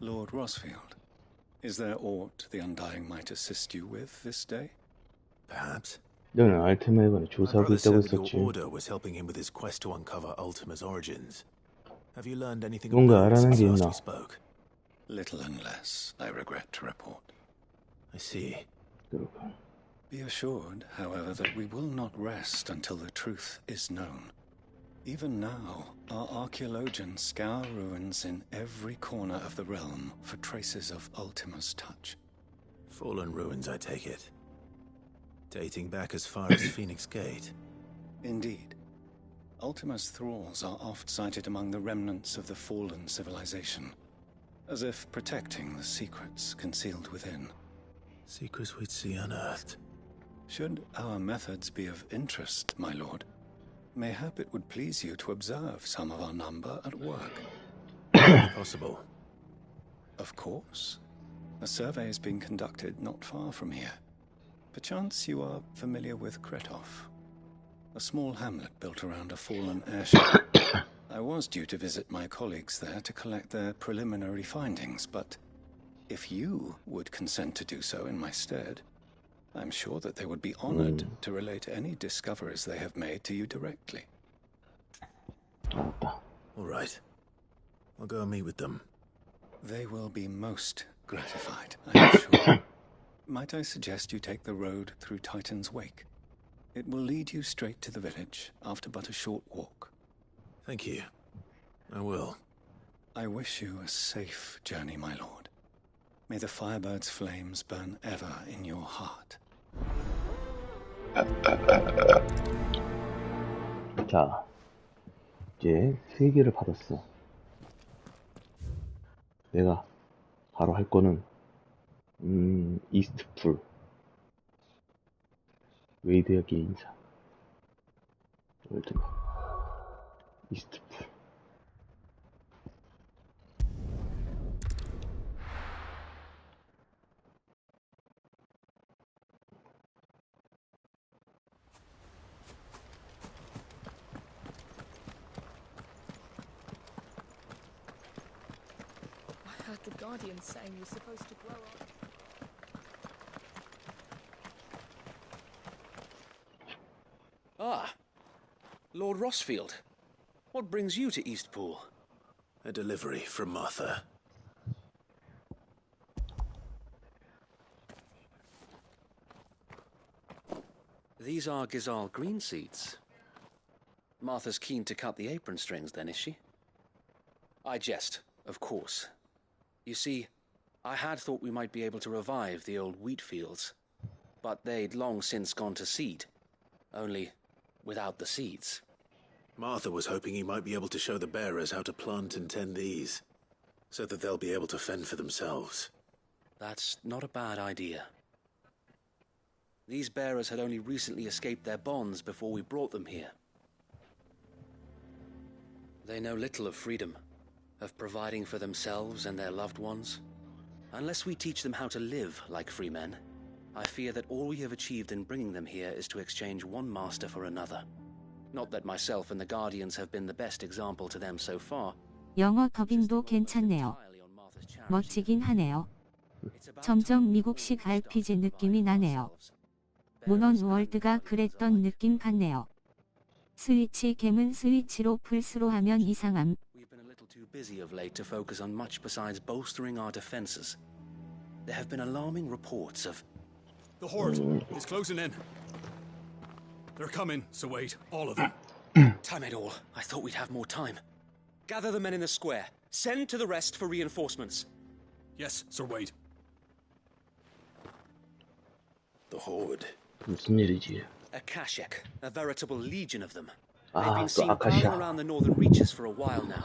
Lord Rosfield, is there aught the Undying might assist you with this day? Perhaps. 너는 아이템에 관해 My 조사하고 brother 있다고 said that your 했었지. order was helping him with his quest to uncover Ultima's origins. Have you learned anything 뭔가 about it 알아낸 since 게 last 있나? we spoke? Little and less, I regret to report. I see. Be assured, however, that we will not rest until the truth is known. Even now, our archaeologians scour ruins in every corner of the realm for traces of Ultima's touch. Fallen ruins, I take it. Dating back as far as Phoenix Gate. Indeed. Ultima's thralls are oft sighted among the remnants of the fallen civilization, as if protecting the secrets concealed within. Secrets we'd see unearthed. Should our methods be of interest, my lord, mayhap it would please you to observe some of our number at work. Possible. Of course. A survey is being conducted not far from here. Perchance you are familiar with Kretov, a small hamlet built around a fallen airship. I was due to visit my colleagues there to collect their preliminary findings, but if you would consent to do so in my stead, I'm sure that they would be honored to relate any discoveries they have made to you directly. All right. I'll go and meet with them. They will be most gratified, I'm sure. Might I suggest you take the road through Titan's Wake? It will lead you straight to the village after but a short walk. Thank you. I will. I wish you a safe journey, my lord. May the Firebird's flames burn ever in your heart. 자, 이제 3개를 받았어. 내가 바로 할 거는 이스트풀 웨이드야 게임사 월드만 이스트풀 I heard the Guardian saying you're supposed to grow up. Ah, Lord Rosfield. What brings you to Eastpool? A delivery from Martha. These are Gizal green seeds. Martha's keen to cut the apron strings, then, is she? I jest, of course. You see, I had thought we might be able to revive the old wheat fields, but they'd long since gone to seed, only without the seeds. Martha was hoping he might be able to show the bearers how to plant and tend these, so that they'll be able to fend for themselves. That's not a bad idea. These bearers had only recently escaped their bonds before we brought them here. They know little of freedom, of providing for themselves and their loved ones. Unless we teach them how to live like free men, I fear that all we have achieved in bringing them here is to exchange one master for another. Not that myself and the Guardians have been the best example to them so far. 영어 더빙도 괜찮네요. 멋지긴 하네요. 점점 미국식 RPG 느낌이 나네요. 모넌 월드가 그랬던 느낌 같네요. 스위치 게임은 스위치로 플스로 하면 이상함. We've been a little too busy of late to focus on much besides bolstering our defenses. There have been alarming reports of... The horde is closing in. They're coming, so wait, all of them. Time it all. I thought we'd have more time. Gather the men in the square. Send to the rest for reinforcements. Yes, Sir Wade. The horde. 무슨 일이지? Akashic, a veritable legion of them. Ah, They've been seen 또 prowling 아카시아. around the northern reaches for a while now.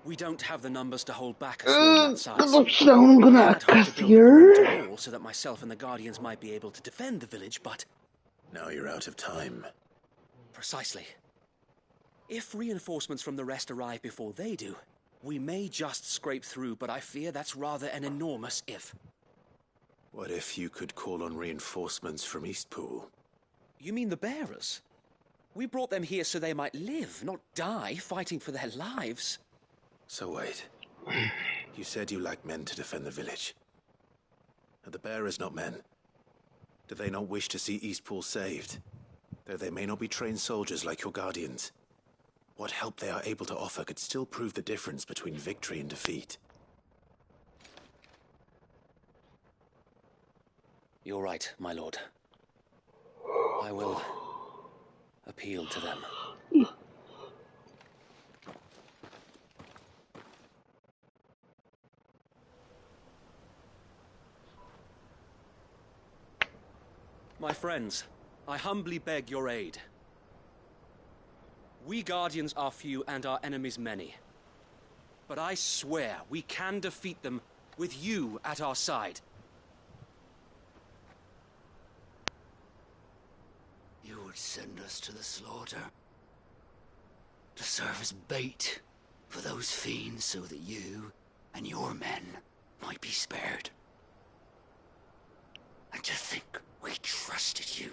We don't have the numbers to hold back a swarm that size. 끝없이 나오는구나, 아카시아. So that myself and the Guardians might be able to defend the village, but... Now you're out of time. Precisely. If reinforcements from the rest arrive before they do, we may just scrape through, but I fear that's rather an enormous if. What if you could call on reinforcements from Eastpool? You mean the bearers? We brought them here so they might live, not die, fighting for their lives. So wait. You said you lacked men to defend the village. Are the bearers not men? Do they not wish to see Eastpool saved? Though they may not be trained soldiers like your Guardians. What help they are able to offer could still prove the difference between victory and defeat. You're right, my lord. I will appeal to them. My friends, I humbly beg your aid. We Guardians are few and our enemies many. But I swear we can defeat them with you at our side. You would send us to the slaughter, to serve as bait for those fiends so that you and your men might be spared. And to think we trusted you.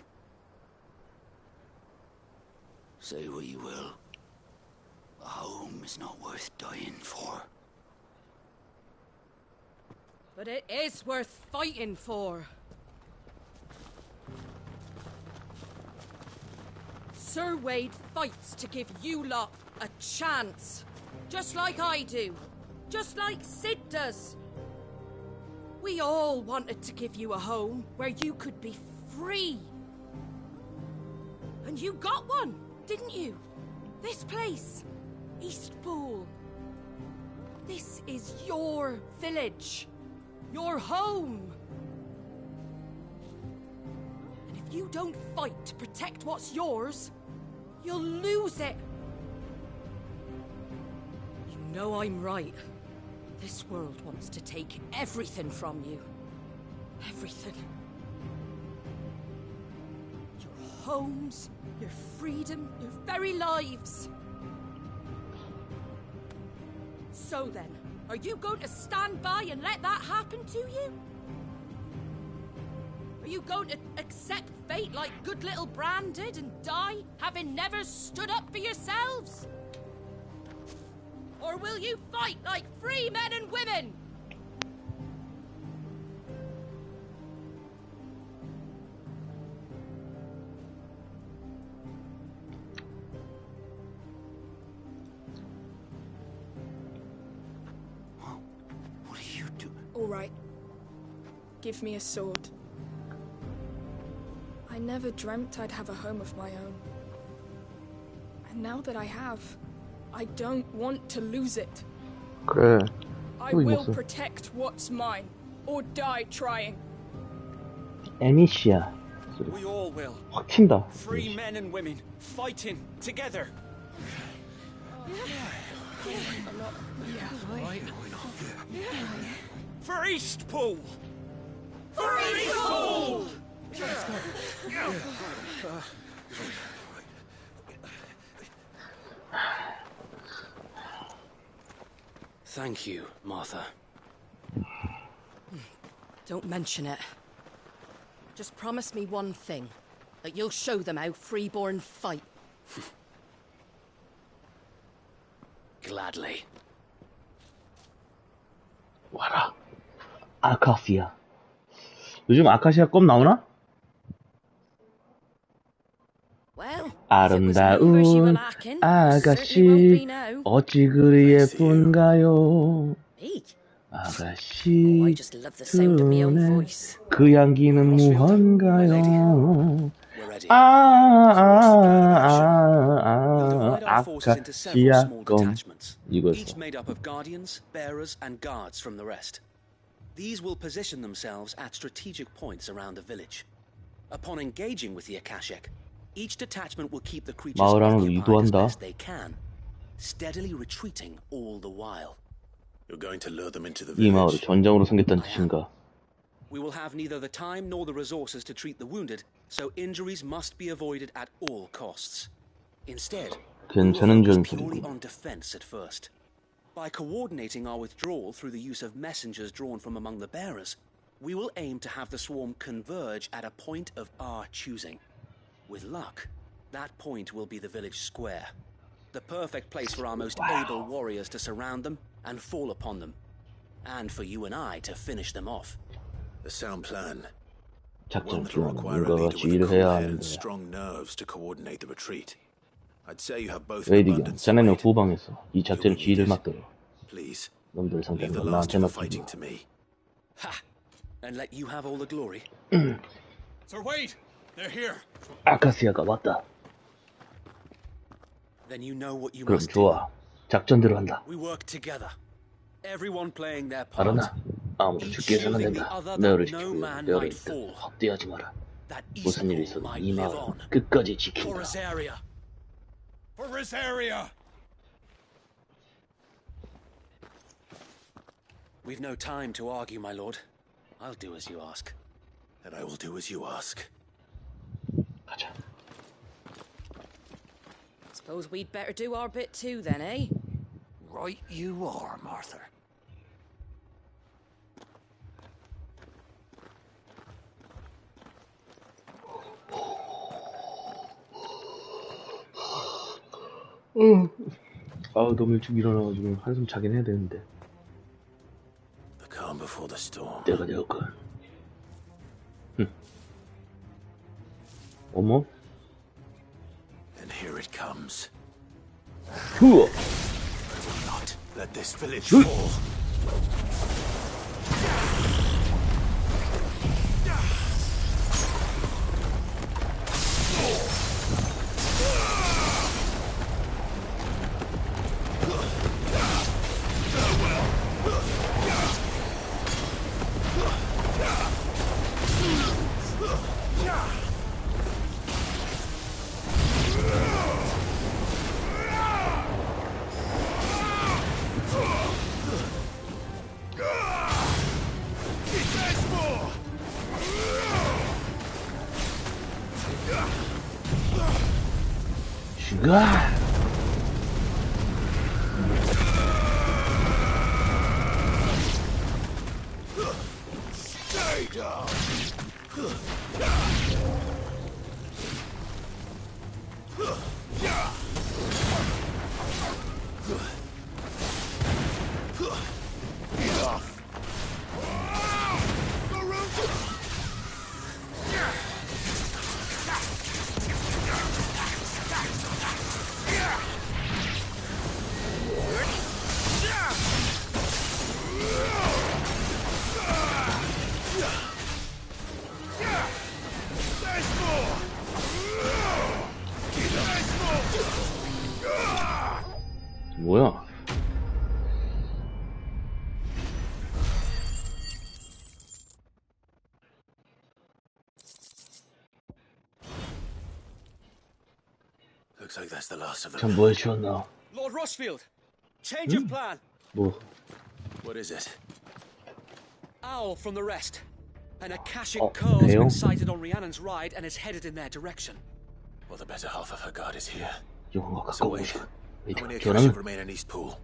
Say what you will, a home is not worth dying for. But it is worth fighting for. Sir Wade fights to give you lot a chance. Just like I do. Just like Sid does. We all wanted to give you a home where you could be free. And you got one, didn't you? This place, Eastpool. This is your village. Your home. And if you don't fight to protect what's yours, you'll lose it. You know I'm right. This world wants to take everything from you. Everything. Your homes, your freedom, your very lives. So then, are you going to stand by and let that happen to you? Are you going to accept fate like good little Bran did and die, having never stood up for yourselves? Or will you fight like free men and women? What do you do? All right. Give me a sword. I never dreamt I'd have a home of my own. And now that I have, I don't want to lose it. 그래. I will protect what's mine, or die trying. 에미시아. We all will. 확 튄다. Free men and women fighting together. For Eastpool! For Eastpool! Let's go. Thank you, Martha. Don't mention it. Just promise me one thing. That you'll show them how freeborn fight. Gladly. 와라. 아카시아. 요즘 아카시아 껌 나오나? 아름다운 아가씨 어찌 그리 예쁜가요? 아가씨 눈에 그 향기는 무언가요? 아카시아 껌 이거였어. Each made up of guardians, bearers, and guards from the rest. These will position themselves at strategic points around the village. Upon engaging with the Akashic, each detachment will keep the creatures occupied as best they can, steadily retreating all the while. You're going to lure them into the 이 마을을 village. 전장으로 삼겠다는 뜻인가? We will have neither the time nor the resources to treat the wounded, so injuries must be avoided at all costs. Instead, we will focus purely on defense at first. By coordinating our withdrawal through the use of messengers drawn from among the bearers, we will aim to have the swarm converge at a point of our choosing. With luck, that point will be the village square, the perfect place for our most able warriors to surround them and fall upon them, and for you and I to finish them off. A sound plan. 작전 One that will 중에는 require a 누가 leader with a 지휘를 cool 해야 head and 하는데 strong nerves to coordinate the retreat. I'd say you have both 웨이디가 abundance. 자네는 후방에서 이 작전 지휘를 맡도록. Please, 놈들 leave 상대는 the 건 last 나한테 of the 맡기고. fighting to me. Ha! And let you have all the glory. Sir Wade, they're here. 아카시아가 왔다. Then you know what you 그럼 must do. 좋아. 작전대로 한다. We work together. Everyone playing their part. 알았나? 아무도 죽게 해서는 안 된다. 너를 지키고 너를 일단 헛되하지 마라. 무슨 일이 있어도 이 마을은 끝까지 지킨다. For Rosaria! We've no time to argue, my lord. I'll do as you ask. And I will do as you ask. 가자. Suppose we'd better do our bit too then, eh? Right you are, Martha. 아우 너무 일찍 일어나가지고 한숨 자긴 해야 되는데. The calm before the storm. 때가 되었군. 어머? And here it comes. 우와! I will not let this village fall. 가! Stay down. 뭐야? Looks like that's the last of them. 참 뭐 해주었나? Lord Rossfield, change of plan. 뭐? What is it? Owl from the rest. An Akashic Oh, curl's been Dale? sighted on Rhiannon's ride and is headed in their direction. Well, the better half of her guard is here. 영혼과 So 가까워 wait, 오셔. how many 견항은 Akashic remain in East Pool?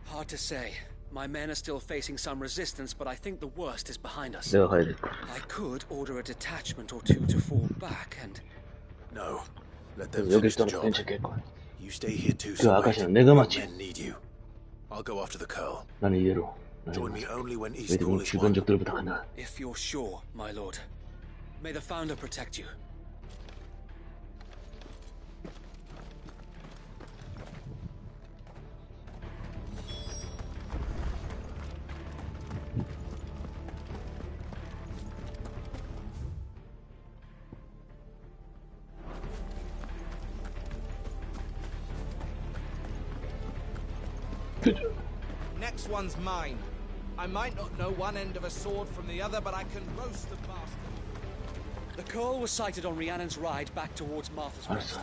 Hard to say. My men are still facing some resistance, but I think the worst is behind us. 내가 가야 돼. I could order a detachment or two to fall back and... No. Let them 여기 finish the 있도록 job. 괜찮겠군. You stay here too, 그 so 아가씨는 내가 your 맞지. men need you. I'll go after the curl. 나는 이대로. Join me only when 외국인 Eastpool is won. 주변적들을 부탁한다. If you're sure, my lord. May the Founder protect you. Next one's mine. I might not know one end of a sword from the other, but I can roast the bastard. The curl was sighted on Rhiannon's ride back towards Martha's Rest.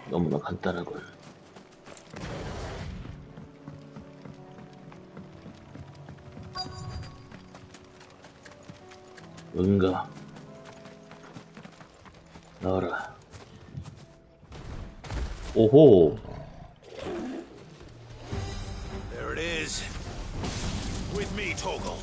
너무나 간단하군. 응가 나와라. 오호. There it is. With me, Toggle.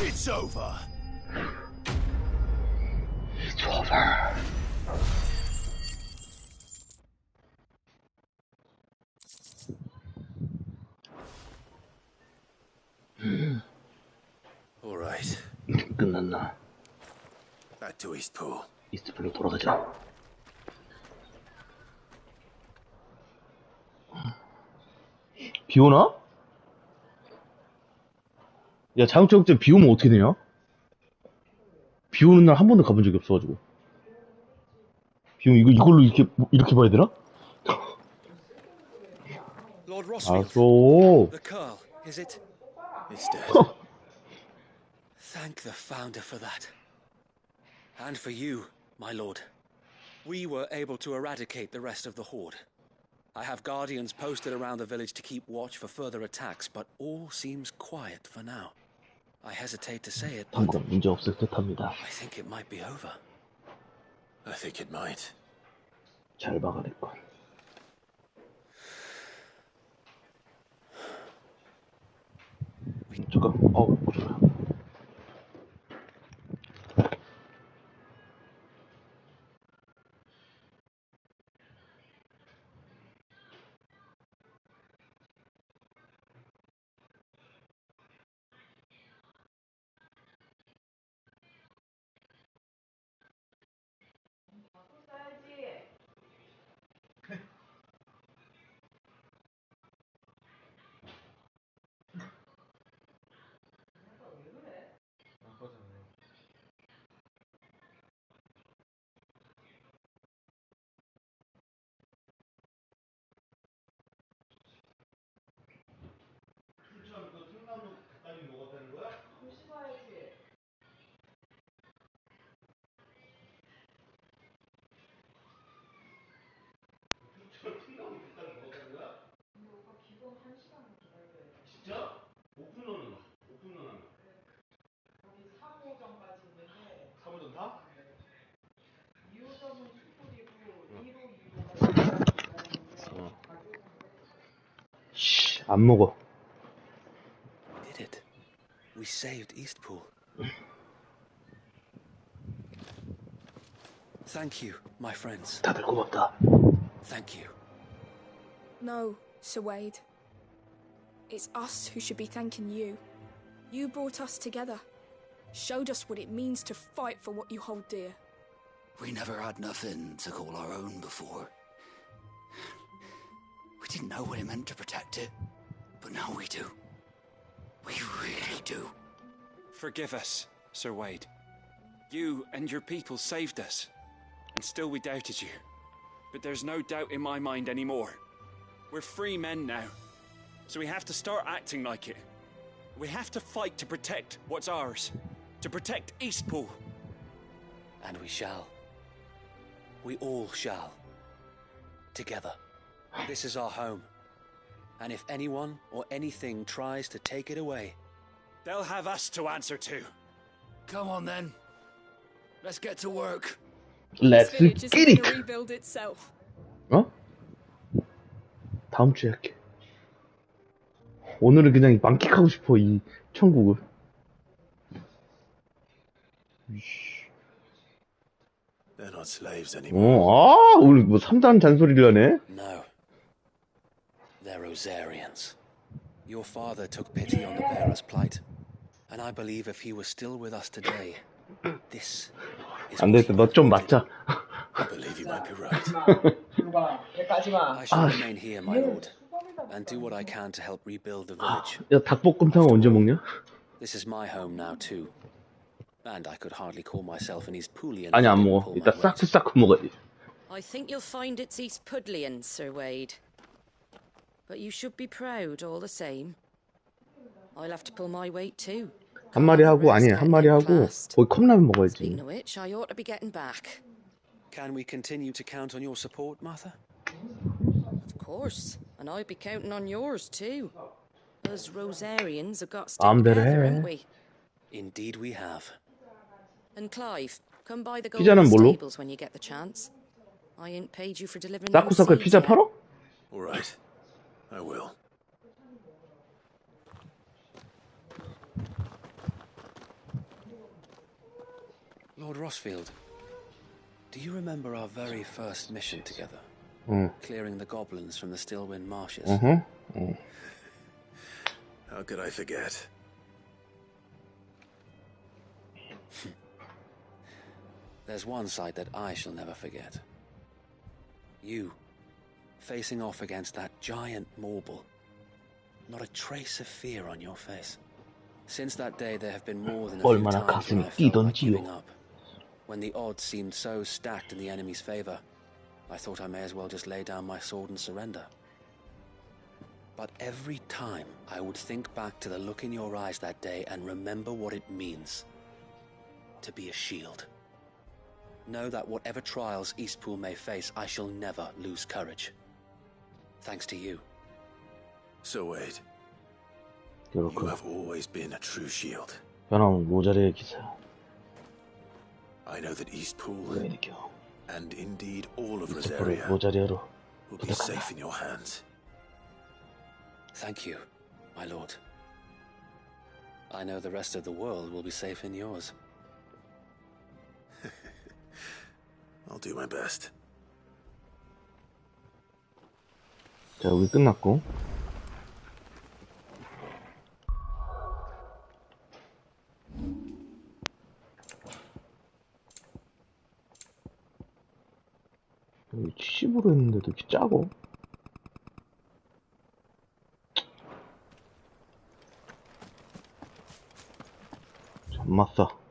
It's over. It's over. All right. 끝났나? Back to Eastpool. 이스트풀로 돌아가자. 비 오나? 야, 자동차국제 비 오면 어떻게 되냐? 비 오는 날 한 번도 가본 적이 없어가지고. 비 오면 이걸로 이렇게 봐야 되나? Lord Rosfield. 알았어. The Curl, is it? It's dead. Thank the Founder for that. And for you, my lord. We were able to eradicate the rest of the Horde. I have guardians posted around the village to keep watch for further attacks, but all seems quiet for now. I hesitate to say it, but 당분간 문제 없을 듯합니다. I think it might be over. I think it might. 잘 막아냈군. 잠깐, 좋아. 안 먹어. Did it? We saved Eastpool. Thank you, my friends. 다들 고맙다. Thank you. No, Sir Wade. It's us who should be thanking you. You brought us together. Showed us what it means to fight for what you hold dear. We never had nothing to call our own before. We didn't know what it meant to protect it, but now we do. We really do. Forgive us, Sir Wade. You and your people saved us, and still we doubted you. But there's no doubt in my mind anymore. We're free men now, so we have to start acting like it. We have to fight to protect what's ours, to protect Eastpool. And we shall. We all shall. Together. This is our home. And if anyone or anything tries to take it away, they'll have us to answer to. Come on then. Let's get to work. Let's get it. To rebuild itself. 다음 주에 할게. 오늘은 그냥 만끽하고 싶어, 이 천국을. They're not slaves anymore. 우리 뭐 3단 잔소리를 하네? No. They're Rosarians. Your father took pity on the bearer's plight. And I believe if he was still with us today, this is 안 되겠다, 너 좀 맞자. I believe you might be right. I shall remain here, my lord, and do what I can to help rebuild the village. 야, 닭볶음탕은 언제 먹냐? This is my home now too. And I could hardly call myself an Eastpoolian. 아니, 안 먹어. 일단 싸쿠싸쿠 먹어야지. I think you'll find it's Eastpudlian, Sir Wade. But you should be proud all the same. I'll have to pull my weight too. 한 마리 하고, 아니, 한 마리 하고, 거기 컵라면 먹어야지. Speaking of which, I ought to be getting back. Can we continue to count on your support, Martha? Of course, and I'd be counting on yours too. Us Rosarians have got to stick together, haven't we? Indeed we have. And Clive, come by the golden stables when you get the chance. I ain't paid you for delivering them 싸쿠싸쿠에 seeds 피자 yet. 팔어? All right, I will. Lord Rosfield, do you remember our very first mission together? Clearing the goblins from the Stillwind marshes? How could I forget? There's one sight that I shall never forget. You, facing off against that giant marble. Not a trace of fear on your face. Since that day, there have been more than a few times when I felt like giving up. When the odds seemed so stacked in the enemy's favor, I thought I may as well just lay down my sword and surrender. But every time, I would think back to the look in your eyes that day and remember what it means to be a shield. Know that whatever trials Eastpool may face, I shall never lose courage. Thanks to you. So Wade, you have always been a true shield. 변함은 모자리의 기사. I know that Eastpool, and indeed all of Rosaria, 모자리로 will be safe in your hands. Thank you, my lord. I know the rest of the world will be safe in yours. I'll do my best. 자, 여기 끝났고. 여기 70으로 했는데도 이렇게 짜고. 잠맞어.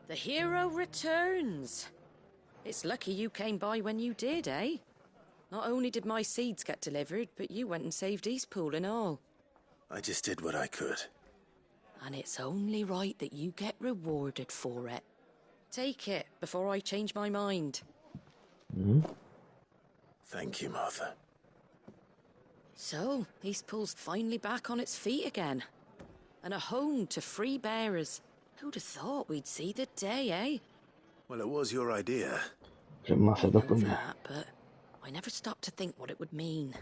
The hero returns. It's lucky you came by when you did, eh? Not only did my seeds get delivered, but you went and saved Eastpool and all. I just did what I could. And it's only right that you get rewarded for it. Take it before I change my mind. Thank you, Martha. So, Eastpool's finally back on its feet again. And a home to free bearers. Who'd have thought we'd see the day, eh? Well, it was your idea. That, but I never stopped to think what it would mean.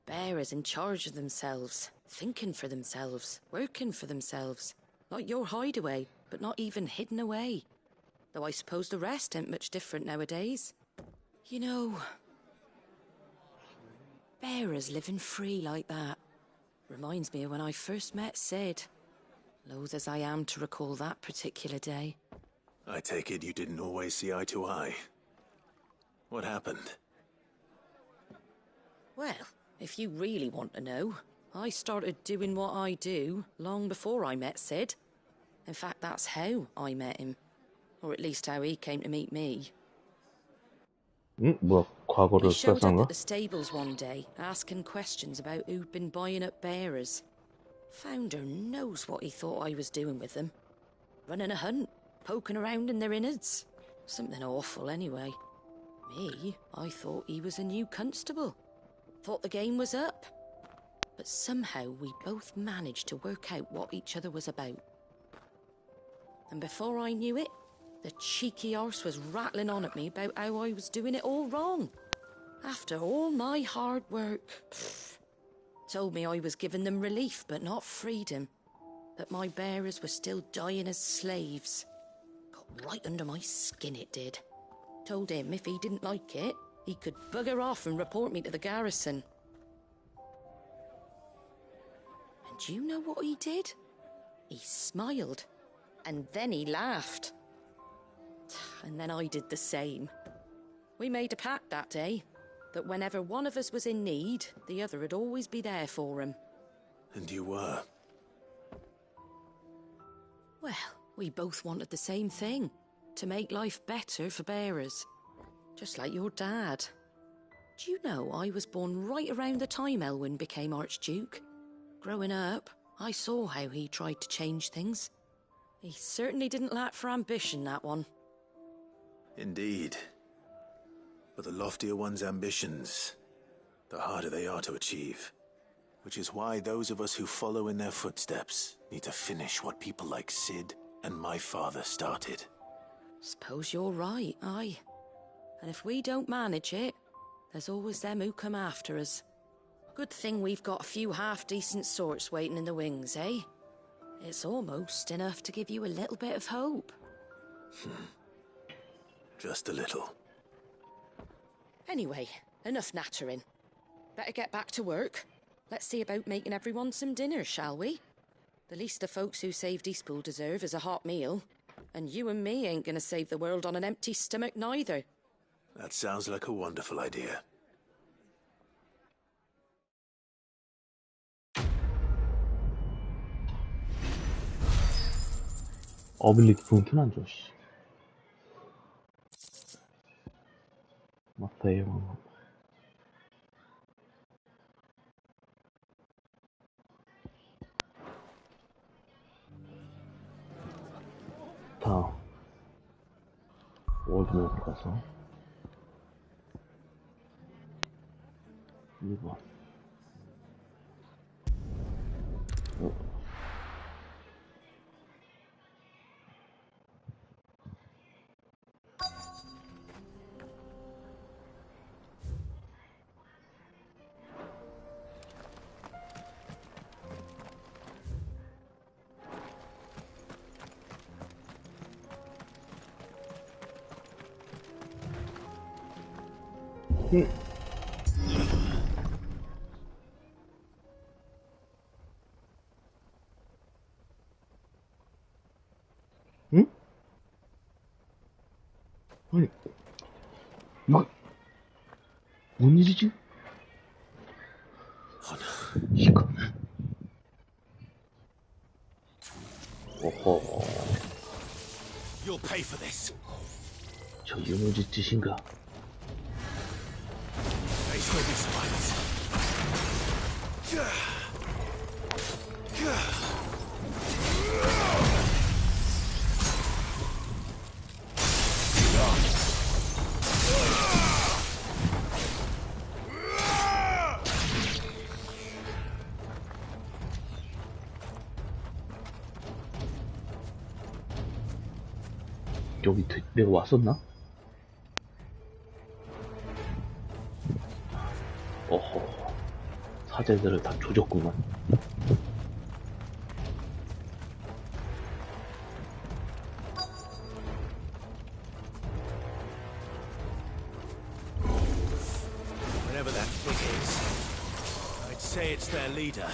Bearers in charge of themselves, thinking for themselves, working for themselves. Like your hideaway, but not even hidden away. Though I suppose the rest ain't much different nowadays. You know, bearers living free like that reminds me of when I first met Sid. Loath as I am to recall that particular day. I take it you didn't always see eye to eye. What happened? Well, if you really want to know, I started doing what I do long before I met Sid. In fact, that's how I met him. Or at least how he came to meet me. 뭐야, 과거를 He showed up 뺐던가? at the stables one day, asking questions about who'd been buying up bearers. Founder knows what he thought I was doing with them. Running a hunt, poking around in their innards. Something awful anyway. Me, I thought he was a new constable. Thought the game was up. But somehow we both managed to work out what each other was about. And before I knew it, the cheeky arse was rattling on at me about how I was doing it all wrong. After all my hard work. Told me I was giving them relief, but not freedom. That my bearers were still dying as slaves. Got right under my skin, it did. Told him if he didn't like it, he could bugger off and report me to the garrison. And do you know what he did? He smiled. And then he laughed. And then I did the same. We made a pact that day. That whenever one of us was in need, the other would always be there for him. And you were? Well, we both wanted the same thing. To make life better for bearers. Just like your dad. Do you know I was born right around the time Elwyn became Archduke? Growing up, I saw how he tried to change things. He certainly didn't lack for ambition, that one. Indeed. But the loftier one's ambitions, the harder they are to achieve. Which is why those of us who follow in their footsteps need to finish what people like Sid and my father started. Suppose you're right, aye. And if we don't manage it, there's always them who come after us. Good thing we've got a few half-decent sorts waiting in the wings, eh? It's almost enough to give you a little bit of hope. Just a little. Anyway, enough nattering. Better get back to work. Let's see about making everyone some dinner, shall we? The least the folks who saved Eastpool deserve is a hot meal. And you and me ain't gonna save the world on an empty stomach neither. That sounds like a wonderful idea. 어빌리티 포인트는 안 줘, 씨. 맞아요. 다 월드맵으로 가서 1번 응? 아니, 이거 뭔 일이지? 이거 오호 You'll pay for this. 저 유무지 짓인가? They still be survivors. 여기 내가 왔었나? 어허 사제들을 다 조졌구만. Whatever that thing is, I'd say it's their leader.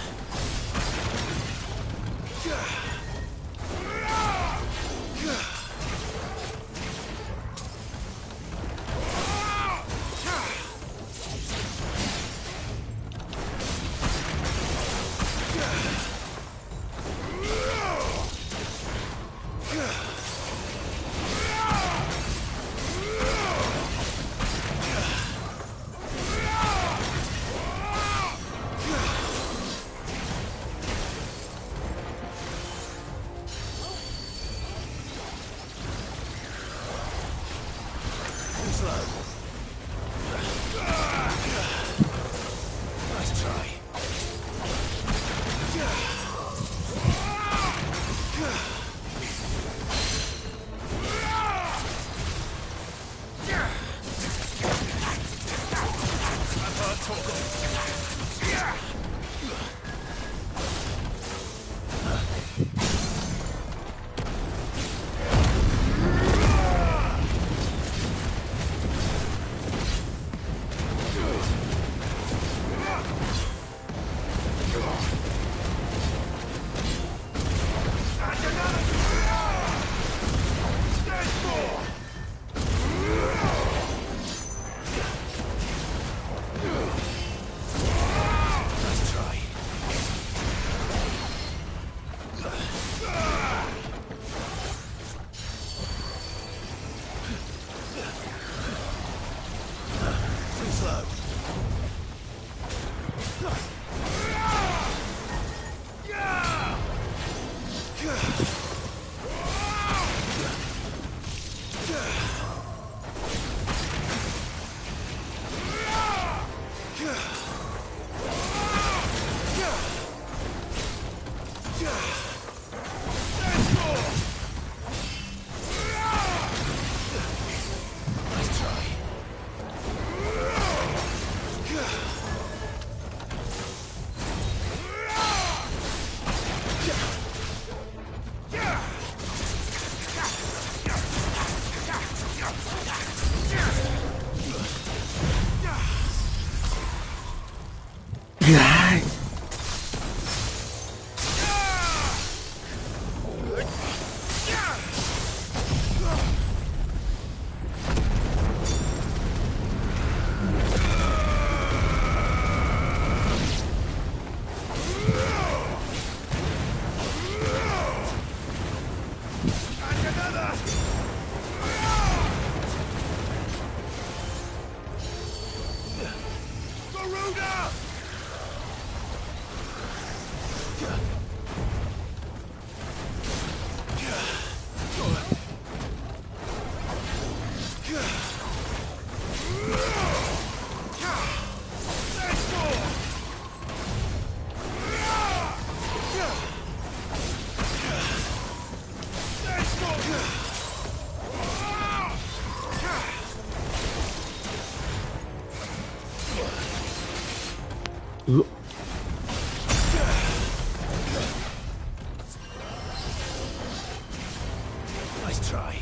Nice try.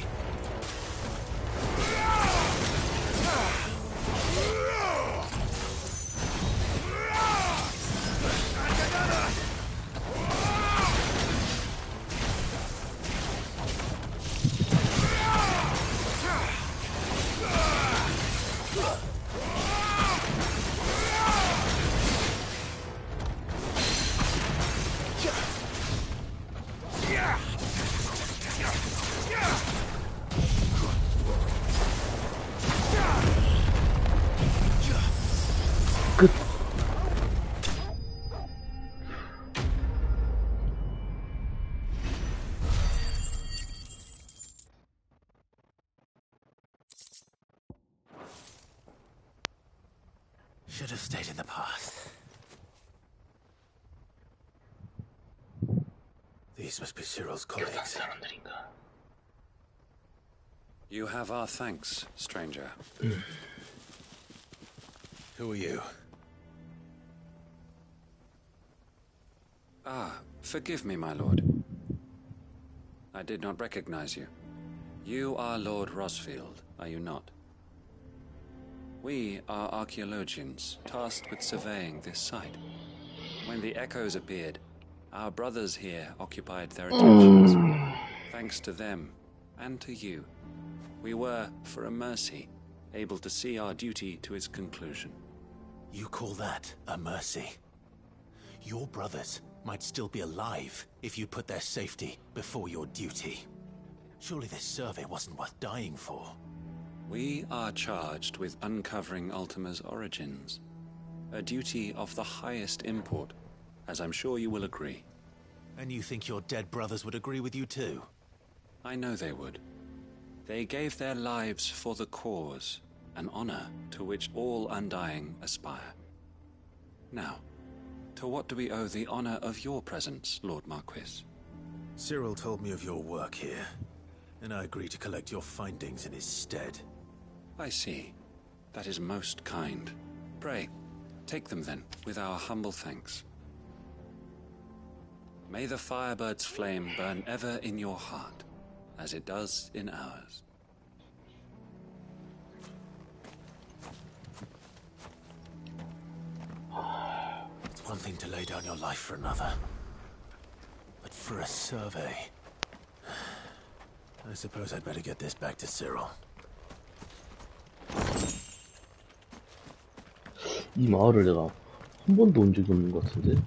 Should have stayed in the path. These must be Cyril's colleagues. You have our thanks, stranger. Who are you? Ah, forgive me, my lord. I did not recognize you. You are Lord Rosfield, are you not? We are archaeologians, tasked with surveying this site. When the echoes appeared, our brothers here occupied their attentions. Thanks to them, and to you, we were, for a mercy, able to see our duty to its conclusion. You call that a mercy? Your brothers might still be alive if you put their safety before your duty. Surely this survey wasn't worth dying for. We are charged with uncovering Ultima's origins. A duty of the highest import, as I'm sure you will agree. And you think your dead brothers would agree with you too? I know they would. They gave their lives for the cause, an honor to which all undying aspire. Now, to what do we owe the honor of your presence, Lord Marquis? Cyril told me of your work here, and I agreed to collect your findings in his stead. I see. That is most kind. Pray, take them then, with our humble thanks. May the Firebird's flame burn ever in your heart, as it does in ours. It's one thing to lay down your life for another, but for a survey... I suppose I'd better get this back to Cyril. 이 마을을 내가 한 번도 온 적이 없는 것 같은데.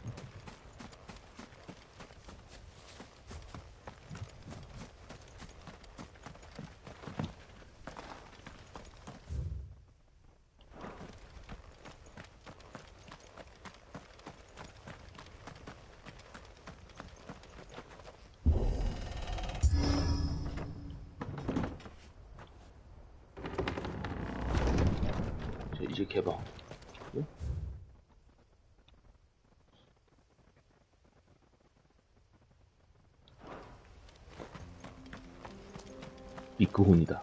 이제 개방. 네? 미크혼이다.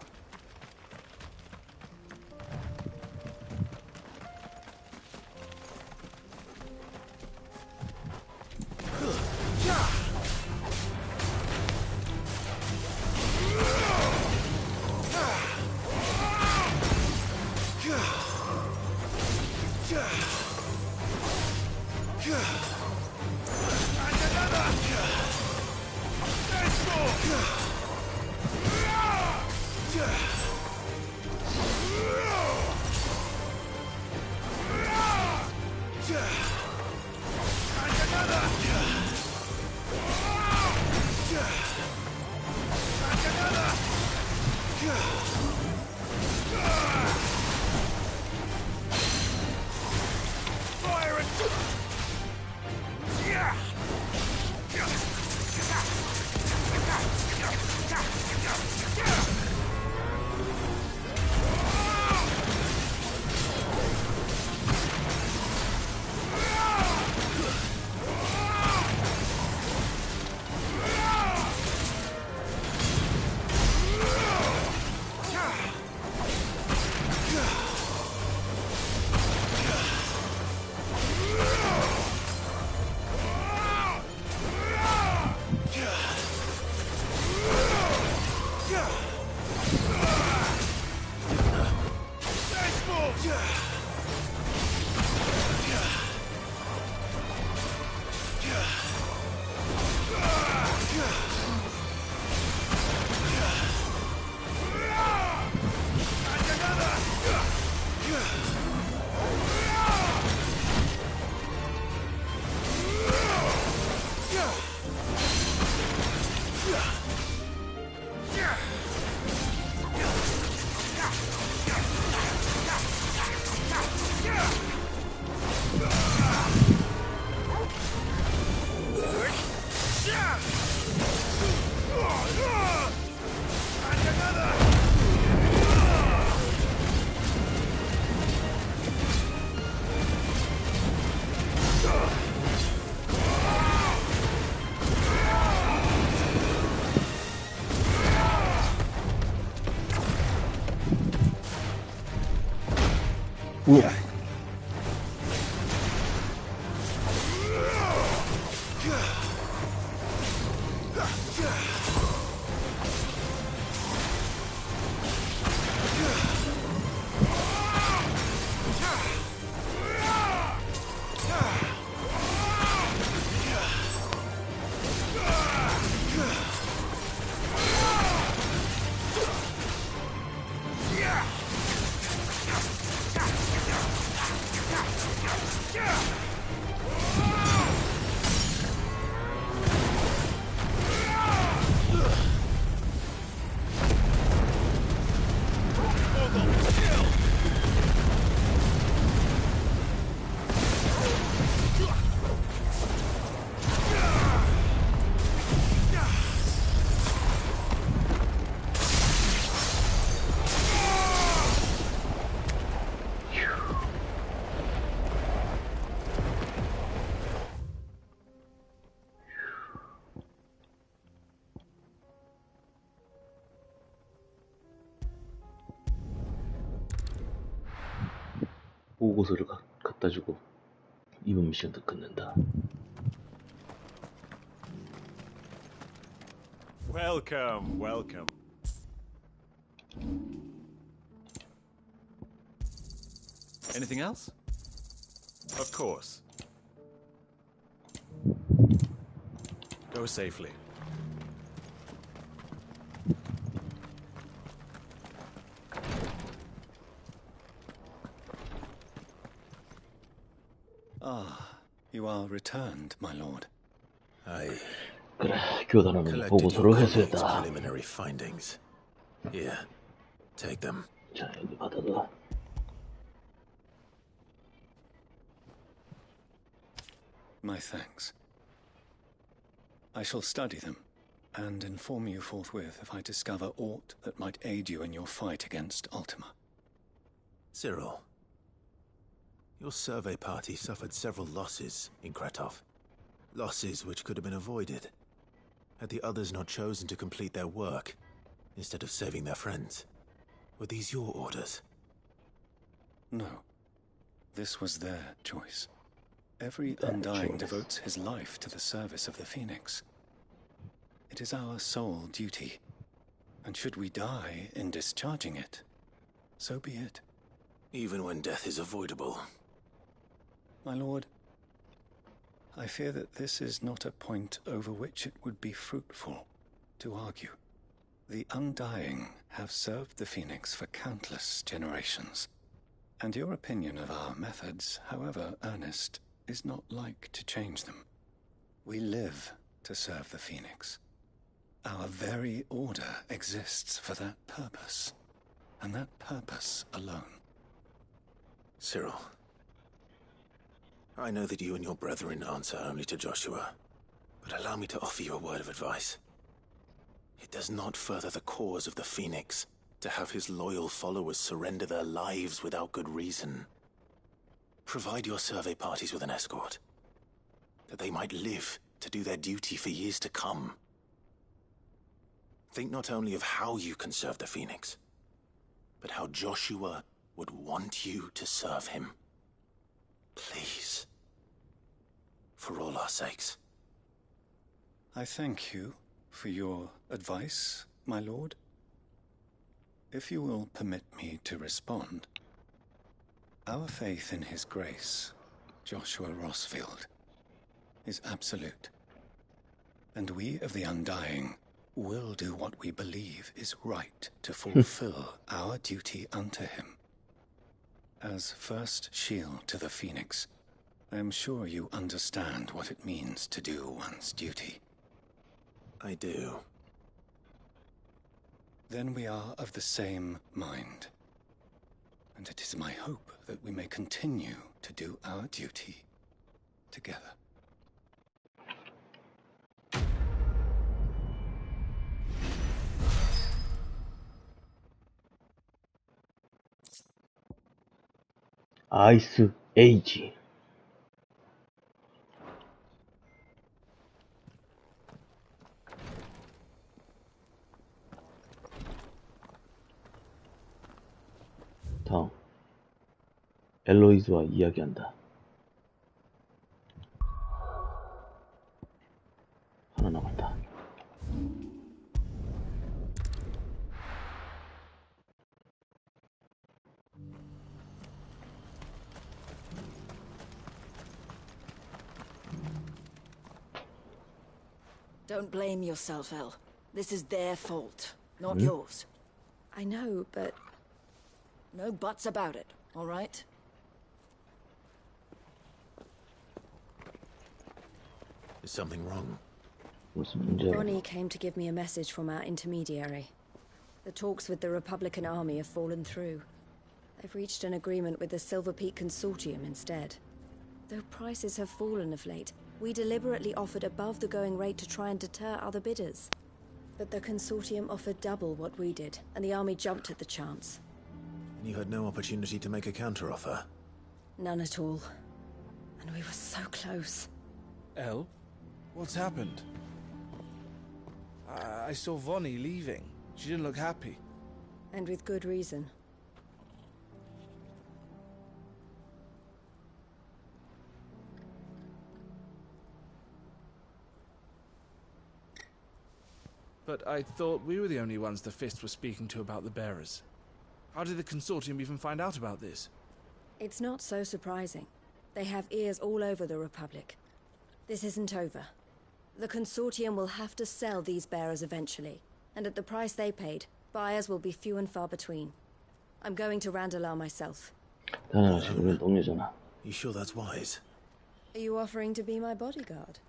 보고서를 갖다 주고 이번 미션도 끝낸다. Welcome, welcome. Anything else? Of course. Go safely. Ah, you are returned, my lord. 그래, 교단하는 보고서를 회수했다. Preliminary findings. Here, take them. 자, 여기 받아가. My thanks. I shall study them and inform you forthwith if I discover aught that might aid you in your fight against Ultima. Cyril, your survey party suffered several losses in Kretov. Losses which could have been avoided had the others not chosen to complete their work instead of saving their friends. Were these your orders? No. This was their choice. Every Undying devotes his life to the service of the Phoenix. It is our sole duty, and should we die in discharging it, so be it. Even when death is avoidable. My lord, I fear that this is not a point over which it would be fruitful to argue. The Undying have served the Phoenix for countless generations, and your opinion of our methods, however earnest, is not like to change them. We live to serve the Phoenix. Our very order exists for that purpose, and that purpose alone. Cyril, I know that you and your brethren answer only to Joshua, but allow me to offer you a word of advice. It does not further the cause of the Phoenix to have his loyal followers surrender their lives without good reason. Provide your survey parties with an escort, that they might live to do their duty for years to come. Think not only of how you can serve the Phoenix, but how Joshua would want you to serve him. Please. For all our sakes. I thank you for your advice, my lord. If you will permit me to respond, our faith in his grace, Joshua Rossfield, is absolute. And we of the Undying will do what we believe is right to fulfill our duty unto him. As first shield to the Phoenix, I am sure you understand what it means to do one's duty. I do. Then we are of the same mind. And it is my hope that we may continue to do our duty together. 아이스 에이지. 다음. 엘로이즈와 이야기한다. 하나 남았다. Don't blame yourself, El. This is their fault, not Hmm? yours. I know, but... No buts about it, all right? Is something wrong? 무슨 문제야? Bonnie came to give me a message from our intermediary. The talks with the Republican army have fallen through. They've reached an agreement with the Silver Peak Consortium instead. Though prices have fallen of late, we deliberately offered above the going rate to try and deter other bidders. But the Consortium offered double what we did, and the army jumped at the chance. And you had no opportunity to make a counteroffer? None at all. And we were so close. El? What's happened? I saw Vonnie leaving. She didn't look happy. And with good reason. But I thought we were the only ones the Fist were speaking to about the bearers. How did the Consortium even find out about this? It's not so surprising. They have ears all over the Republic. This isn't over. The Consortium will have to sell these bearers eventually, and at the price they paid, buyers will be few and far between. I'm going to Randalar myself. You sure that's wise? Are you offering to be my bodyguard?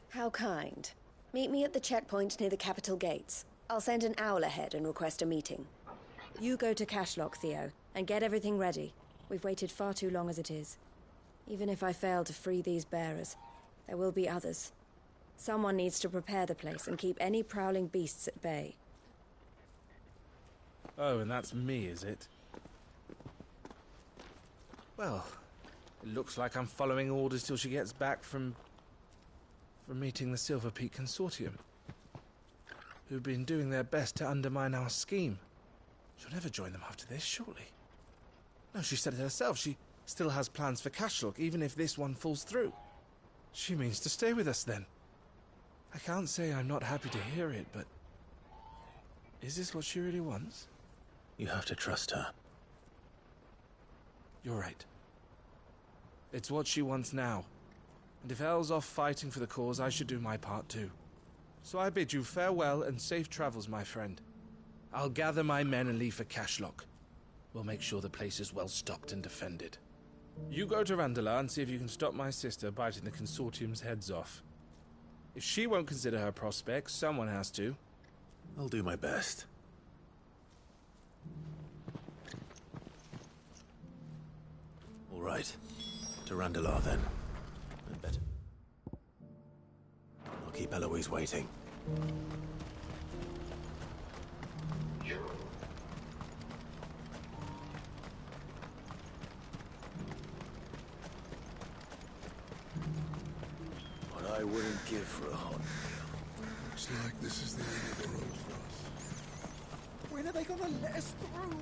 How kind. Meet me at the checkpoint near the capital gates. I'll send an owl ahead and request a meeting. You go to Cashlock, Theo, and get everything ready. We've waited far too long as it is. Even if I fail to free these bearers, there will be others. Someone needs to prepare the place and keep any prowling beasts at bay. Oh, and that's me, is it? Well, it looks like I'm following orders till she gets back from meeting the Silver Peak Consortium, who've been doing their best to undermine our scheme. She'll never join them after this, surely. No, she said it herself. She still has plans for Cashlock, even if this one falls through. She means to stay with us, then. I can't say I'm not happy to hear it, but... is this what she really wants? You have to trust her. You're right. It's what she wants now. And if Elle's off fighting for the cause, I should do my part too. So I bid you farewell and safe travels, my friend. I'll gather my men and leave for Cashlock. We'll make sure the place is well stocked and defended. You go to Randalar and see if you can stop my sister biting the Consortium's heads off. If she won't consider her prospects, someone has to. I'll do my best. All right. To Randalar, then. I'd better. I'll keep Eloise waiting. What I wouldn't give for a hot meal. Looks like this is the end of the road for us. When are they gonna let us through?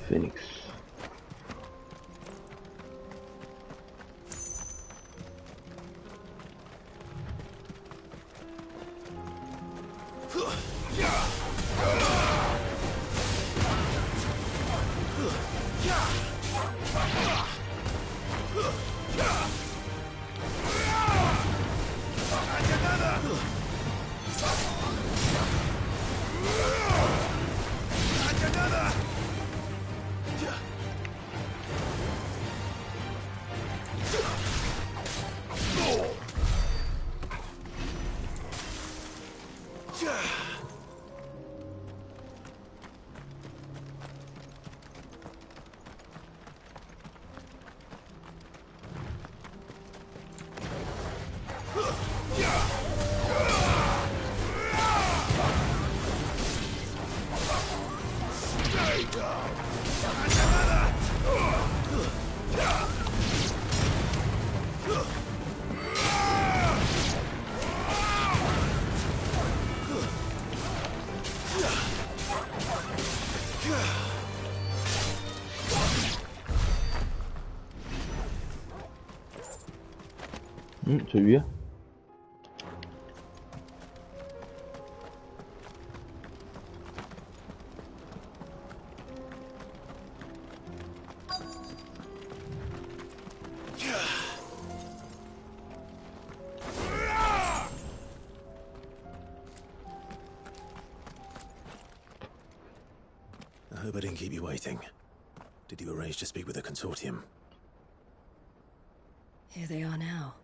Phoenix. 저 위에? I hope I didn't keep you waiting. Did you arrange to speak with the consortium? Here they are now.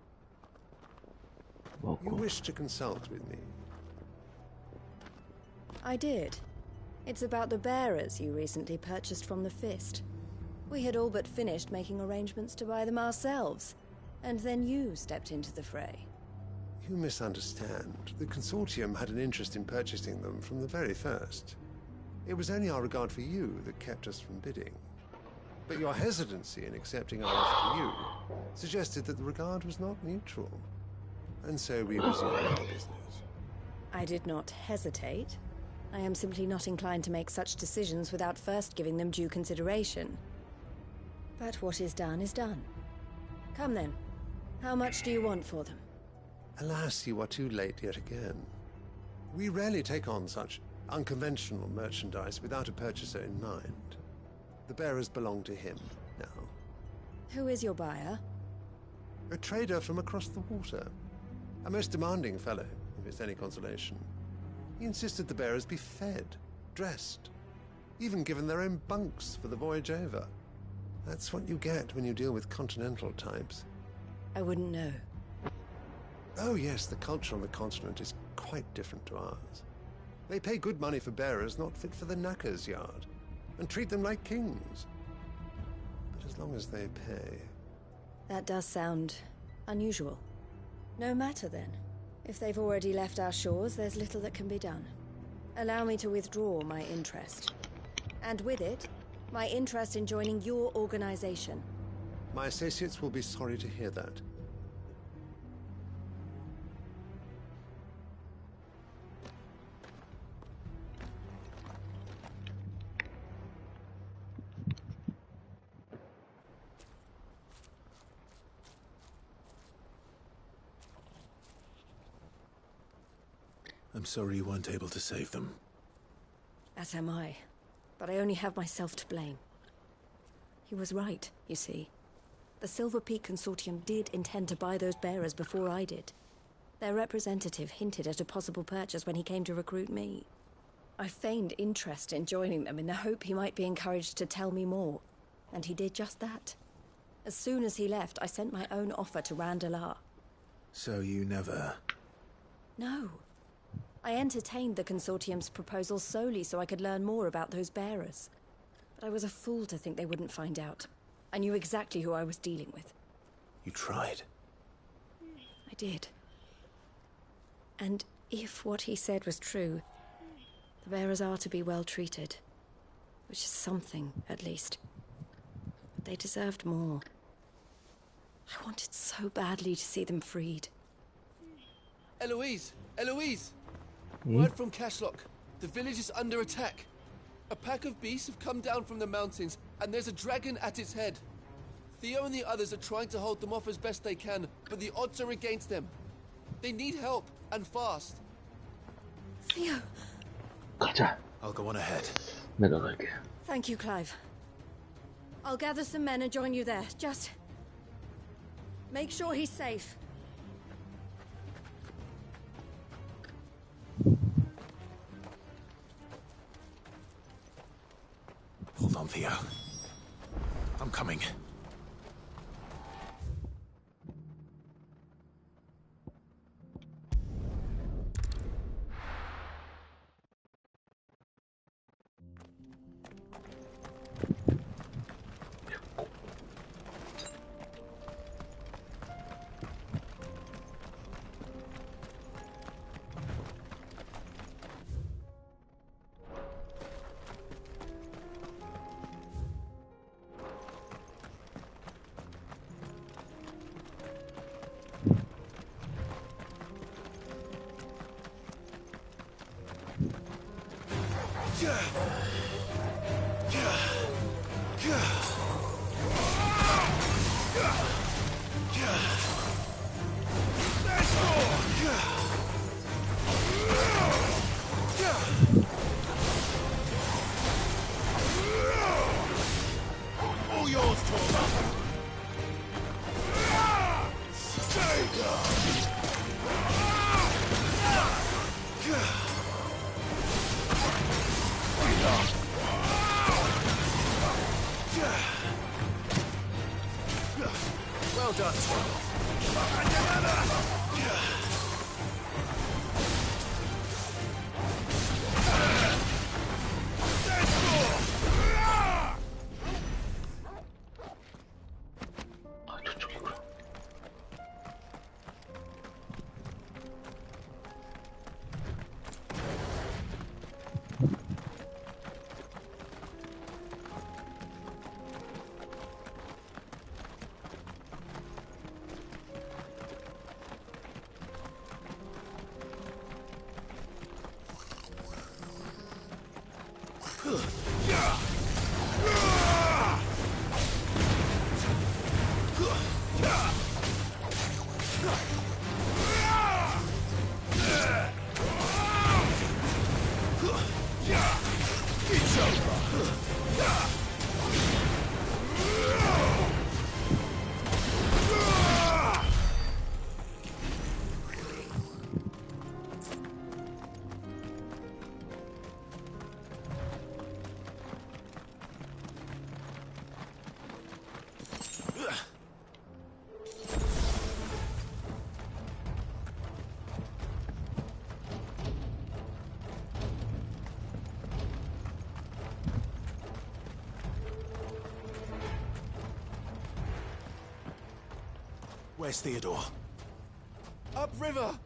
You wish to consult with me? I did. It's about the bearers you recently purchased from the Fist. We had all but finished making arrangements to buy them ourselves, and then you stepped into the fray. You misunderstand. The consortium had an interest in purchasing them from the very first. It was only our regard for you that kept us from bidding. But your hesitancy in accepting our offer to you suggested that the regard was not mutual. And so we resumed our business. I did not hesitate. I am simply not inclined to make such decisions without first giving them due consideration. But what is done is done. Come then. How much do you want for them? Alas, you are too late yet again. We rarely take on such unconventional merchandise without a purchaser in mind. The bearers belong to him now. Who is your buyer? A trader from across the water. A most demanding fellow, if it's any consolation. He insisted the bearers be fed, dressed, even given their own bunks for the voyage over. That's what you get when you deal with continental types. I wouldn't know. Oh yes, the culture on the continent is quite different to ours. They pay good money for bearers not fit for the knacker's yard, and treat them like kings. But as long as they pay... That does sound unusual. No matter then. If they've already left our shores, there's little that can be done. Allow me to withdraw my interest. And with it, my interest in joining your organization. My associates will be sorry to hear that. I'm sorry you weren't able to save them. As am I. But I only have myself to blame. He was right, you see. The Silver Peak Consortium did intend to buy those bearers before I did. Their representative hinted at a possible purchase when he came to recruit me. I feigned interest in joining them in the hope he might be encouraged to tell me more. And he did just that. As soon as he left, I sent my own offer to Randalar. So you never... No. I entertained the Consortium's proposal solely so I could learn more about those bearers. But I was a fool to think they wouldn't find out. I knew exactly who I was dealing with. You tried? I did. And if what he said was true, the bearers are to be well treated. Which is something, at least. But they deserved more. I wanted so badly to see them freed. Eloise! Eloise! Word from Cashlock. The village is under attack. A pack of beasts have come down from the mountains, and there's a dragon at its head. Theo and the others are trying to hold them off as best they can, but the odds are against them. They need help, and fast. Theo! 가자. I'll go on ahead. 내가 갈게. Thank you, Clive. I'll gather some men and join you there. Just... make sure he's safe. Hold on, Theo. I'm coming. All yours, Torma. Well done, 저쪽이구나. Where's Theodore? Upriver!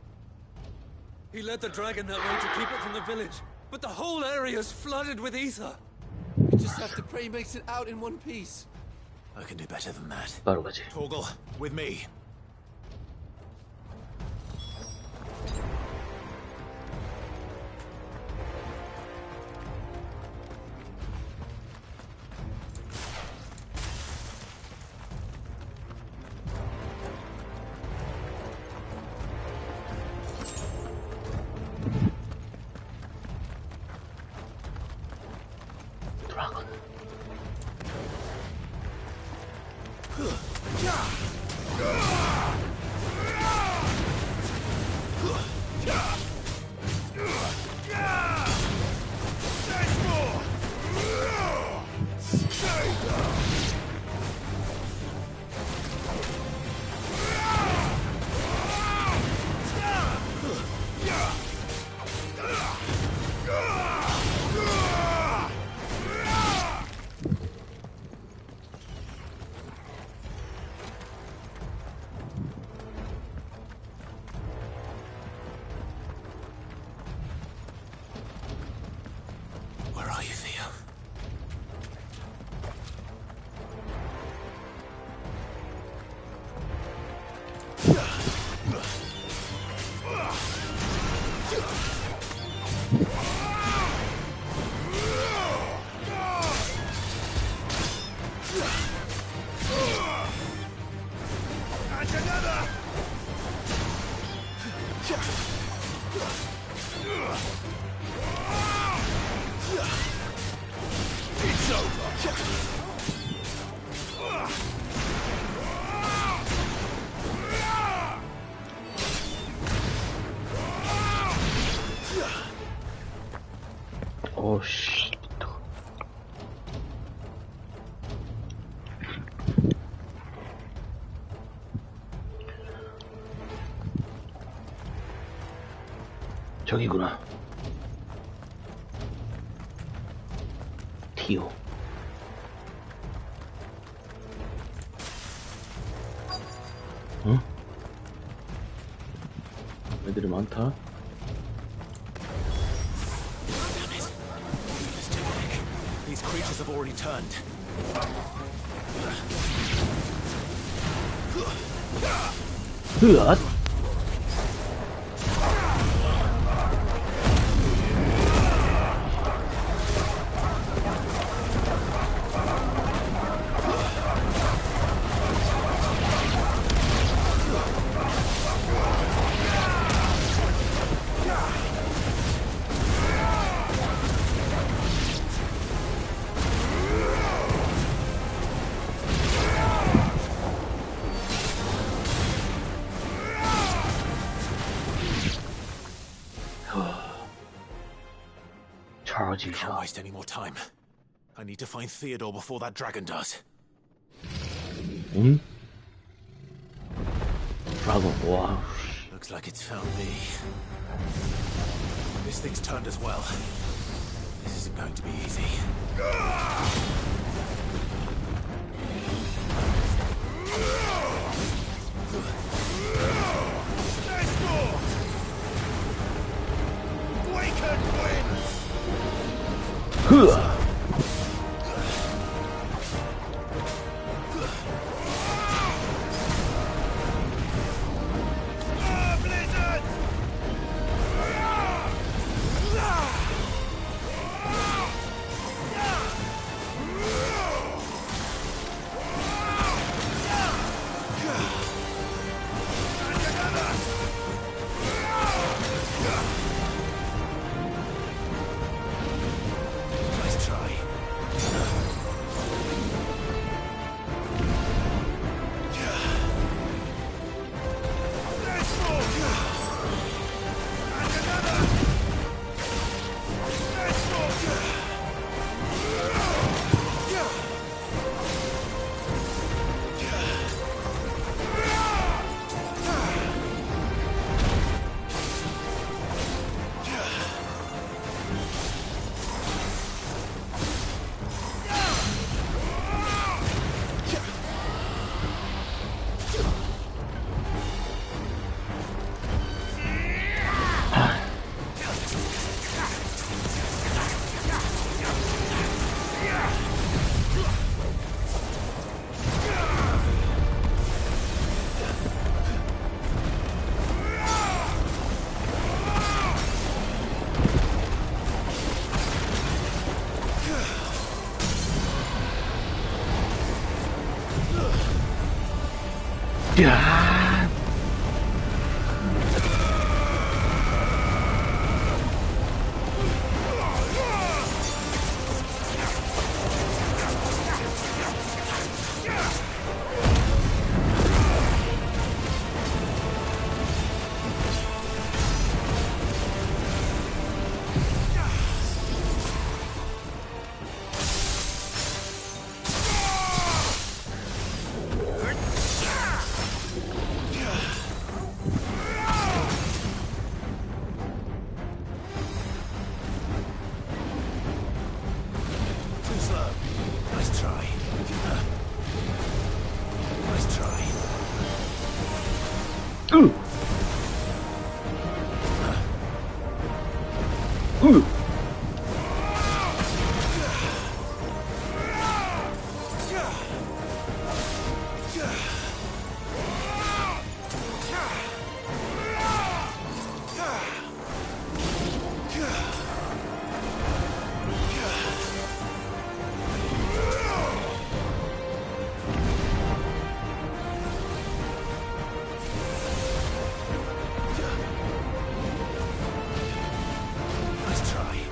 He led the dragon that way to keep it from the village, but the whole area's flooded with ether. We just have to pray he makes it out in one piece. I can do better than that. 바로 가지. Torgal, with me. 오씨. 저기구나. 티오. 응? 애들이 많다. These creatures have already turned. 으앗. can't waste any more time. I need to find Theodore before that dragon does. Dragon, wow. Looks like it's found me. This thing's turned as well. This isn't going to be easy. 야. Nice try.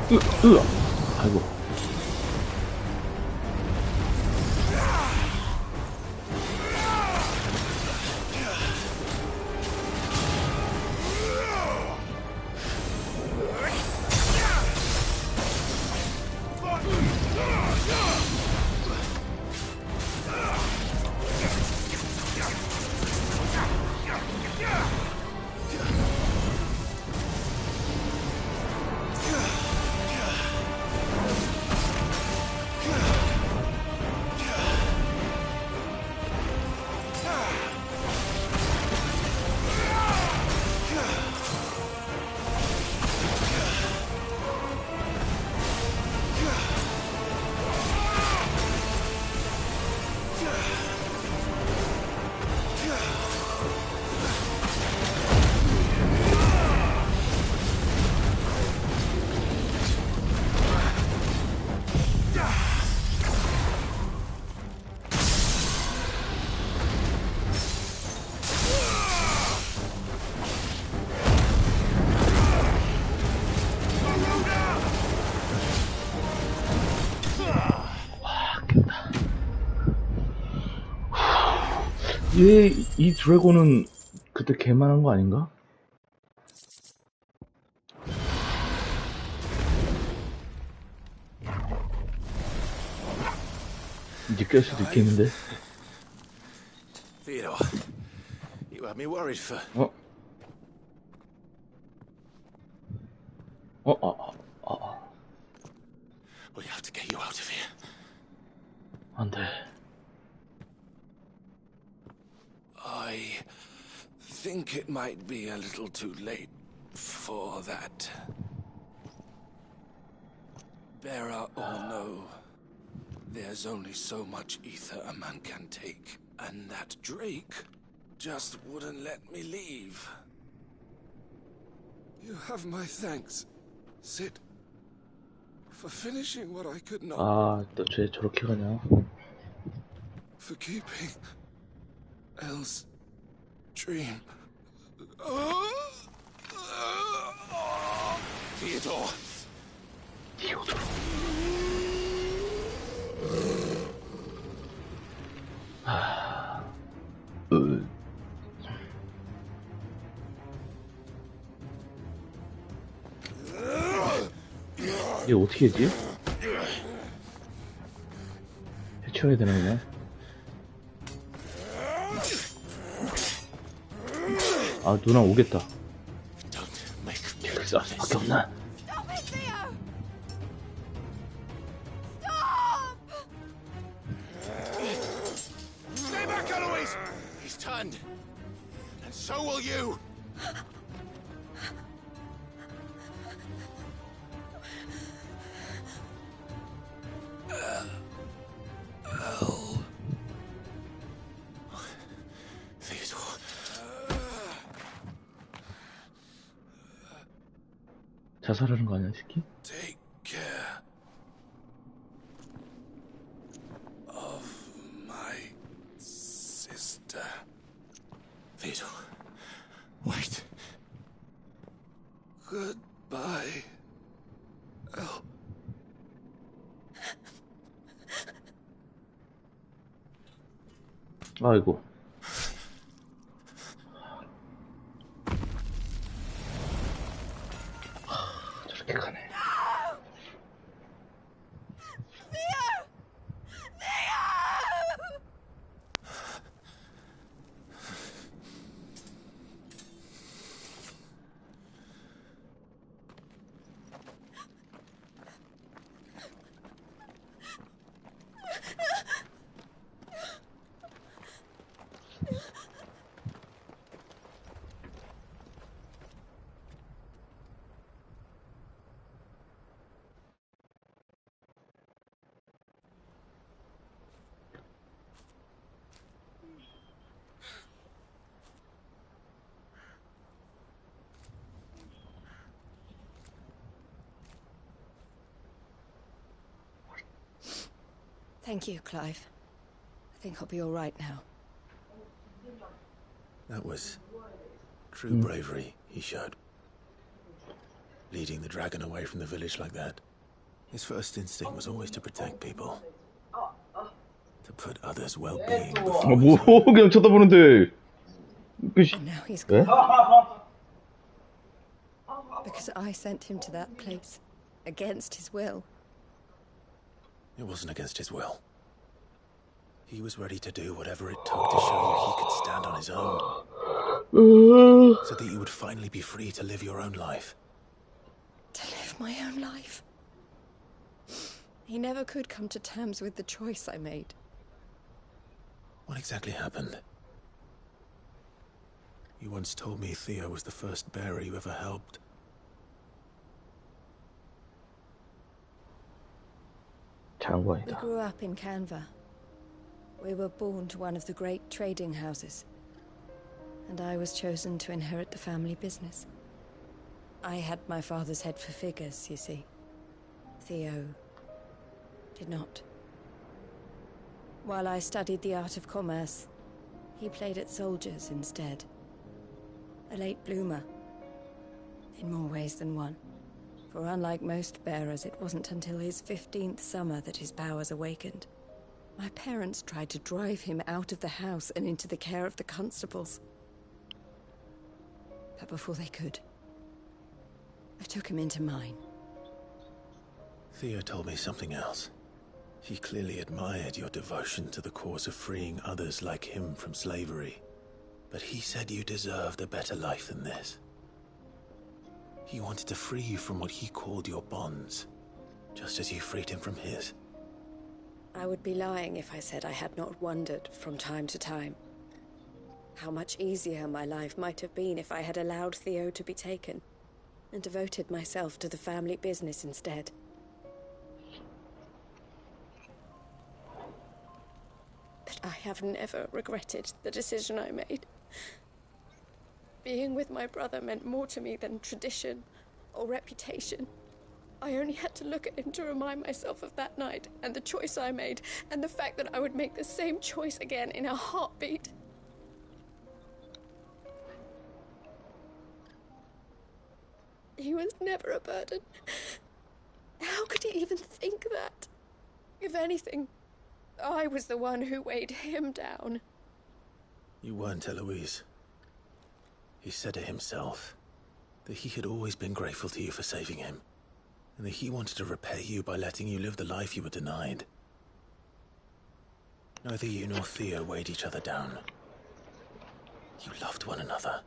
아이고. 이 드래곤은 그때 개만한 거 아닌가? 이제 깰 수도 있겠는데. Theodore, you had me worried for. We have to get you out of here. 안 돼. I think it might be a little too late for that. Bearer or no, there's only so much ether a man can take, and that Drake just wouldn't let me leave. You have my thanks, Sid, for finishing what I could not. 또 쟤 저렇게 가냐? For keeping Elle's dream. Theodore. 얘 어떻게 했지? 해쳐야 되나 그냥? 누나 오겠다. 쌀 수밖에 없나? Stay back, Eloise! He's turned. And so will you! 자살하는 거 아니야, 새끼? Take care of my sister. Theodore, wait. Goodbye, Elle. 아이고. 저렇게 가네. Thank you, Clive. I think I'll be all right now. That was true bravery he showed. leading the dragon away from the village like that. His first instinct was always to protect people. To put others' well-being before 뭐 그냥 쳐다보는데. Now he's gone. Because I sent him to that place against his will. It wasn't against his will. He was ready to do whatever it took to show you he could stand on his own. So that you would finally be free to live your own life. To live my own life. He never could come to terms with the choice I made. What exactly happened? You once told me Theo was the first bearer you ever helped. We grew up in Canva. We were born to one of the great trading houses. And I was chosen to inherit the family business. I had my father's head for figures, you see. Theo did not. While I studied the art of commerce, he played at soldiers instead. A late bloomer, in more ways than one. For unlike most bearers, it wasn't until his 15th summer that his powers awakened. My parents tried to drive him out of the house and into the care of the constables. But before they could, I took him into mine. Theo told me something else. He clearly admired your devotion to the cause of freeing others like him from slavery. But he said you deserved a better life than this. He wanted to free you from what he called your bonds, just as you freed him from his. I would be lying if I said I had not wondered from time to time how much easier my life might have been if I had allowed Theo to be taken and devoted myself to the family business instead. But I have never regretted the decision I made. Being with my brother meant more to me than tradition or reputation. I only had to look at him to remind myself of that night and the choice I made and the fact that I would make the same choice again in a heartbeat. He was never a burden. How could he even think that? If anything, I was the one who weighed him down. You weren't, Eloise. He said it himself, that he had always been grateful to you for saving him, and that he wanted to repay you by letting you live the life you were denied. Neither you nor Theo weighed each other down. You loved one another.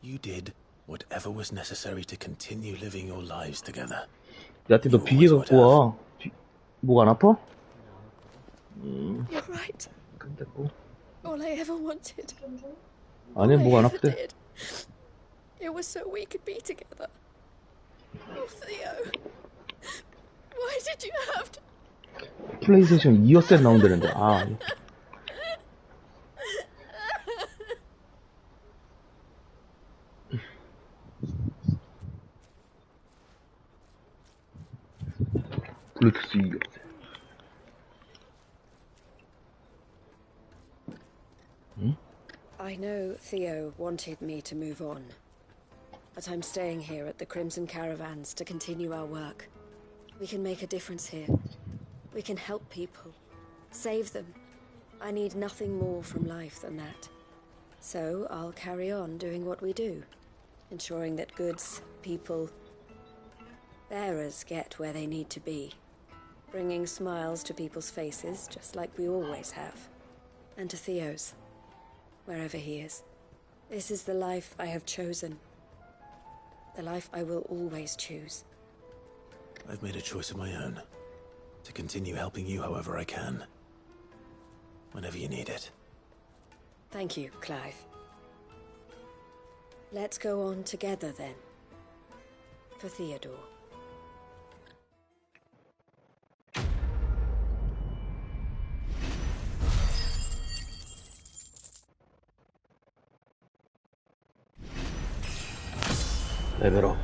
You did whatever was necessary to continue living your lives together. 야티 너 비계 갖고 와. 목 안 아파? You're right. All I ever wanted. 아니야, 목 안 아프대. It was so we could be together. Oh, Theo. Why did you have to? 플레이스테이션 2였을 나온다는데. 아. 블루투스 2였어. I know Theo wanted me to move on, but I'm staying here at the Crimson Caravans to continue our work. We can make a difference here. We can help people, save them. I need nothing more from life than that. So I'll carry on doing what we do, ensuring that goods, people, bearers get where they need to be, bringing smiles to people's faces just like we always have, and to Theo's. Wherever he is. This is the life I have chosen. The life I will always choose. I've made a choice of my own. To continue helping you however I can. Whenever you need it. Thank you, Clive. Let's go on together then. For Theodore. 레벨업.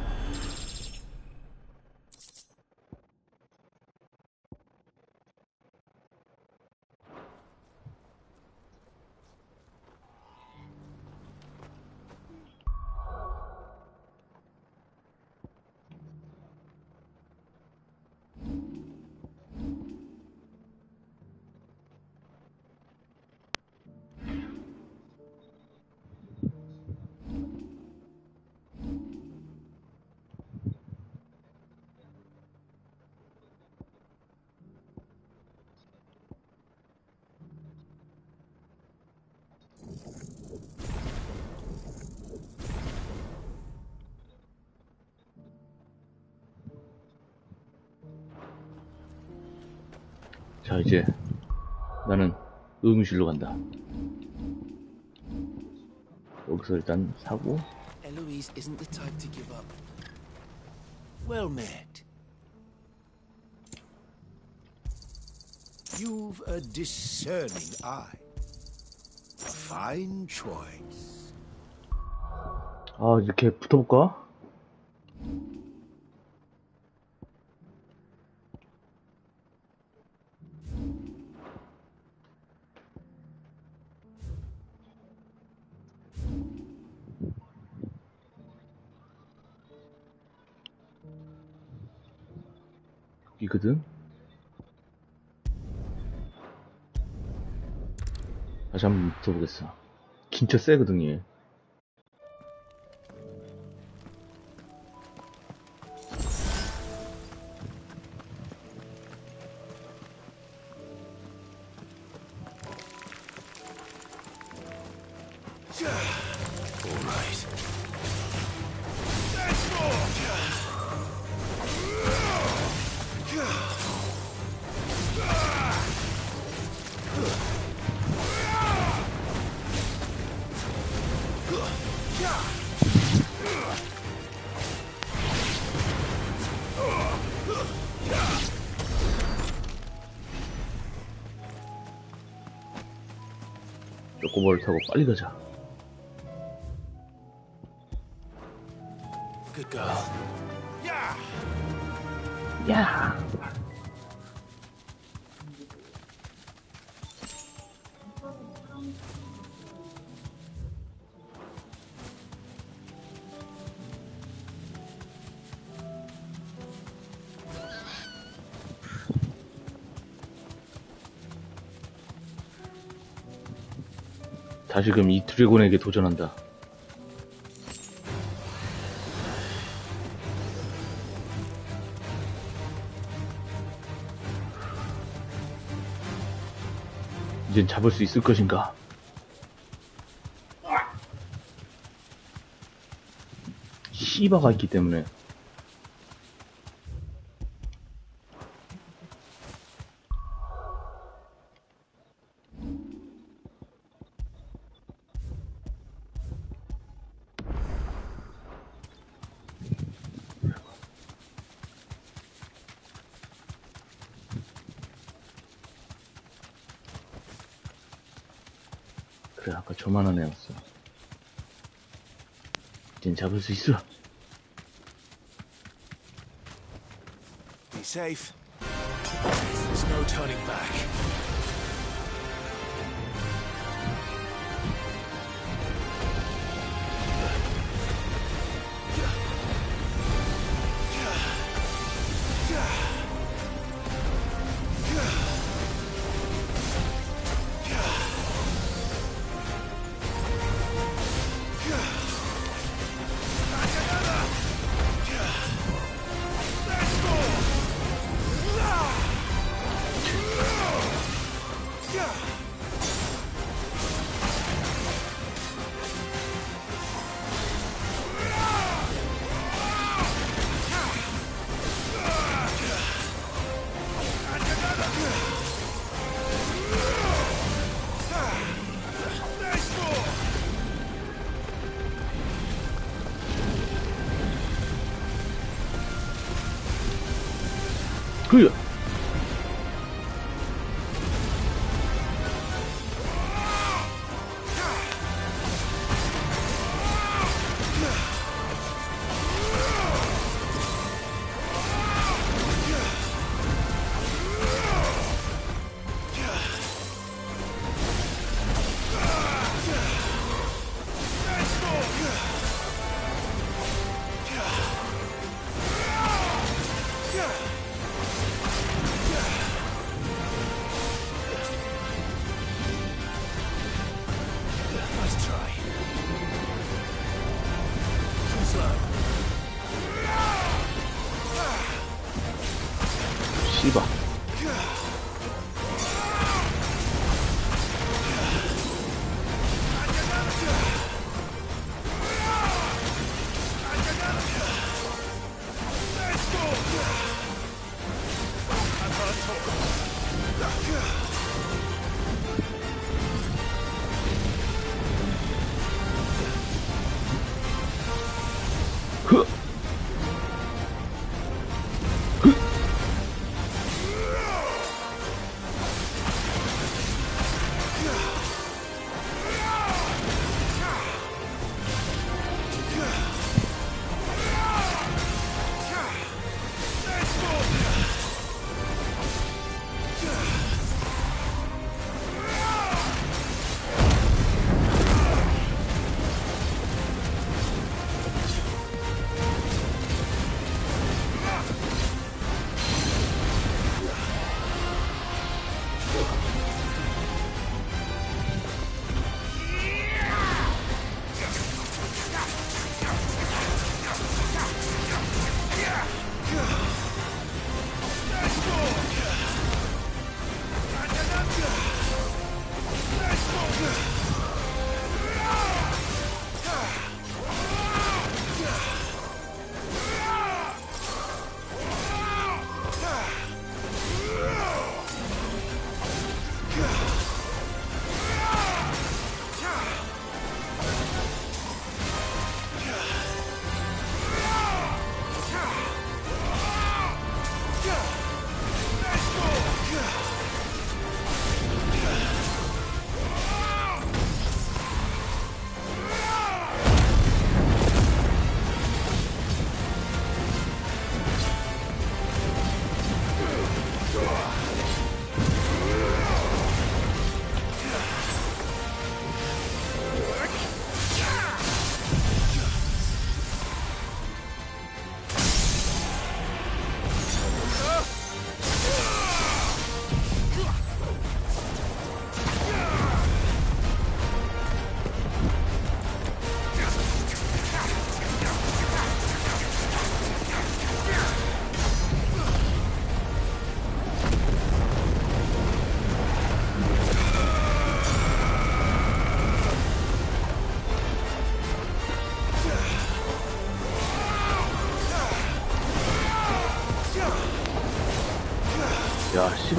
자, 이제 나는 의무실로 간다. 여기서 일단 사고. Eloise isn't the type to give up. Well met. You've a discerning eye. A fine choice. 아, 이렇게 붙어볼까? 여기거든? 다시 한번 붙어보겠어. 진짜 세거든, 얘. 쪼꼬볼을 타고 빨리 가자. Good girl. 야! 다시금 이 드래곤에게 도전한다. 이젠 잡을 수 있을 것인가? 씨바가 있기 때문에. 그래, 아까 저만한 애였어. 이젠 잡을 수 있어. Be safe. There's no turning back. 그야.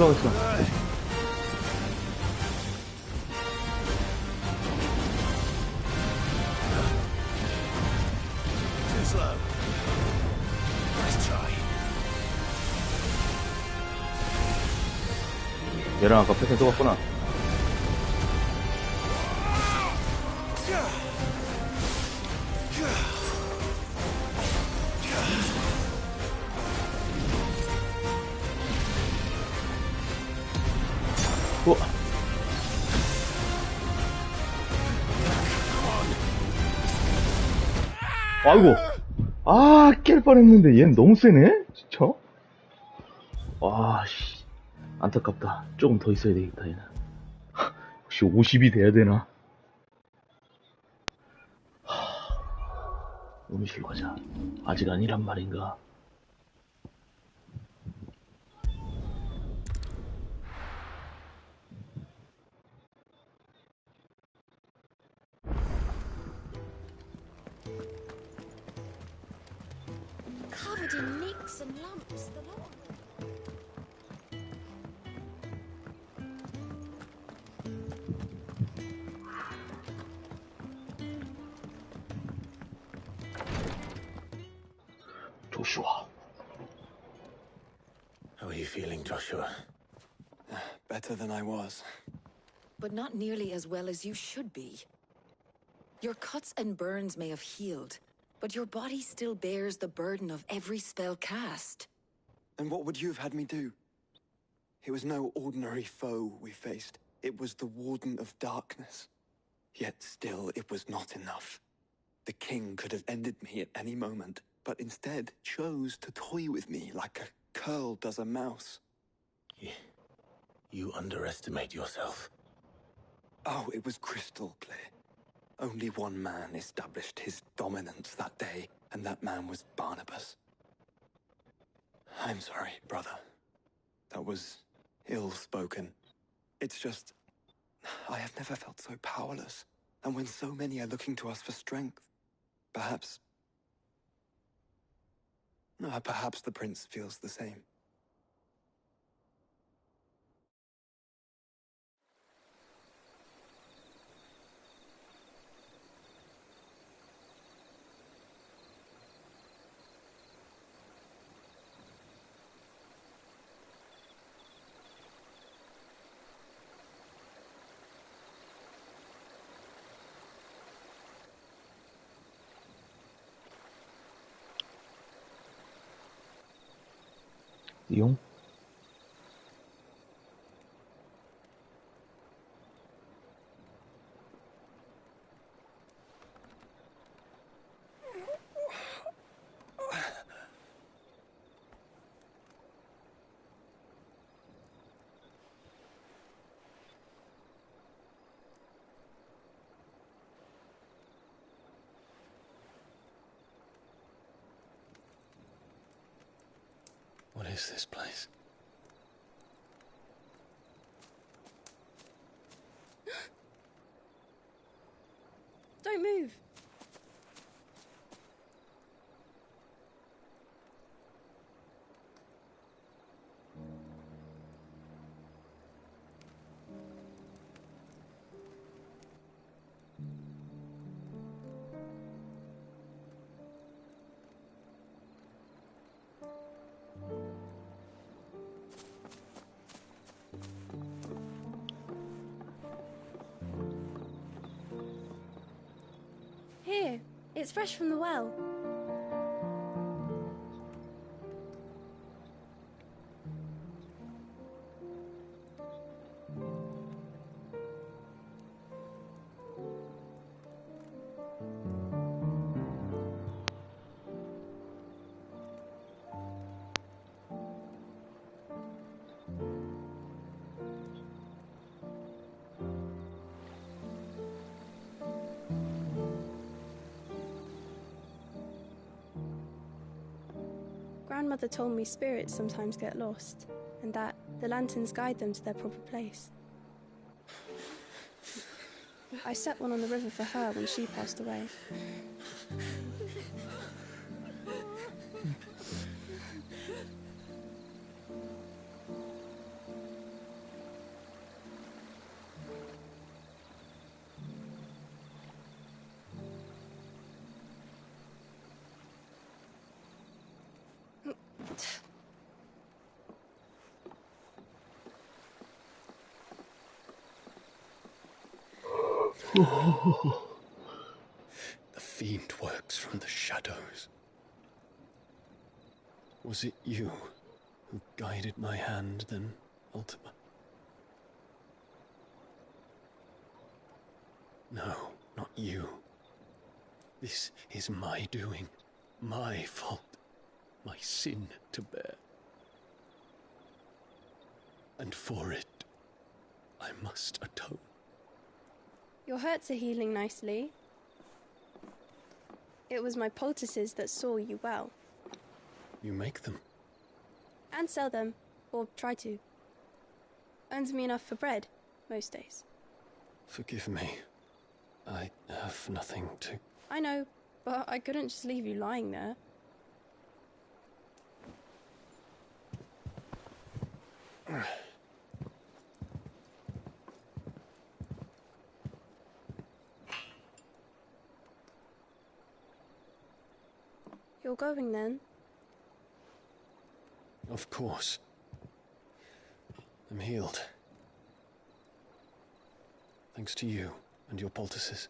도망쳐. 얘랑 아까 패턴 써봤구나. 아이고. 아, 깰 뻔했는데 얘는 너무 세네? 진짜? 와, 씨. 안타깝다. 조금 더 있어야 되겠다, 얘는. 혹시 50이 돼야 되나? 음실 과자. 아직 아니란 말인가? Covered in nicks and lumps, the lot of them. Joshua. How are you feeling, Joshua? Better than I was. But not nearly as well as you should be. Your cuts and burns may have healed, but your body still bears the burden of every spell cast. And what would you have had me do? It was no ordinary foe we faced. It was the Warden of Darkness. Yet still, it was not enough. The king could have ended me at any moment, but instead chose to toy with me like a curl does a mouse. You underestimate yourself. Oh, it was crystal clear. Only one man established his dominance that day, and that man was Barnabas. I'm sorry, brother. That was ill-spoken. It's just, I have never felt so powerless. And when so many are looking to us for strength, perhaps the prince feels the same. 이용? What is this place? Don't move. Here, it's fresh from the well. Grandmother told me spirits sometimes get lost, and that the lanterns guide them to their proper place. I set one on the river for her when she passed away. The fiend works from the shadows. Was it you who guided my hand then, Ultima? No, not you. This is my doing, my fault, my sin to bear. And for it, I must atone. Your hurts are healing nicely. It was my poultices that saw you well. You make them? And sell them, or try to. Earns me enough for bread, most days. Forgive me. I have nothing to... I know, but I couldn't just leave you lying there. You're going then? Of course. I'm healed. Thanks to you and your poultices.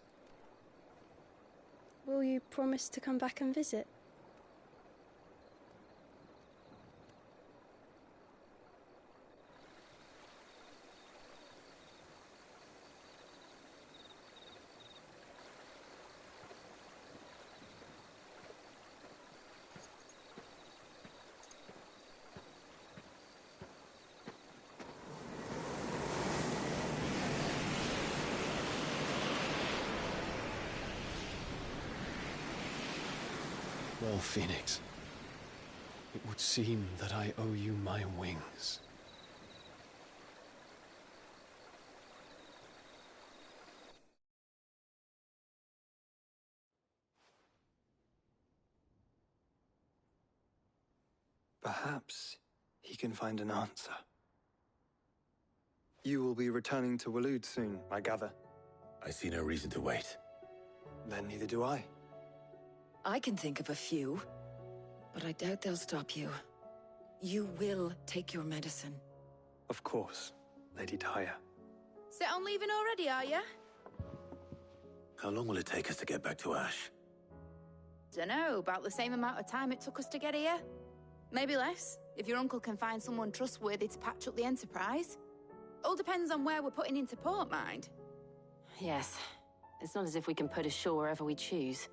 Will you promise to come back and visit? Well, Phoenix, it would seem that I owe you my wings. Perhaps he can find an answer. You will be returning to Waloed soon, I gather. I see no reason to wait. Then neither do I. I can think of a few, but I doubt they'll stop you. You will take your medicine. Of course, Lady Tyre. Set on leaving already, are you? How long will it take us to get back to Ash? Dunno, about the same amount of time it took us to get here. Maybe less, if your uncle can find someone trustworthy to patch up the Enterprise. All depends on where we're putting into port, mind. Yes. It's not as if we can put ashore wherever we choose.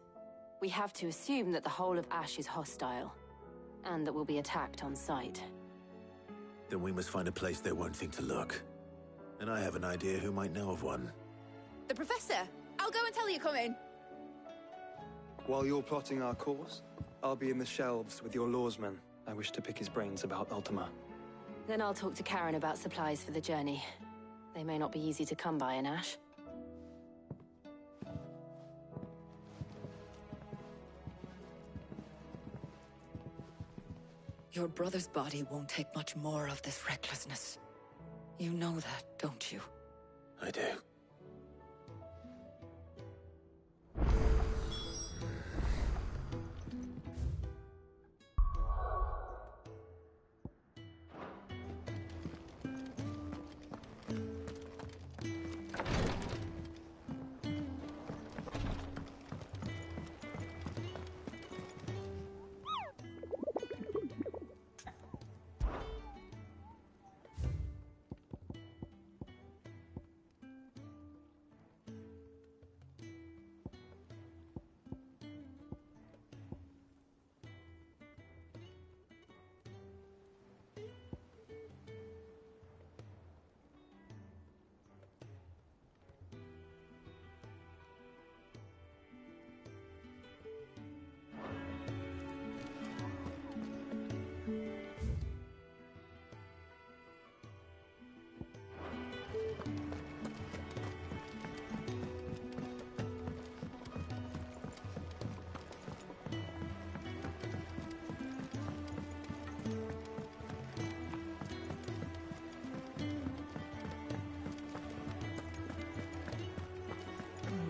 We have to assume that the whole of Ash is hostile, and that we'll be attacked on sight. Then we must find a place they won't think to look. And I have an idea who might know of one. The Professor! I'll go and tell you come in. While you're plotting our course, I'll be in the shelves with your lawsman. I wish to pick his brains about Ultima. Then I'll talk to Karen about supplies for the journey. They may not be easy to come by in Ash. Your brother's body won't take much more of this recklessness. You know that, don't you? I do.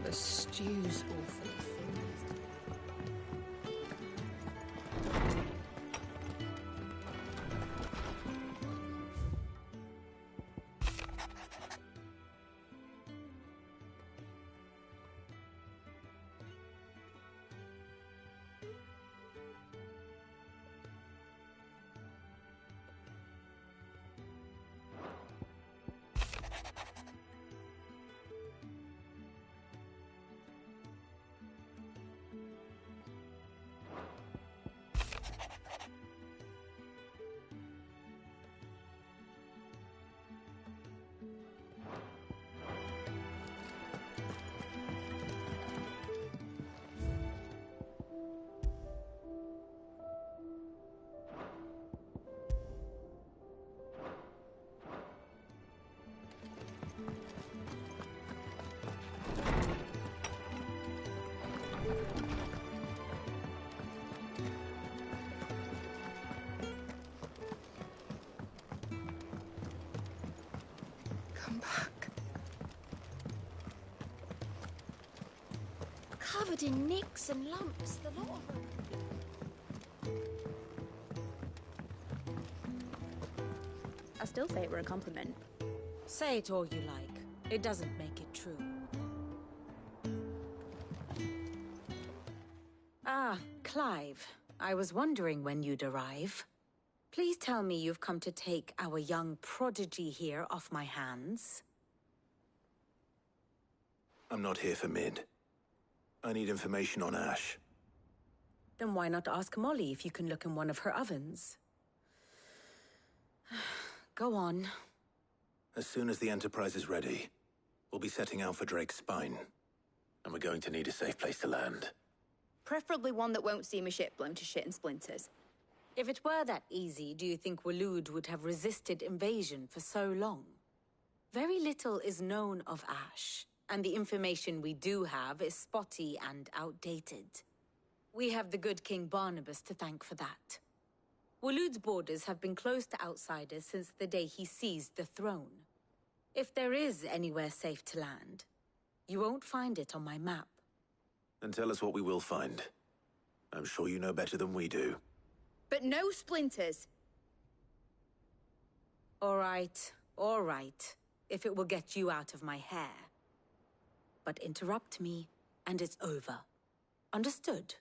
The stew's awfully filled. come back. Covered in nicks and lumps, the lot of them. I still say it were a compliment. Say it all you like. It doesn't make it true. Ah, Clive. I was wondering when you'd arrive. Please tell me you've come to take our young prodigy here off my hands. I'm not here for Mid. I need information on Ash. Then why not ask Molly if you can look in one of her ovens? Go on. As soon as the Enterprise is ready, we'll be setting out for Drake's Spine. And we're going to need a safe place to land. Preferably one that won't see my ship blown to shit and splinters. If it were that easy, do you think Waloed would have resisted invasion for so long? Very little is known of Ash, and the information we do have is spotty and outdated. We have the good King Barnabas to thank for that. Waloed's borders have been closed to outsiders since the day he seized the throne. If there is anywhere safe to land, you won't find it on my map. Then tell us what we will find. I'm sure you know better than we do. But no splinters! All right. If it will get you out of my hair. But interrupt me, and it's over. Understood?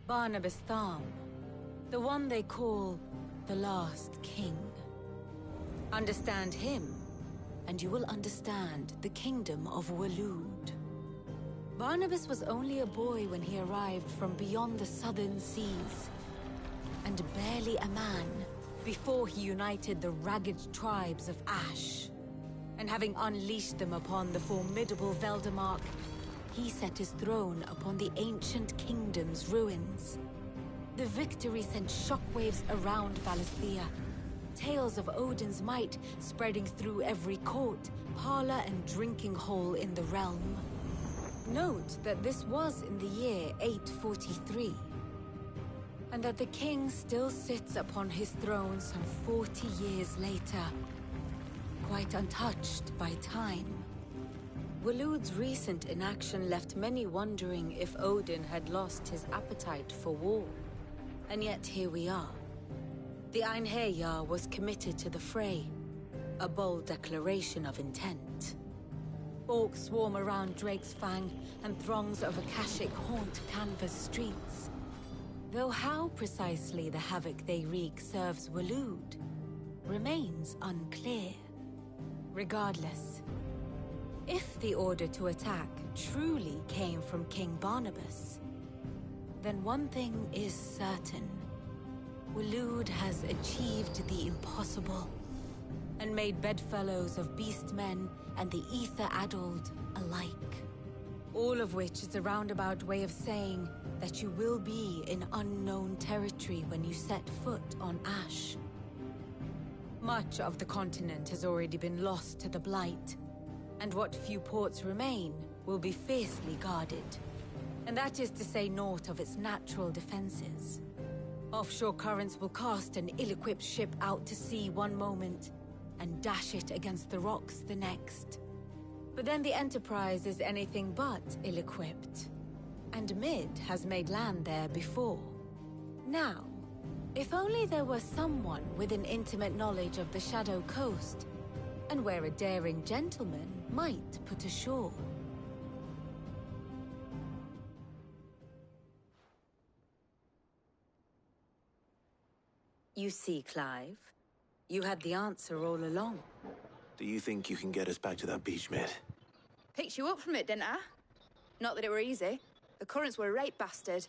Barnabas Tham. The one they call the Last King. Understand him, and you will understand the kingdom of Waloed. Barnabas was only a boy when he arrived from beyond the southern seas, and barely a man before he united the ragged tribes of Ash. And having unleashed them upon the formidable Veldamark, he set his throne upon the ancient kingdom's ruins. The victory sent shockwaves around Valisthea, tales of Odin's might spreading through every court, parlor, and drinking hole in the realm. Note that this was in the year 843, and that the king still sits upon his throne some 40 years later, quite untouched by time. Waloed's recent inaction left many wondering if Odin had lost his appetite for war. And yet here we are. The Einherjar was committed to the fray, a bold declaration of intent. Orcs swarm around Drake's Fang, and throngs of Akashic haunt Canvas streets. Though how precisely the havoc they wreak serves Waloed remains unclear. Regardless, if the order to attack truly came from King Barnabas, then one thing is certain. Waloed has achieved the impossible, and made bedfellows of beastmen and the ether-addled alike. All of which is a roundabout way of saying that you will be in unknown territory when you set foot on Ash. Much of the continent has already been lost to the Blight, and what few ports remain will be fiercely guarded. And that is to say naught of its natural defenses. Offshore currents will cast an ill-equipped ship out to sea one moment, and dash it against the rocks the next. But then the Enterprise is anything but ill-equipped, and Mid has made land there before. Now, if only there were someone with an intimate knowledge of the Shadow Coast, and where a daring gentleman might put ashore. You see, Clive, you had the answer all along. Do you think you can get us back to that beach, Mid? Picked you up from it, didn't I? Not that it were easy. The currents were a right bastard.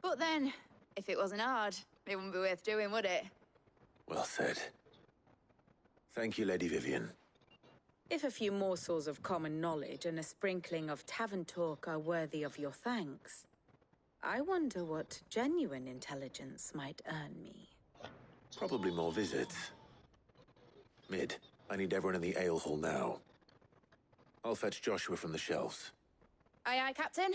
But then, if it wasn't hard, it wouldn't be worth doing, would it? Well said. Thank you, Lady Vivian. If a few morsels of common knowledge and a sprinkling of tavern talk are worthy of your thanks, I wonder what genuine intelligence might earn me. Probably more visits. Mid, I need everyone in the ale hall now. I'll fetch Joshua from the shelves. Aye, aye, Captain.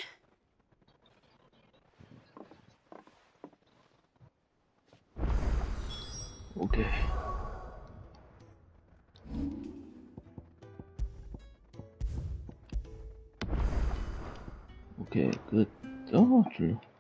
오케이. 오케이, 끝. 줄려.